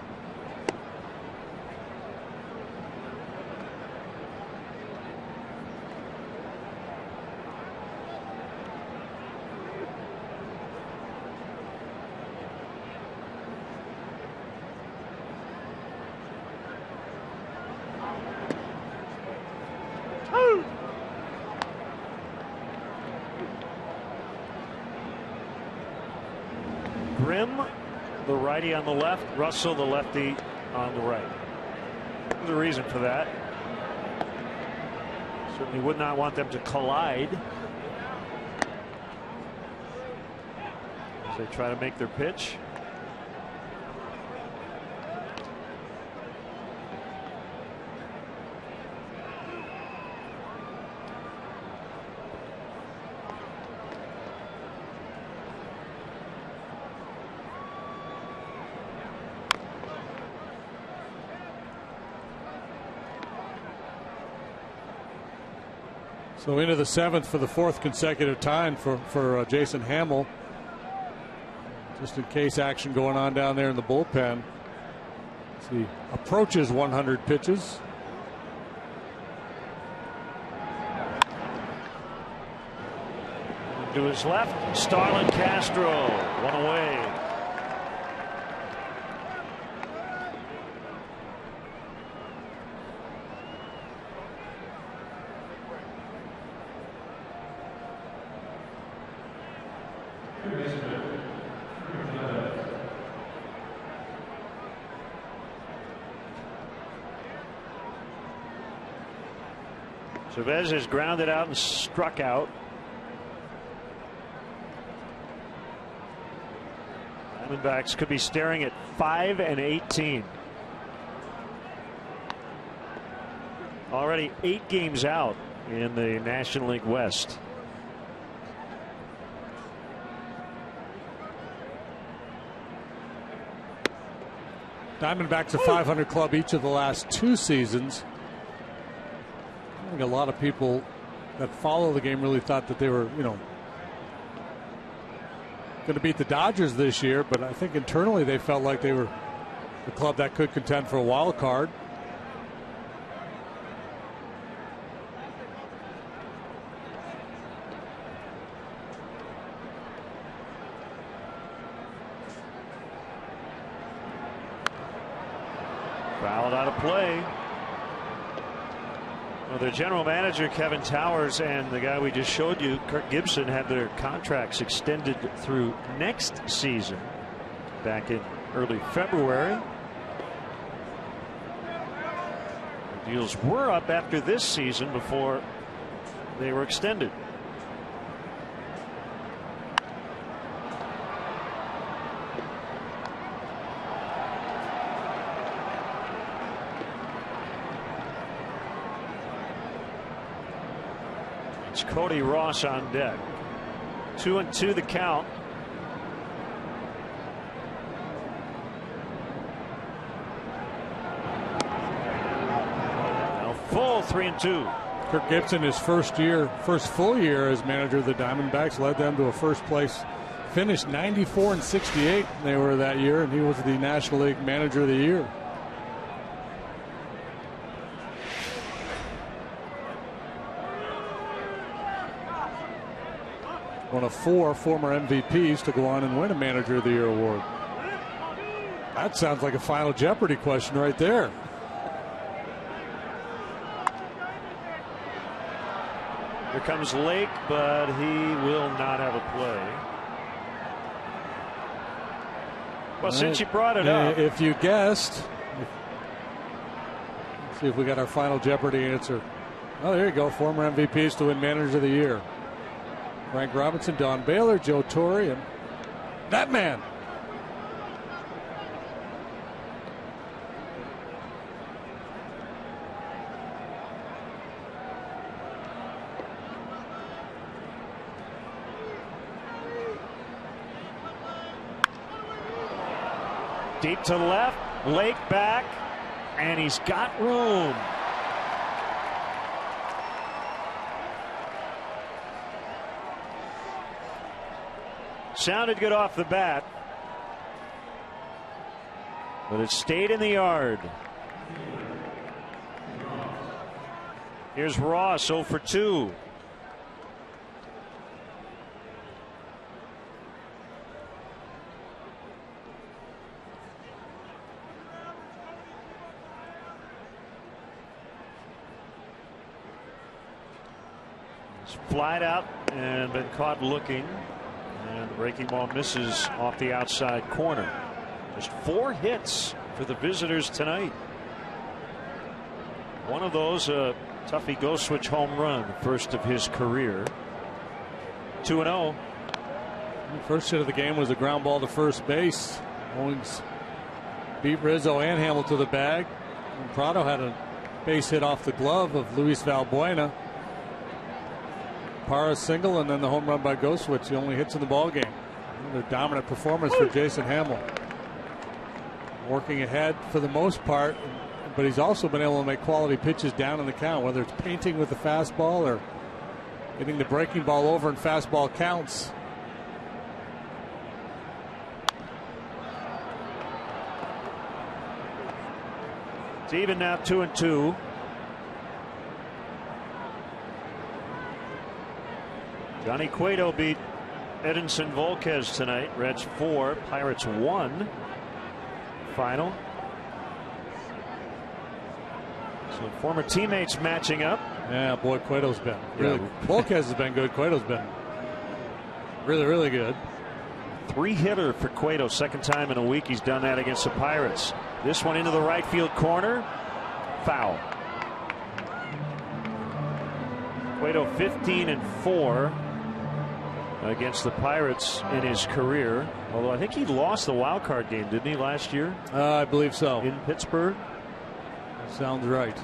Grimm, the righty on the left, Russell, the lefty on the right. There's a reason for that. Certainly would not want them to collide as they try to make their pitch. So into the seventh for the fourth consecutive time for Jason Hamill. Just in case action going on down there in the bullpen. As he approaches 100 pitches. To his left, Starlin Castro, one away. Chavez is grounded out and struck out. Diamondbacks could be staring at 5-18. Already 8 games out in the National League West. Diamondbacks a 500 club each of the last 2 seasons. I think a lot of people that follow the game really thought that they were, going to beat the Dodgers this year, but I think internally they felt like they were the club that could contend for a wild card. Fouled out of play. Well, their general manager, Kevin Towers, and the guy we just showed you, Kirk Gibson, had their contracts extended through next season back in early February. The deals were up after this season before they were extended. Cody Ross on deck. 2-2 the count. Now full 3-2. Kirk Gibson, his first full year as manager of the Diamondbacks, led them to a first place finish, 94-68 they were that year, and he was the National League Manager of the Year. One of 4 former MVPs to go on and win a Manager of the Year award. That sounds like a Final Jeopardy question right there. Here comes Lake, but he will not have a play. Well, since you brought it up. If you guessed. Let's see if we got our Final Jeopardy answer. Oh, there you go. Former MVPs to win Manager of the Year. Frank Robinson, Don Baylor, Joe Torre, and that man. Deep to the left, Lake back, and he's got room. Sounded good off the bat, but it stayed in the yard. Here's Ross, 0 for 2. Flied out and been caught looking, and the breaking ball misses off the outside corner. Just 4 hits for the visitors tonight. One of those a Tuffy go switch home run, first of his career. 2-0. The first hit of the game was a ground ball to first base. Owings beat Rizzo and Hamilton to the bag. And Prado had a base hit off the glove of Luis Valbuena. Parra single and then the home run by Goswitz, the only hits in the ball game. A dominant performance for Jason Hamill. Working ahead for the most part, but he's also been able to make quality pitches down in the count, whether it's painting with the fastball or getting the breaking ball over in fastball counts. It's even now, 2-2. Johnny Cueto beat Edinson Volquez tonight. Reds 4, Pirates 1. Final. So former teammates matching up. Yeah, boy, Cueto's been really. Volquez has been good. Cueto's been really, really good. 3-hitter for Cueto. Second time in a week he's done that against the Pirates. This one into the right field corner. Foul. Cueto 15-4 against the Pirates in his career. Although I think he lost the wild card game, didn't he, last year? I believe so. In Pittsburgh. Sounds right.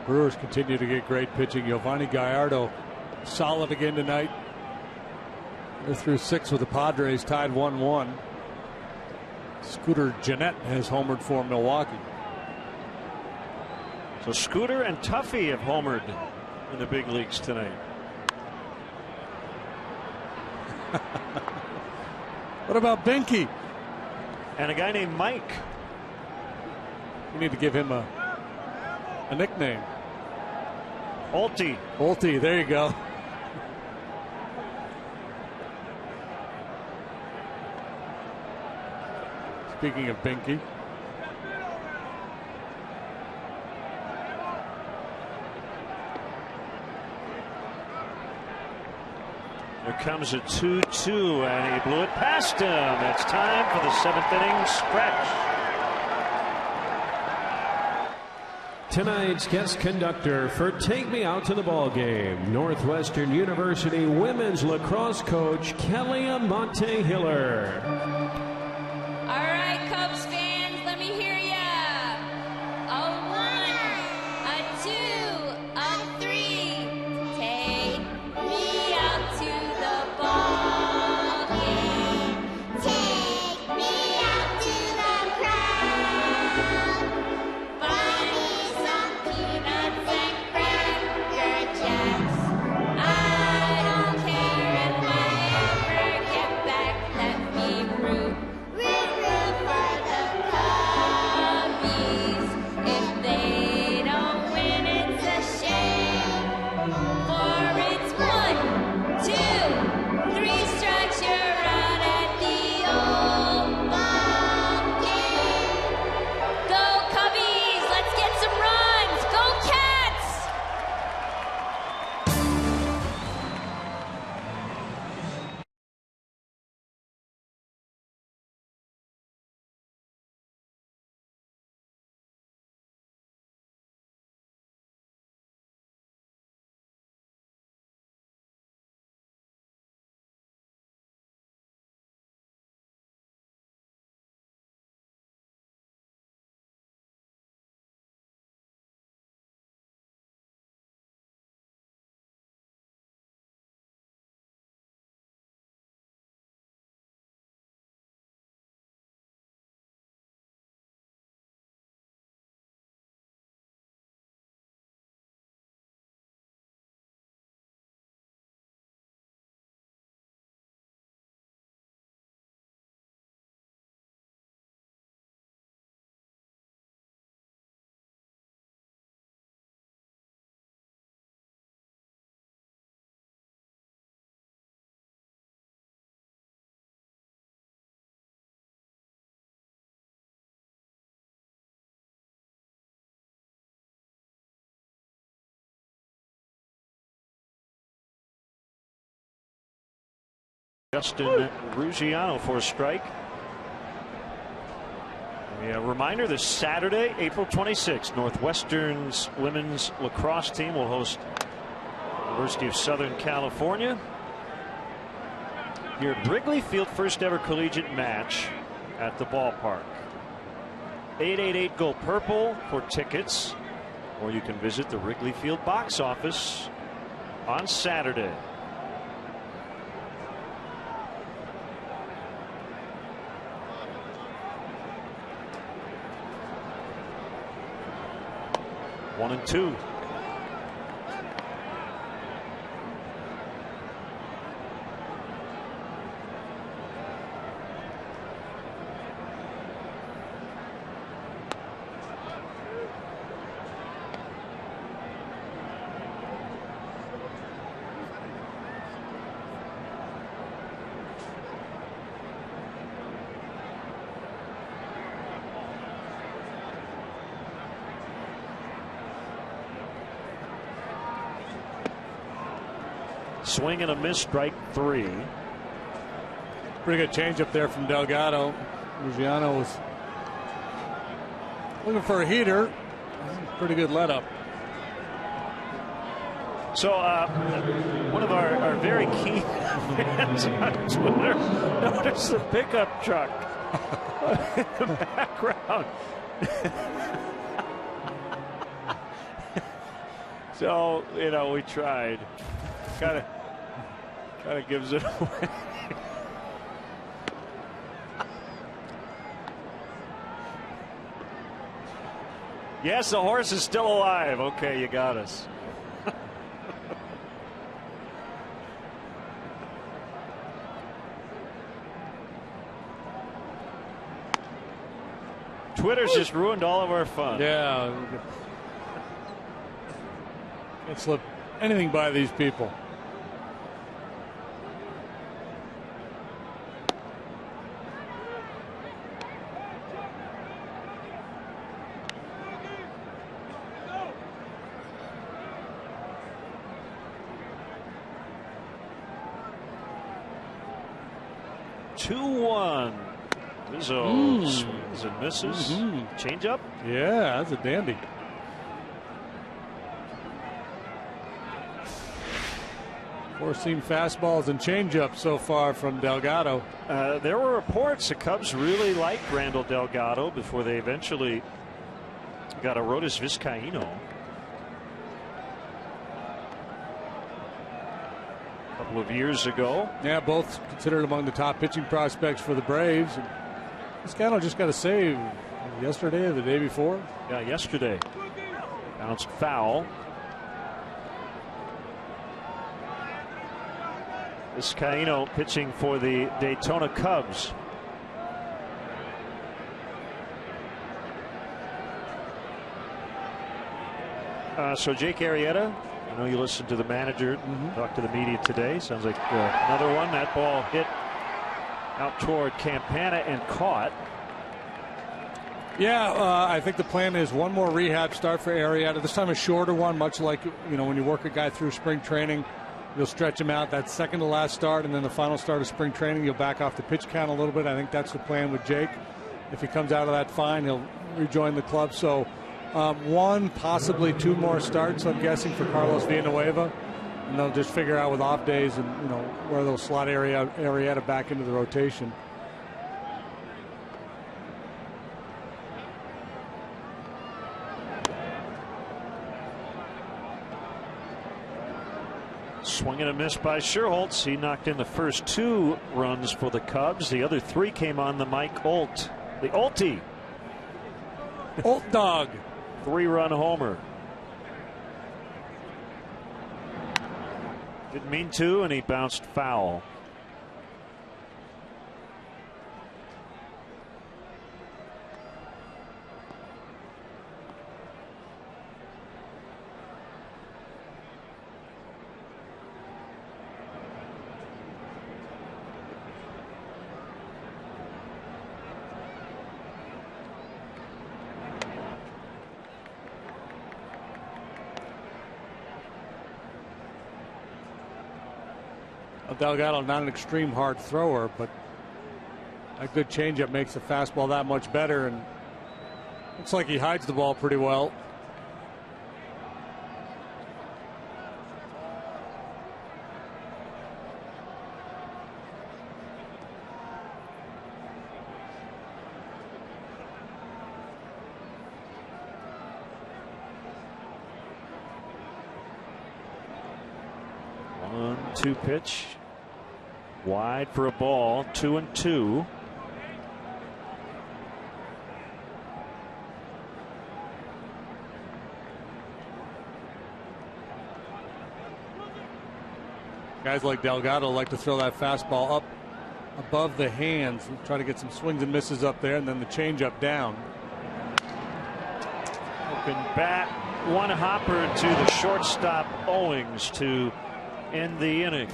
Brewers continue to get great pitching. Giovanni Gallardo solid again tonight. They're through 6 with the Padres, tied 1-1. Scooter Gennett has homered for Milwaukee. So Scooter and Tuffy have homered in the big leagues tonight. What about Benke? And a guy named Mike. You need to give him a nickname. Olty. Olty, there you go. Speaking of Benke. There comes a 2-2, and he blew it past him. It's time for the 7th inning stretch. Tonight's guest conductor for Take Me Out to the Ball Game, Northwestern University women's lacrosse coach Kelly Amante Hiller. All right, Cubs fans, let me hear ya. A 1, a 2, a 3. Take me out to the ball game. Take me out to the crowd. Buy me some peanuts and Cracker Jacks. I don't care if I ever get back. Let me root Justin Ruggiano for a strike. A reminder, this Saturday, April 26th, Northwestern's women's lacrosse team will host University of Southern California here at Wrigley Field, first ever collegiate match at the ballpark. 888 Go Purple for tickets, or you can visit the Wrigley Field box office on Saturday. One and two. Swing and a miss, strike three. Pretty good change up there from Delgado. Ruggiano was looking for a heater. Pretty good let up. So one of our very keen fans on Twitter noticed the pickup truck in the background. So, you know, we tried. Kind of gives it away. Yes, the horse is still alive. Okay, you got us. Twitter's just ruined all of our fun. Yeah. Can't slip anything by these people. Rizzo swings and misses. Change up. Yeah, that's a dandy. Four-seam fastballs and changeup so far from Delgado. There were reports the Cubs really liked Randall Delgado before they eventually got Arodys Vizcaíno. A couple of years ago. Yeah, both considered among the top pitching prospects for the Braves. Vizcaíno just got a save yesterday or the day before. Yeah, yesterday. Bounced foul. Vizcaíno pitching for the Daytona Cubs. So Jake Arrieta, I know you listened to the manager talk to the media today. Sounds like another one. That ball hit out toward Campana and caught. Yeah, I think the plan is one more rehab start for Arrieta. This time a shorter one, much like, you know, when you work a guy through spring training, you'll stretch him out. That second to last start, and then the final start of spring training, you'll back off the pitch count a little bit. I think that's the plan with Jake. If he comes out of that fine, he'll rejoin the club. So one, possibly two more starts, I'm guessing, for Carlos Villanueva. And they'll just figure out with off days and, you know, where they'll slot Arrieta back into the rotation. Swing and a miss by Sherholtz. He knocked in the first two runs for the Cubs. The other three came on the Mike Olt. The Oltie. Olt dog. 3-run homer. Didn't mean to, and he bounced foul. Delgado, not an extreme hard thrower, but a good changeup makes the fastball that much better, and looks like he hides the ball pretty well. Two pitch wide for a ball, 2-2. Guys like Delgado like to throw that fastball up above the hands and try to get some swings and misses up there, and then the changeup down. Open bat, one hopper to the shortstop Owings to end the inning.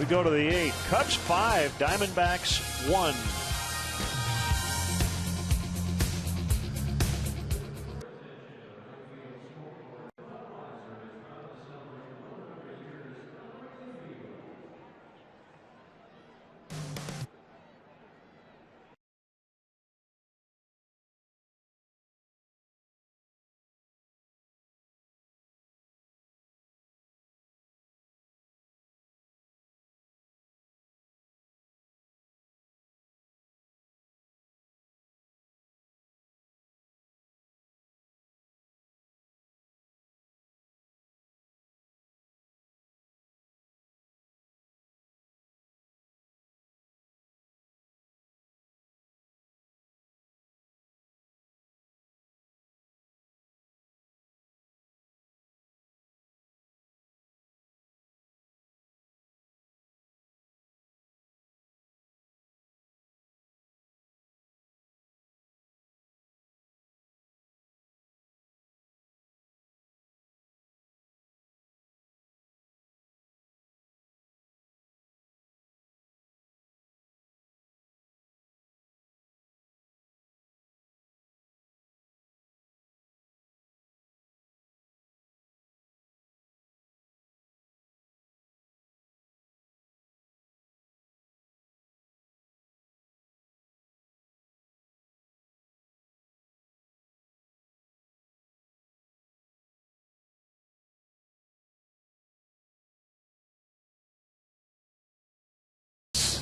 We go to the 8th. Cubs 5, Diamondbacks 1.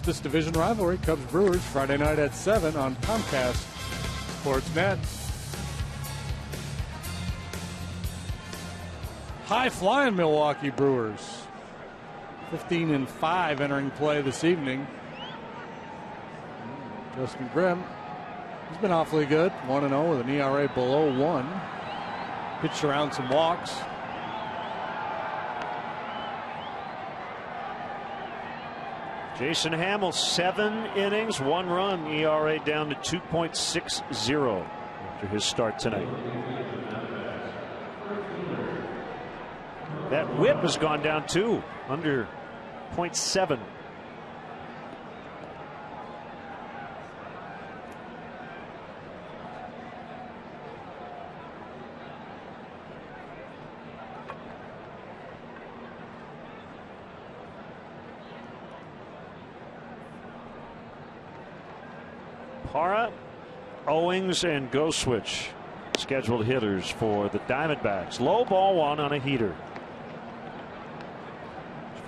This division rivalry, Cubs Brewers, Friday night at 7 on Comcast Sportsnet. High flying Milwaukee Brewers, 15-5 entering play this evening. Justin Grimm, he's been awfully good, 1-0 with an ERA below 1. Pitched around some walks. Jason Hamill, 7 innings, 1 run, ERA down to 2.60 after his start tonight. That whip has gone down too, under 0.7. Parra, Owings, and Goswitch scheduled hitters for the Diamondbacks. Low ball one on a heater.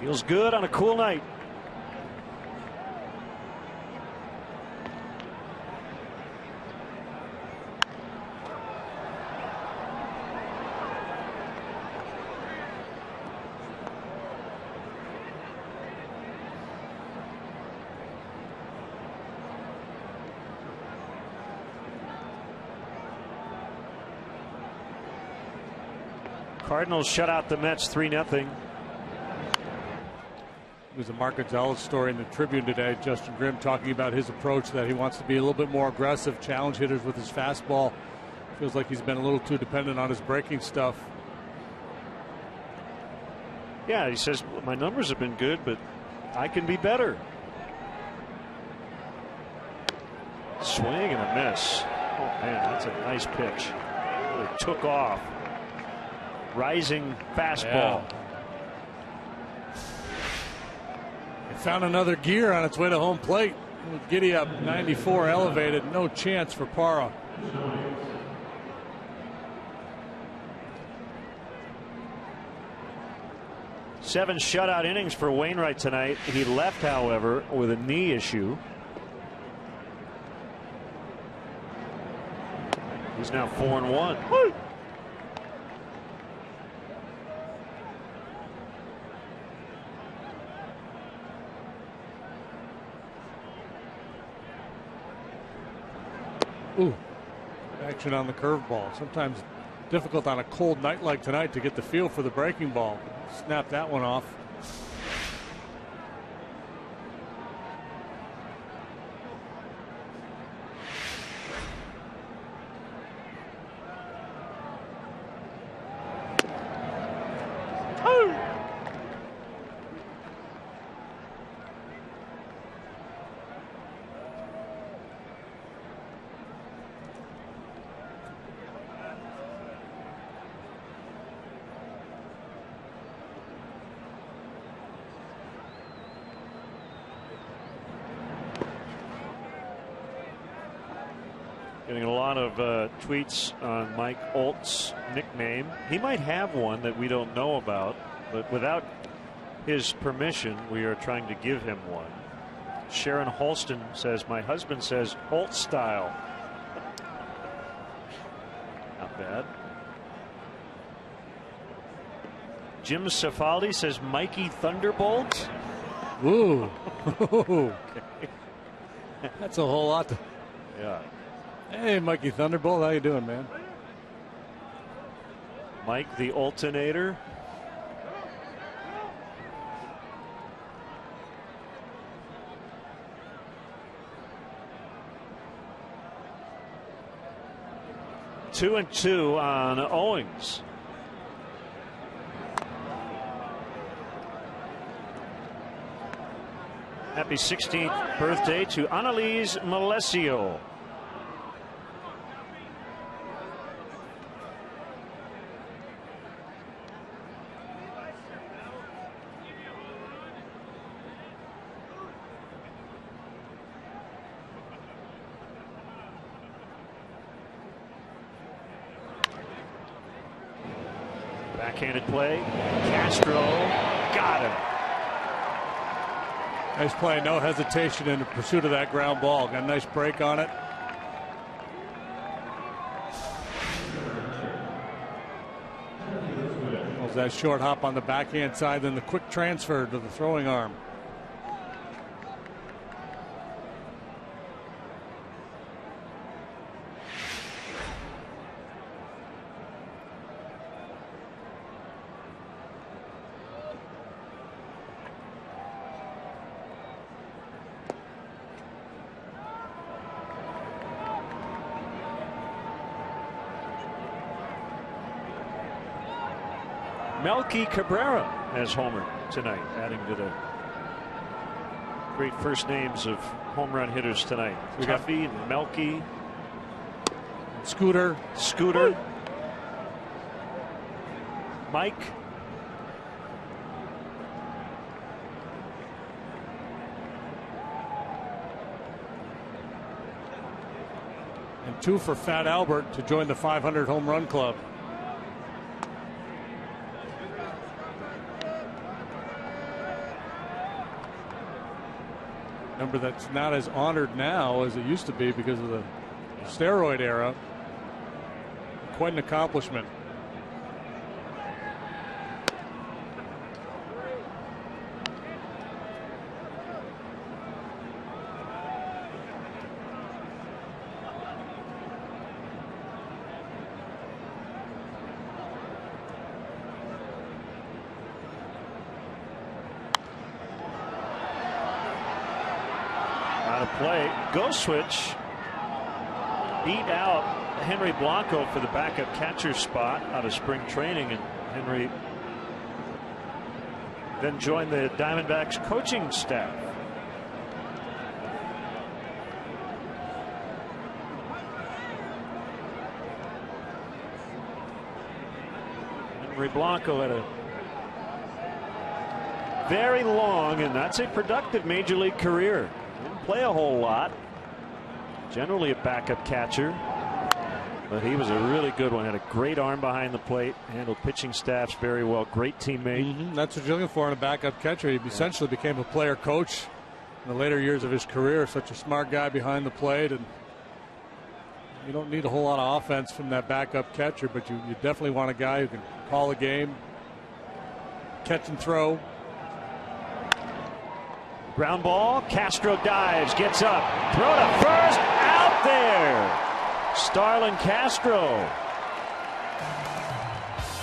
Feels good on a cool night. Cardinals shut out the Mets 3-0. It was a Mark Gonzalez story in the Tribune today. Justin Grimm talking about his approach, that he wants to be a little bit more aggressive, challenge hitters with his fastball. Feels like he's been a little too dependent on his breaking stuff. Yeah, he says, my numbers have been good, but I can be better. Swing and a miss. Oh, man, that's a nice pitch. Really took off. Rising fastball. Yeah. Found another gear on its way to home plate. Giddy up, 94 elevated. No chance for Parra. Seven shutout innings for Wainwright tonight. He left, however, with a knee issue. He's now 4-1. Woo! Ooh, action on the curveball. Sometimes difficult on a cold night like tonight to get the feel for the breaking ball. Snap that one off. Getting a lot of tweets on Mike Olt's nickname. He might have one that we don't know about, but without his permission, we are trying to give him one. Sharon Holston says, my husband says Holt style. Not bad. Jim Cifaldi says Mikey Thunderbolt. Ooh. Okay. That's a whole lot. Yeah. Hey, Mikey Thunderbolt, how you doing, man? Mike the Alternator. Two and two on Owings. Happy 16th birthday to Annalise Malesio. Backhanded play. Castro got him. Nice play. No hesitation in the pursuit of that ground ball. Got a nice break on it. Was that short hop on the backhand side, then the quick transfer to the throwing arm. Melky Cabrera has homered tonight, adding to the great first names of home run hitters tonight. We got Tuffy and Melky. Scooter. Mike. And two for Fat Albert to join the 500 home run club. Number that's not as honored now as it used to be because of the steroid era. Quite an accomplishment. Play. Go switch. Beat out Henry Blanco for the backup catcher spot out of spring training, and Henry then joined the Diamondbacks coaching staff. Henry Blanco had a very long, and that's a productive major league career. Didn't play a whole lot. Generally a backup catcher, but he was a really good one. Had a great arm behind the plate, handled pitching staffs very well. Great teammate. That's what you're looking for in a backup catcher. He essentially became a player coach in the later years of his career. Such a smart guy behind the plate, and you don't need a whole lot of offense from that backup catcher, but you definitely want a guy who can call a game, catch and throw. Ground ball. Castro dives, gets up, throw to first, out there. Starlin Castro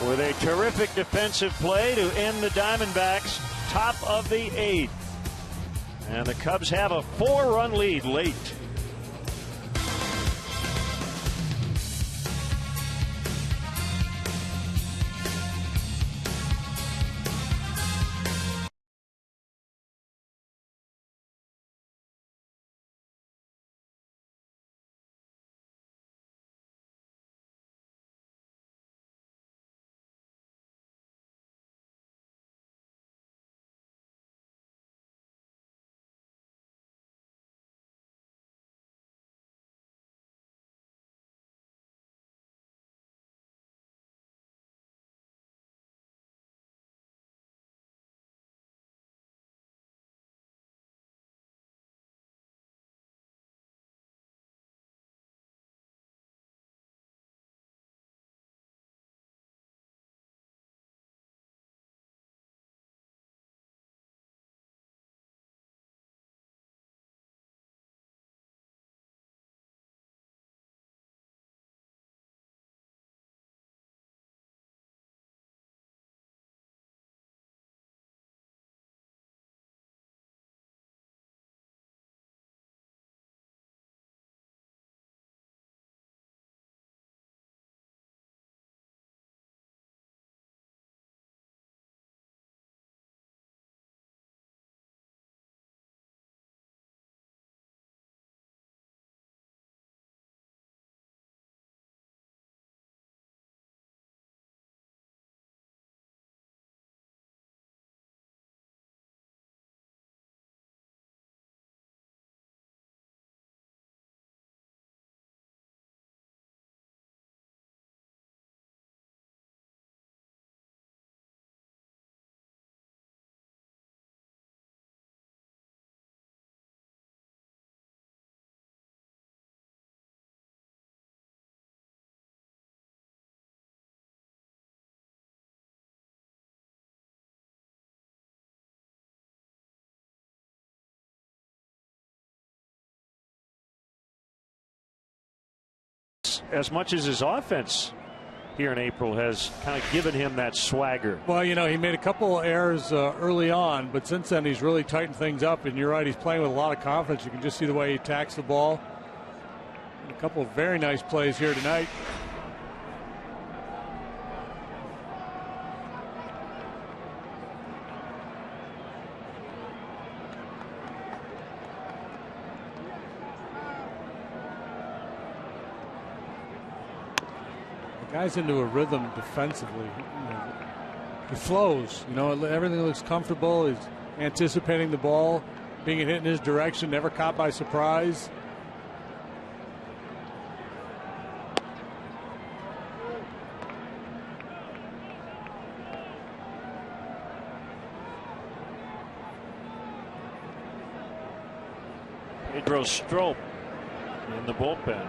with a terrific defensive play to end the Diamondbacks top of the 8th. And the Cubs have a 4-run lead late. As much as his offense here in April has kind of given him that swagger. Well, you know, he made a couple errors early on, but since then he's really tightened things up, and you're right, he's playing with a lot of confidence. You can just see the way he attacks the ball. And a couple of very nice plays here tonight. Guy's into a rhythm defensively. He flows. You know, everything looks comfortable. He's anticipating the ball being hit in his direction, never caught by surprise. Pedro Strop in the bullpen.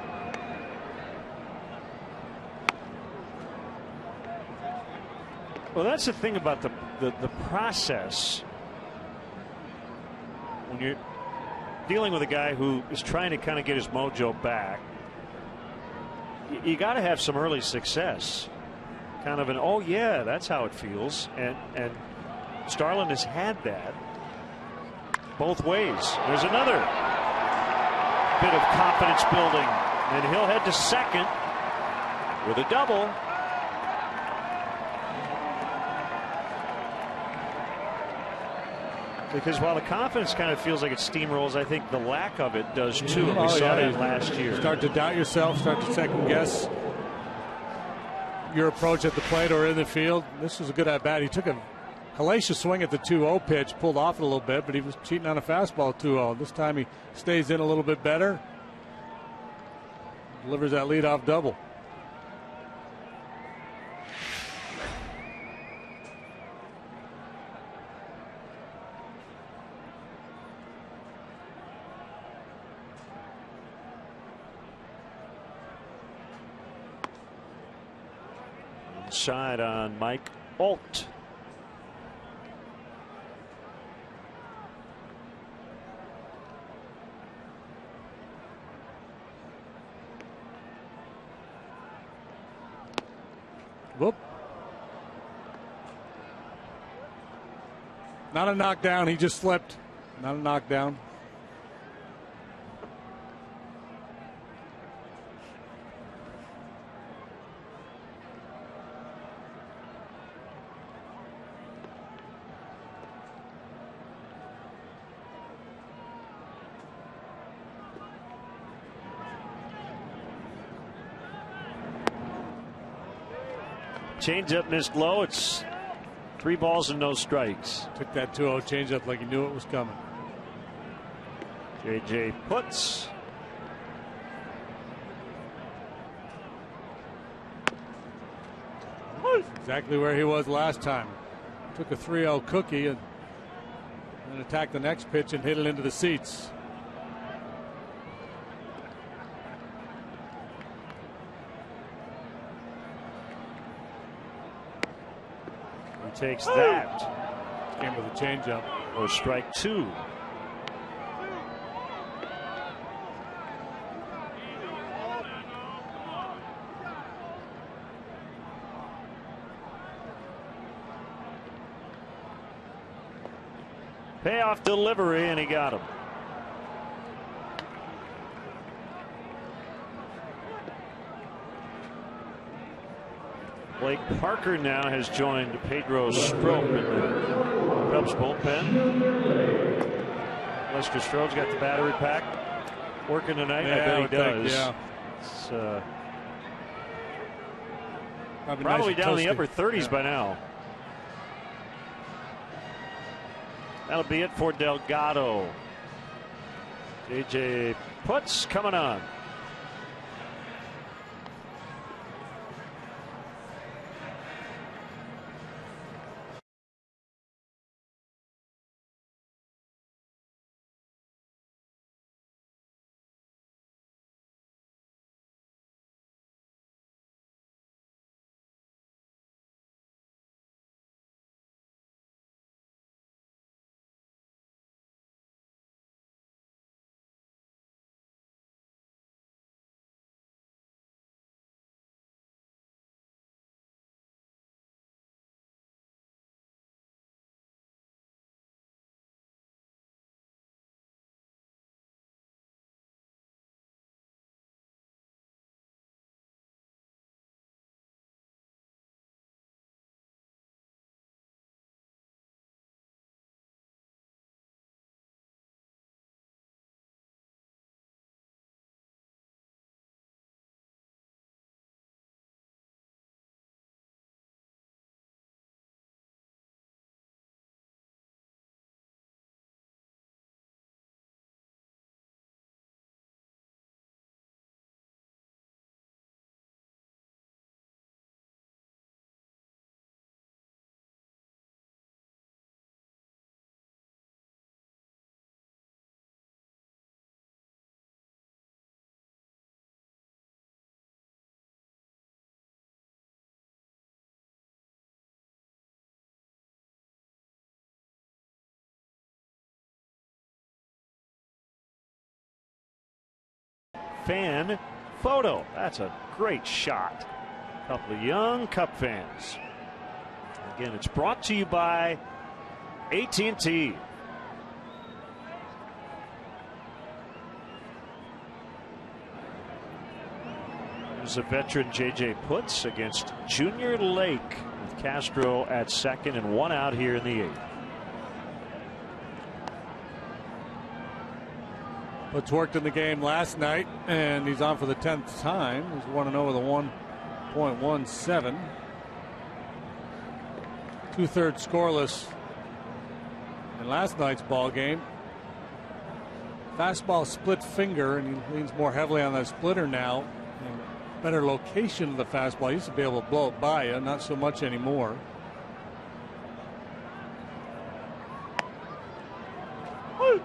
Well, that's the thing about the process. When you're dealing with a guy who is trying to kind of get his mojo back, you got to have some early success. Kind of an, oh yeah, that's how it feels. And Starlin has had that both ways. There's another bit of confidence building, and he'll head to second with a double. Because while the confidence kind of feels like it steamrolls, I think the lack of it does too. And we saw that last year. Start to doubt yourself, start to second guess your approach at the plate or in the field. This was a good at bat. He took a Hellacious swing at the 2-0 pitch, pulled off it a little bit, but he was cheating on a fastball 2-0. This time he stays in a little bit better. Delivers that leadoff double. Inside on Mike Alt. Whoop. Not a knockdown. He just slipped. Not a knockdown. Changeup missed low. It's 3 balls and no strikes. Took that 2-0 changeup like he knew it was coming. JJ puts. Exactly where he was last time. Took a 3-0 cookie and attacked the next pitch and hit it into the seats. Takes that. Came with a changeup. Or strike 2. Payoff delivery, and he got him. Blake Parker now has joined Pedro Strop in the Cubs bullpen. Lester Strode's got the battery pack working tonight. Yeah, I bet he does. Yeah. It's nice probably down in the toasty. upper 30s by now. That'll be it for Delgado. JJ puts coming on. Fan photo. That's a great shot. A couple of young Cup fans. Again, it's brought to you by AT&T. There's a veteran JJ puts against Junior Lake with Castro at second and 1 out here in the 8th. Putz worked in the game last night, and he's on for the 10th time. He's 1-0 with a 1.17. 2/3 scoreless in last night's ball game. Fastball split finger, and he leans more heavily on that splitter now. And better location of the fastball. He used to be able to blow it by you, not so much anymore. Woo.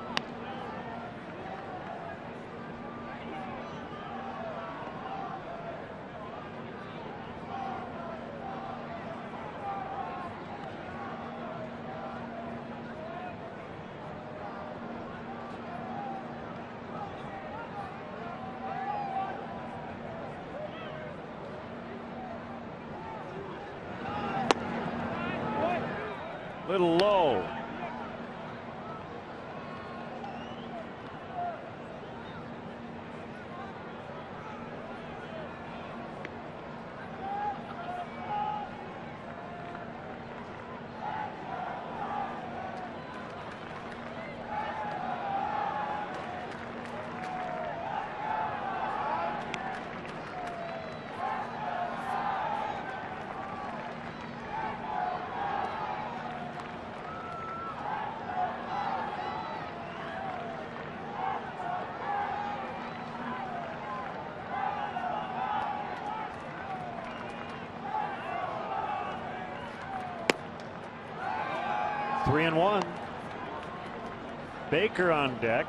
3-1. Baker on deck.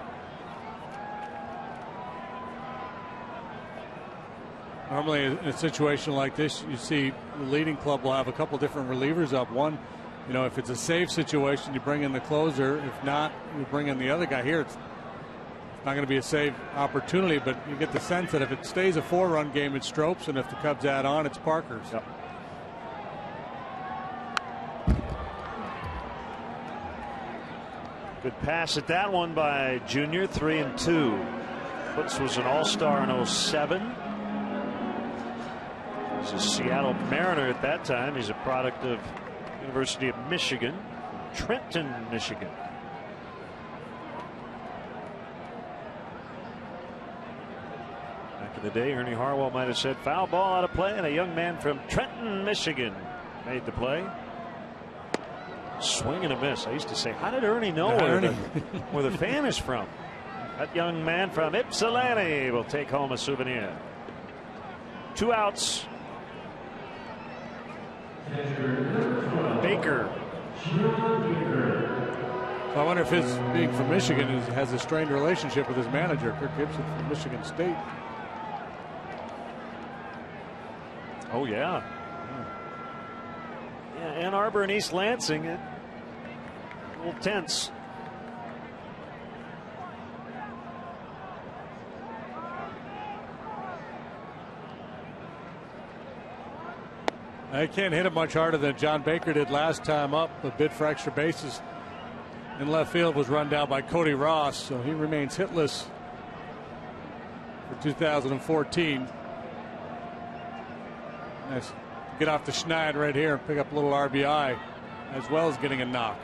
Normally in a situation like this, you see the leading club will have a couple different relievers up. One, you know, if it's a save situation, you bring in the closer. If not, you bring in the other guy. Here, it's not going to be a save opportunity, but you get the sense that if it stays a 4-run game, it's Stropes, and if the Cubs add on, it's Parker's. Yep. Good pass at that one by Junior. 3-2. Foots was an all-star in 07. He was a Seattle Mariner at that time. He's a product of University of Michigan, Trenton, Michigan. Back in the day, Ernie Harwell might have said foul ball out of play, and a young man from Trenton, Michigan made the play. Swing and a miss. I used to say, how did Ernie know where the fan is from? That young man from Ypsilanti will take home a souvenir. 2 outs. Baker. So I wonder if his being from Michigan has a strained relationship with his manager, Kirk Gibson from Michigan State. Oh, yeah. Yeah, Ann Arbor and East Lansing, a little tense. I can't hit it much harder than John Baker did last time up. A bid for extra bases in left field was run down by Cody Ross, so he remains hitless for 2014. Nice. Get off the schneid right here and pick up a little RBI as well as getting a knock.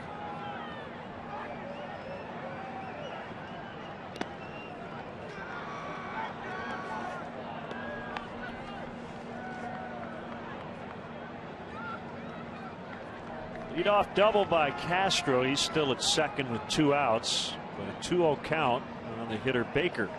Leadoff double by Castro. He's still at second with 2 outs, but a 2-0 count on the hitter Baker.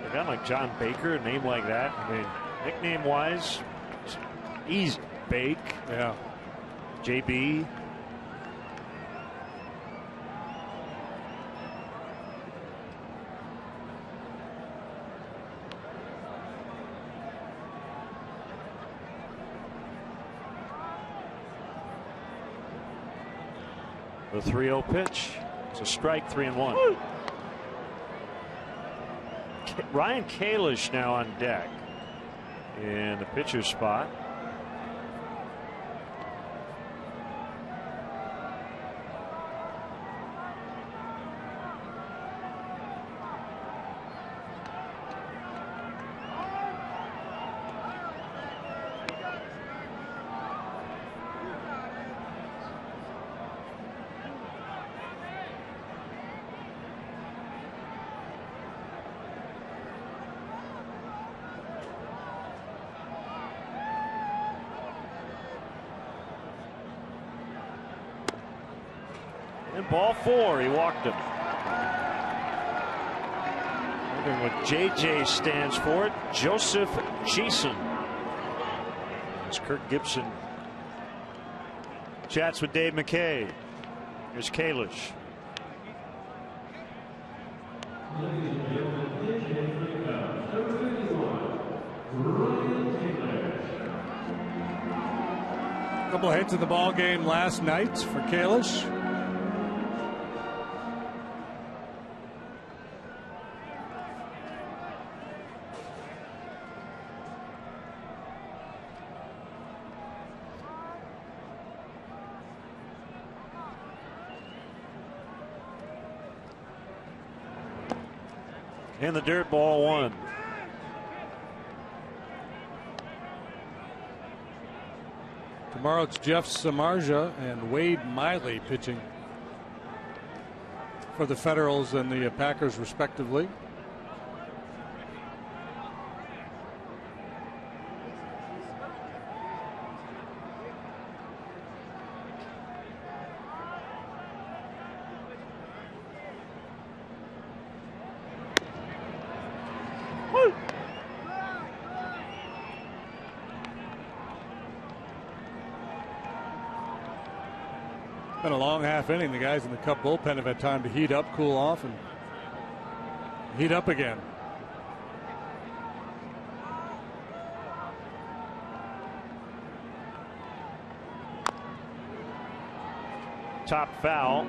A guy like John Baker, a name like that, I mean, nickname wise, easy. Bake. Yeah. JB. The 3-0 pitch. It's a strike. 3-1. Woo! Ryan Kalish now on deck in the pitcher's spot. ball 4. He walked him. Wondering what JJ stands for. Joseph Jason. As Kirk Gibson chats with Dave McKay. Here's Kalish. A couple of hits in the ball game last night for Kalish. In the dirt, ball 1. Tomorrow it's Jeff Samardzija and Wade Miley pitching for the Federals and the Packers respectively. Been a long half inning. The guys in the Cup bullpen have had time to heat up, cool off, and heat up again. Top foul.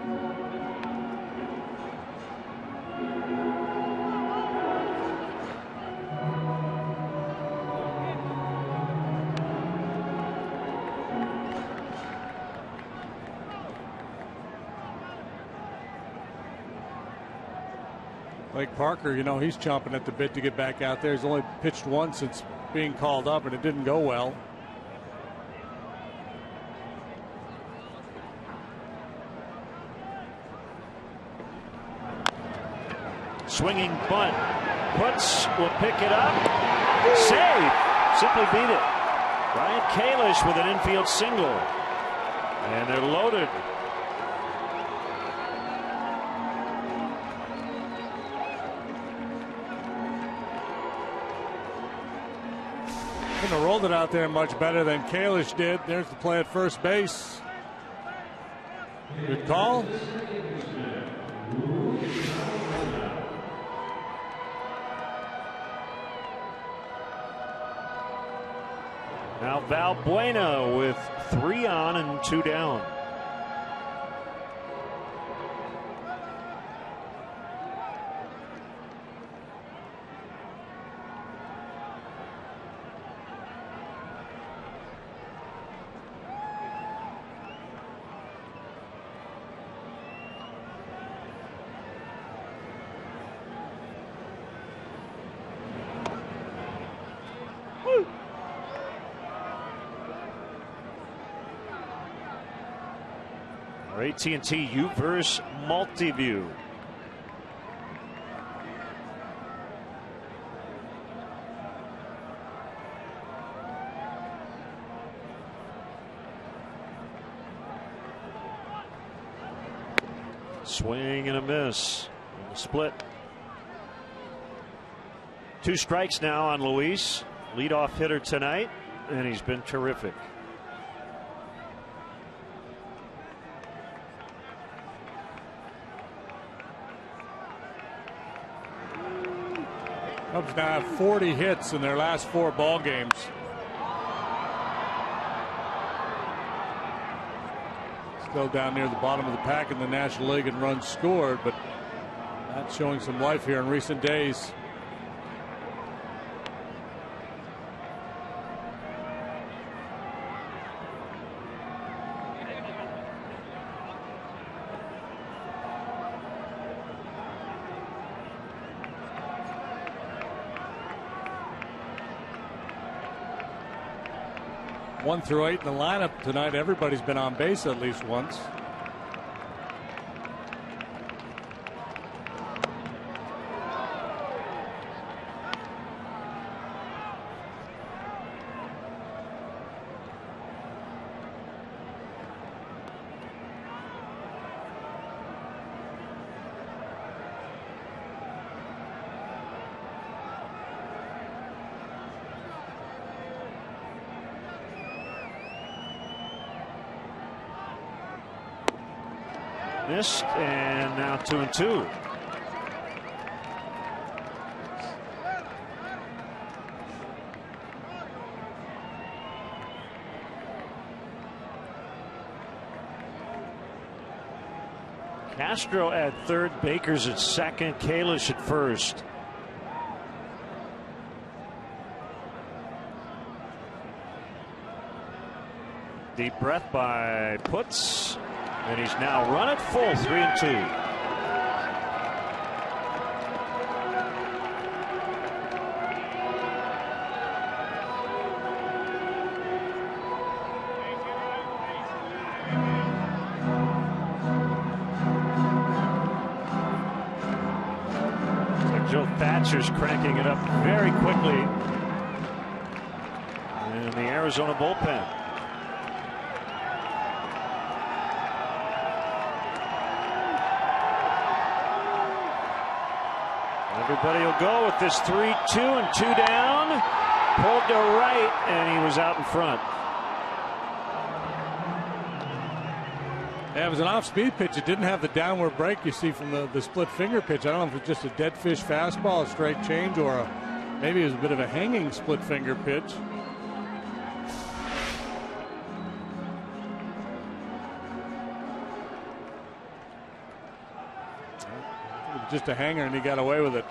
Blake Parker, you know, he's chomping at the bit to get back out there. He's only pitched once since being called up, and it didn't go well. Swinging bunt. Puts will pick it up. Save. Simply beat it. Ryan Kalish with an infield single. And they're loaded. Couldn't have rolled it out there much better than Kalish did. There's the play at first base. Good call. Now Valbuena with 3 on and 2 down. AT&T Uverse Multiview. Swing and a miss. And a split. 2 strikes now on Luis. Leadoff hitter tonight, and he's been terrific. Cubs now have 40 hits in their last 4 ball games. Still down near the bottom of the pack in the National League in runs scored, but not showing some life here in recent days. One through 8 in the lineup tonight. Everybody's been on base at least once. Missed, and now 2-2. Castro at third, Baker's at second, Kalish at first. Deep breath by Putz, and he's now run it full, 3-2. Joe Thatcher's cranking it up very quickly in the Arizona bullpen. Everybody will go with this 3-2 and 2 down. Pulled to right, and he was out in front. Yeah, it was an off-speed pitch. It didn't have the downward break you see from the split finger pitch. I don't know if it's just a dead fish fastball, a straight change, or maybe it was a bit of a hanging split finger pitch. It was just a hanger, and he got away with it.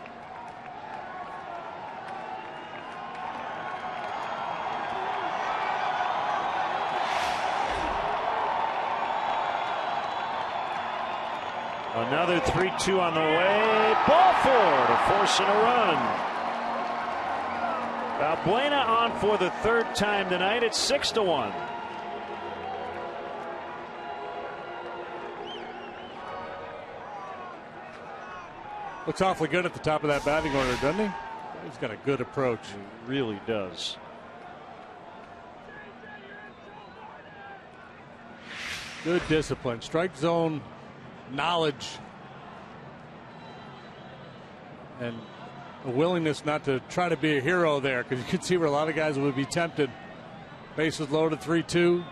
Another 3-2 on the way. Ball four to force in a run. Valbuena on for the third time tonight. It's 6-1. Looks awfully good at the top of that batting order, doesn't he? He's got a good approach. He really does. Good discipline. Strike zone knowledge and a willingness not to try to be a hero there, because you could see where a lot of guys would be tempted. Bases loaded, 3-2.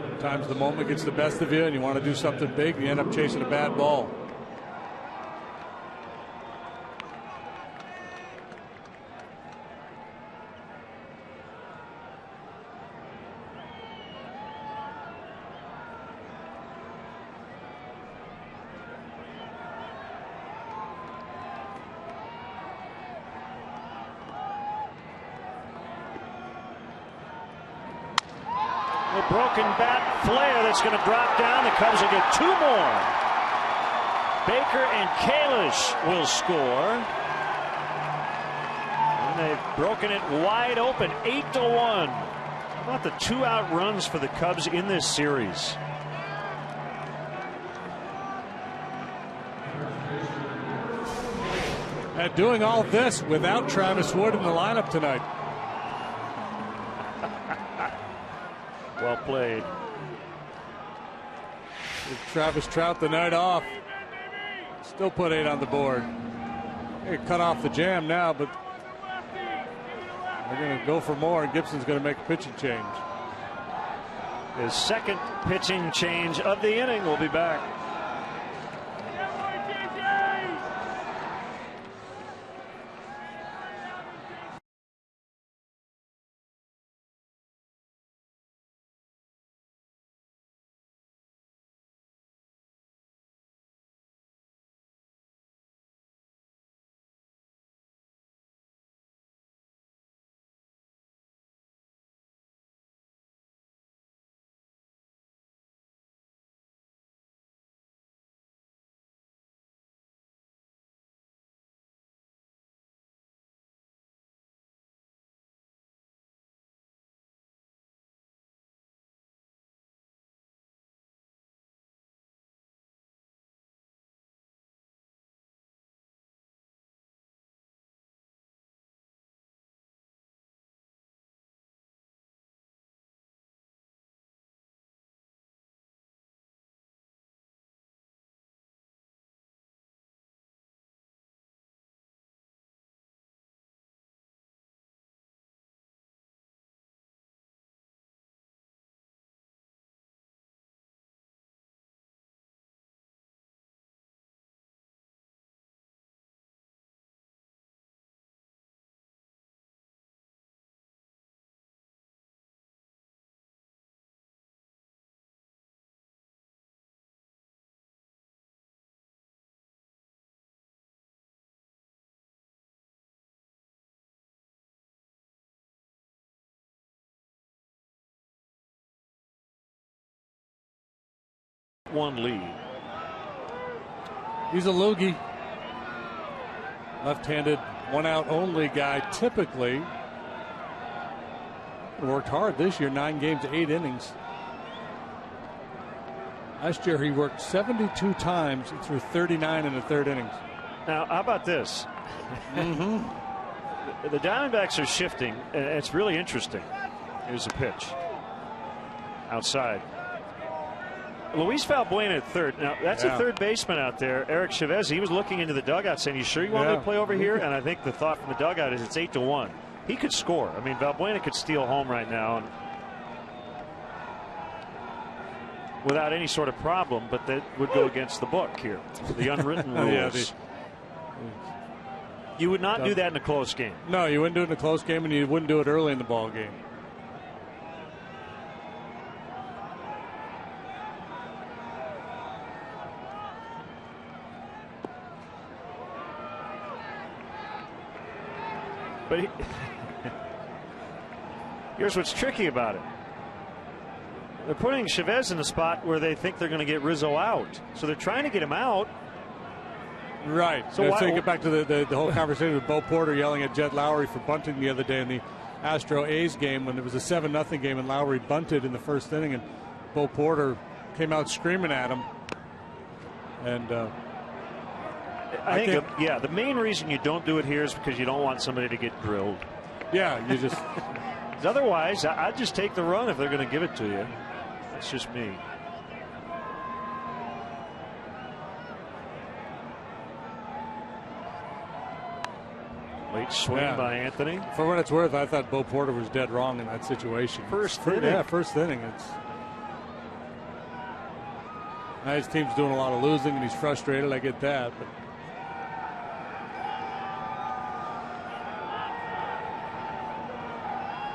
Sometimes the moment gets the best of you and you want to do something big and you end up chasing a bad ball. Broken bat flare that's going to drop down. The Cubs will get 2 more. Baker and Kalish will score. And they've broken it wide open, 8-1. How about the 2-out runs for the Cubs in this series? And doing all this without Travis Wood in the lineup tonight. Well played. Give Travis Trout the night off. Still put 8 on the board. They cut off the jam now, but they're going to go for more, and Gibson's going to make a pitching change. His second pitching change of the inning. Will be back. 1 lead. He's a loogie. Left-handed, one-out only guy typically. Worked hard this year, 9 games, 8 innings. Last year he worked 72 times and threw 39 in the 3rd innings. Now, how about this? The Diamondbacks are shifting, and it's really interesting. Here's a pitch. Outside. Luis Valbuena at 3rd. Now, that's a 3rd baseman out there, Eric Chavez. He was looking into the dugout saying, "You sure you want me to play over here?" And I think the thought from the dugout is it's 8-1. He could score. I mean, Valbuena could steal home right now and without any sort of problem, but that would go against the book here, the unwritten rules. You would not do that in a close game. No, you wouldn't do it in a close game, and you wouldn't do it early in the ball game. But here's what's tricky about it. They're putting Chavez in a spot where they think they're going to get Rizzo out. So they're trying to get him out. Right. So you get back to the whole conversation with Bo Porter yelling at Jed Lowry for bunting the other day in the Astro-A's game when it was a 7-0 game and Lowry bunted in the 1st inning and Bo Porter came out screaming at him. And I think the main reason you don't do it here is because you don't want somebody to get drilled. Yeah, you just. Otherwise, I'd just take the run if they're going to give it to you. That's just me. Late swing by Anthony. For what it's worth, I thought Bo Porter was dead wrong in that situation. First inning. Yeah, 1st inning. His team's doing a lot of losing and he's frustrated. I get that. But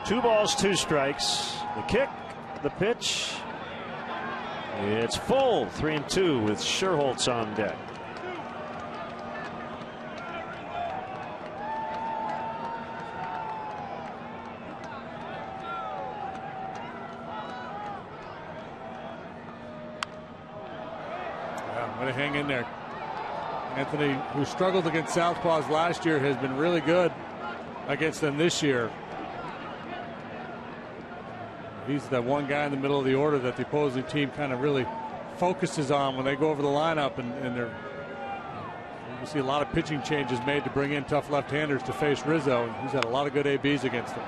2 balls, 2 strikes. The kick, the pitch. It's full. 3-2 with Sherholtz on deck. Way to hang in there. Anthony, who struggled against Southpaws last year, has been really good against them this year. He's the one guy in the middle of the order that the opposing team kind of really focuses on when they go over the lineup, and you see a lot of pitching changes made to bring in tough left-handers to face Rizzo, and he's had a lot of good ABs against them.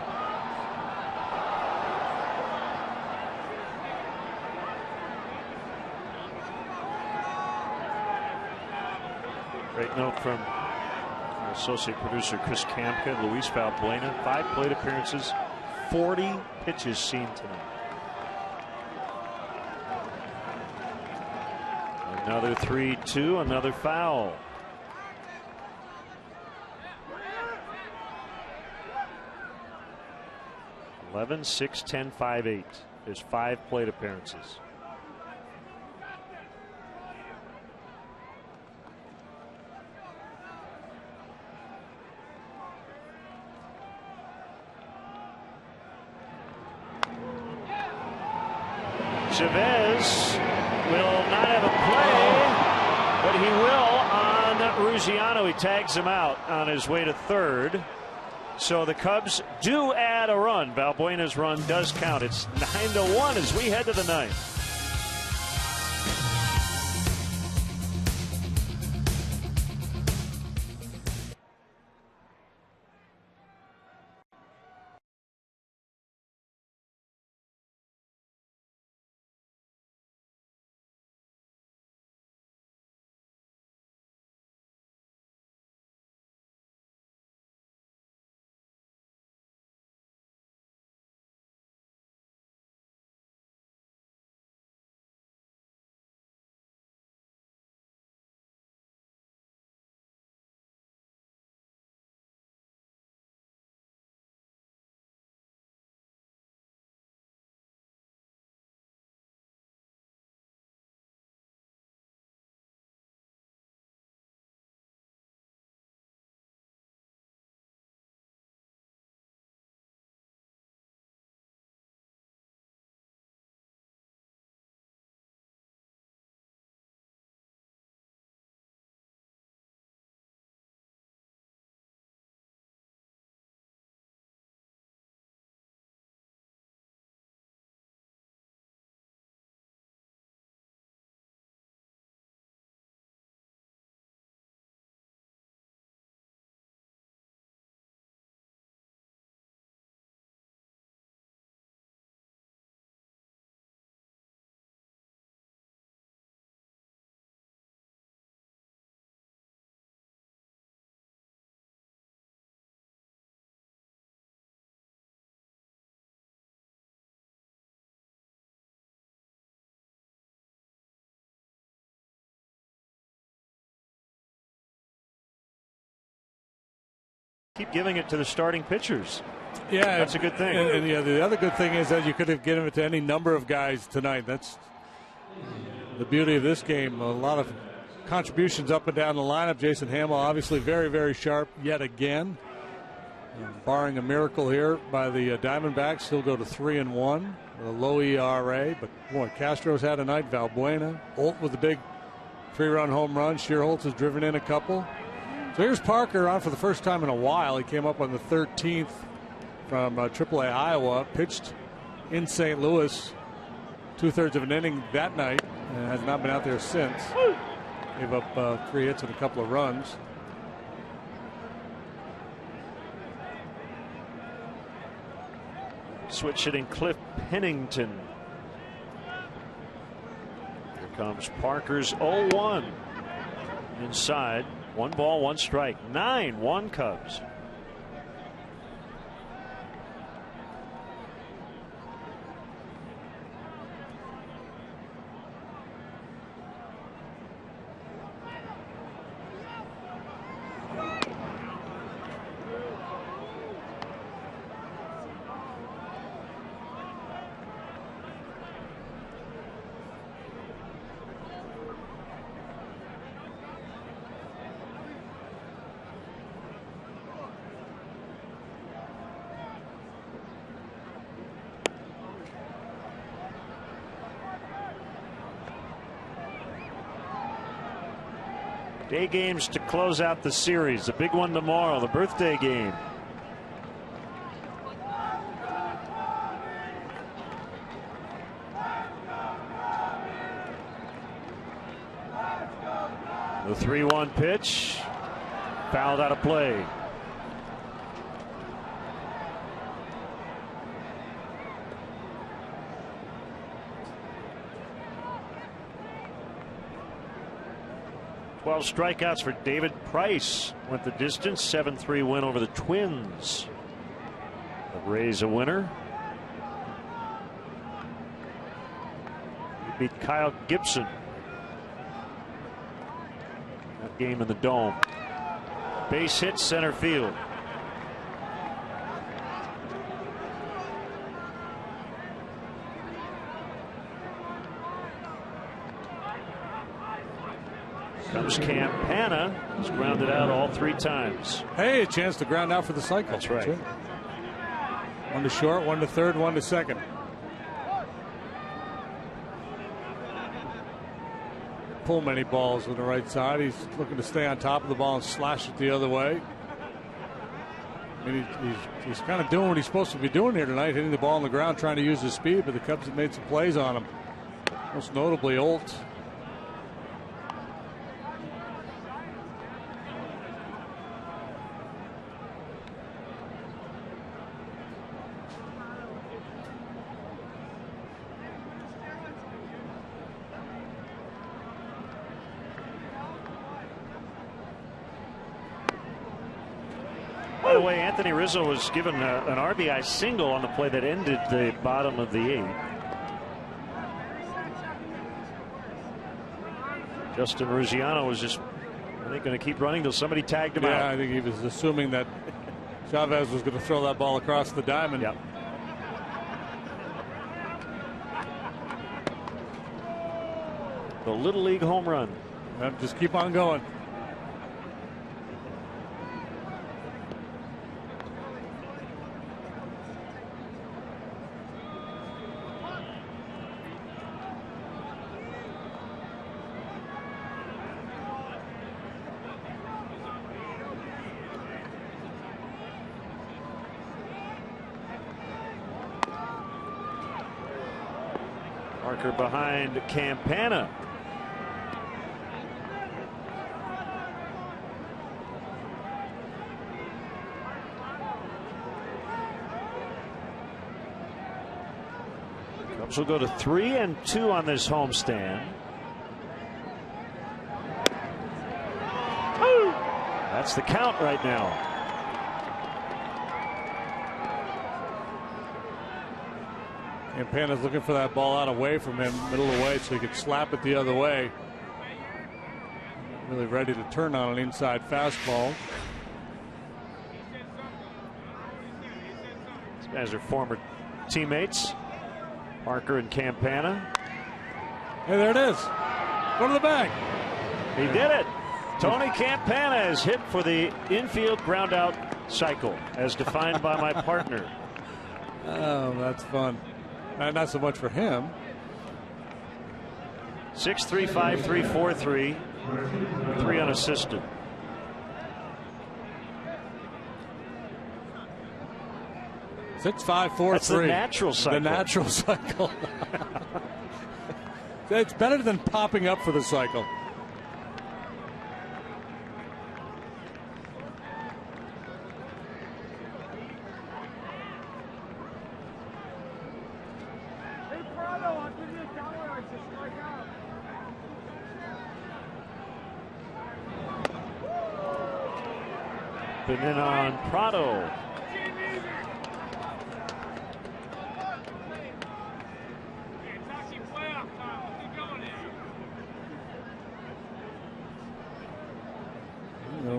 Great note from our associate producer Chris Kamka. Luis Valbuena, 5 plate appearances, 40 pitches seen tonight. Another 3-2, another foul. (11, 6, 10, 5, 8). There's 5 plate appearances. Chavez will not have a play, but he will on Ruggiano. He tags him out on his way to 3rd. So the Cubs do add a run. Valbuena's run does count. It's 9-1 as we head to the 9th. Keep giving it to the starting pitchers. Yeah, that's a good thing. And the other good thing is that you could have given it to any number of guys tonight. That's the beauty of this game. A lot of contributions up and down the lineup. Jason Hamill obviously very, very sharp yet again. Barring a miracle here by the Diamondbacks, he'll go to 3-1 with a low ERA. But boy, Castro's had a night. Valbuena, Holt with a big 3-run home run. Shearholtz has driven in a couple. So here's Parker on for the first time in a while. He came up on the 13th from AAA Iowa, pitched in St. Louis 2/3 of an inning that night, and has not been out there since. Gave up 3 hits and a couple of runs. Switch hitting Cliff Pennington. Here comes Parker's 0-1. Inside, 1 ball, 1 strike. 9-1 Cubs. Day games to close out the series. A big one tomorrow, the birthday game. The 3-1 pitch, fouled out of play. Strikeouts for David Price. Went the distance. 7-3 win over the Twins. The Rays a winner. He beat Kyle Gibson. That game in the Dome. Base hit center field. Comes Campana. He's grounded out all 3 times. Hey, a chance to ground out for the cycle. That's right. 1 to short, 1 to third, 1 to second. Pull many balls on the right side. He's looking to stay on top of the ball and slash it the other way. I mean, he's kind of doing what he's supposed to be doing here tonight, hitting the ball on the ground, trying to use his speed, but the Cubs have made some plays on him. Most notably, Holt. By the way, Anthony Rizzo was given an RBI single on the play that ended the bottom of the 8th. Justin Ruggiano was just, I think, going to keep running till somebody tagged him out. Yeah, I think he was assuming that Chavez was going to throw that ball across the diamond. Yep. The Little League home run. Just keep on going. Parker behind Campana. Cubs will go to 3-2 on this homestand. That's the count right now. Campana's looking for that ball out away from him, middle away, so he could slap it the other way. Really ready to turn on an inside fastball. as her former teammates, Parker and Campana. Hey, there it is. Go to the bag. He did it. Tony Campana is hit for the infield ground out cycle, as defined by my partner. Oh, that's fun. Not so much for him. 6'3", 5'3", 4'3", 3 unassisted. Six, 5, 4, That's 3. the natural cycle. The natural cycle. It's better than popping up for the cycle. Been in on Prado.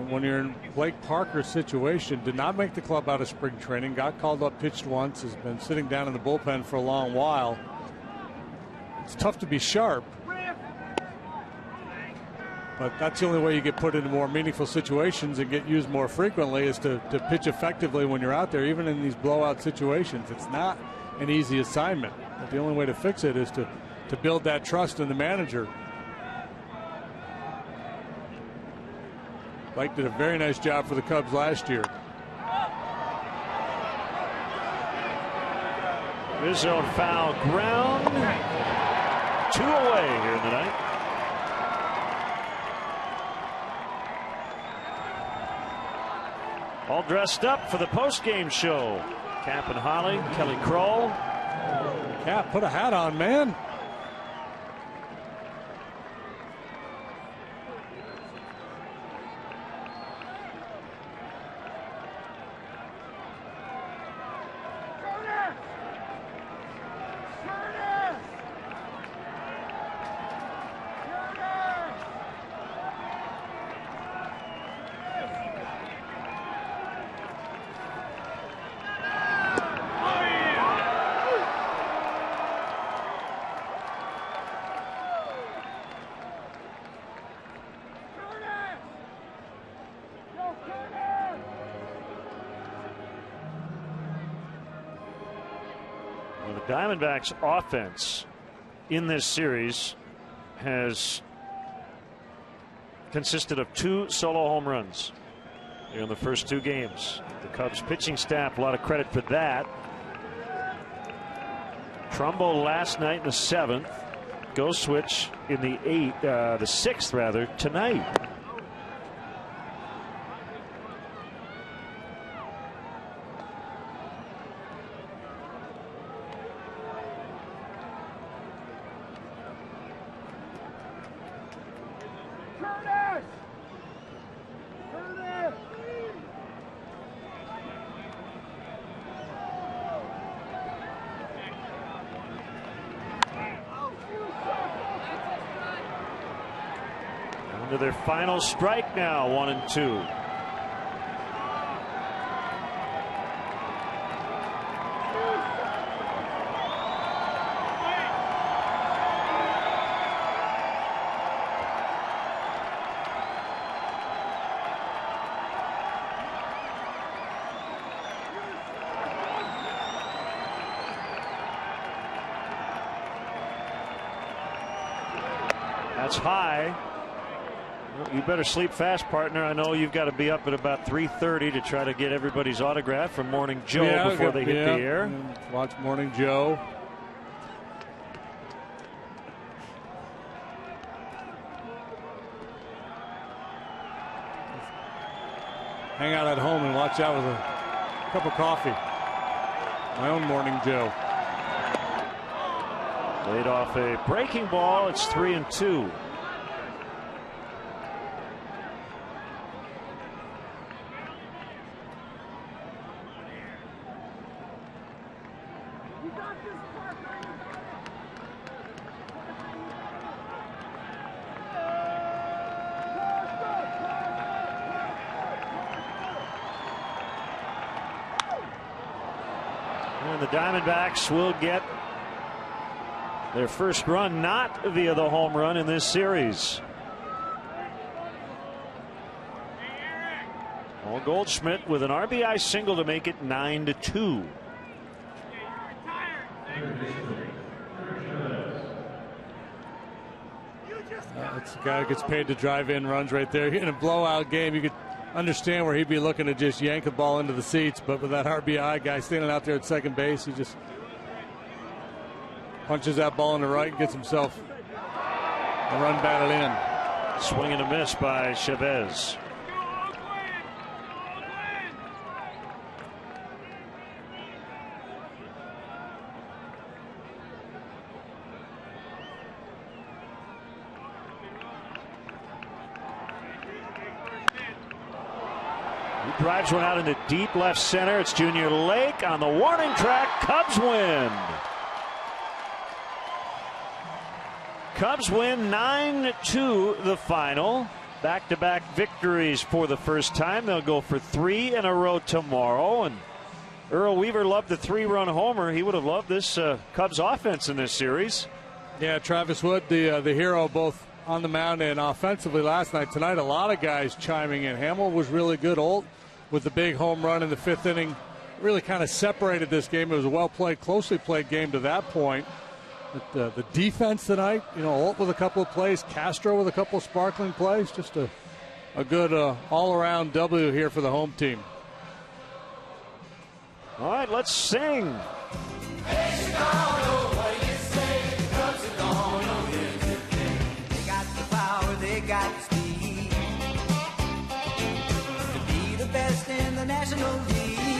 When you're in Blake Parker's situation, did not make the club out of spring training, got called up, pitched once, has been sitting down in the bullpen for a long while. It's tough to be sharp, but that's the only way you get put into more meaningful situations and get used more frequently is to pitch effectively when you're out there, even in these blowout situations. It's not an easy assignment, but the only way to fix it is to build that trust in the manager. Blake did a very nice job for the Cubs last year. Rizzo foul ground. 2 away here in the night. All dressed up for the postgame show. Cap and Holly, Kelly Kroll. Cap, put a hat on, man. The Diamondbacks offense in this series has consisted of 2 solo home runs in the first 2 games. The Cubs pitching staff, a lot of credit for that. Trumbo last night in the 7th. Go switch in the 6th rather tonight. To their final strike now, 1 and 2. That's high. You better sleep fast, partner. I know you've got to be up at about 3:30 to try to get everybody's autograph from Morning Joe before they hit the air. Watch Morning Joe. Hang out at home and watch out with a cup of coffee. My own Morning Joe. Laid off a breaking ball. It's 3 and 2. And the Diamondbacks will get their first run not via the home run in this series. Paul Goldschmidt with an RBI single to make it 9-2. That's the guy who gets paid to drive in runs right there. In a blowout game, you could understand where he'd be looking to just yank the ball into the seats, but with that RBI guy standing out there at second base, he just punches that ball in the right and gets himself a run batted in. Swing and a miss by Chavez. Drives one out into deep left center. It's Junior Lake on the warning track. Cubs win. Cubs win 9-2 the final. Back-to-back victories for the first time. They'll go for 3 in a row tomorrow. And Earl Weaver loved the 3-run homer. He would have loved this Cubs offense in this series. Yeah, Travis Wood, the hero, both on the mound and offensively last night. Tonight, a lot of guys chiming in. Hamill was really good. Olt with the big home run in the 5th inning really kind of separated this game. It was a well-played, closely played game to that point. But the defense tonight, Olt with a couple of plays, Castro with a couple of sparkling plays. Just a good all-around W here for the home team. All right, let's sing. Hey, Chicago, what do you say? The Cubs are gonna win today. They got the power, they got the speed to be the best in the National League.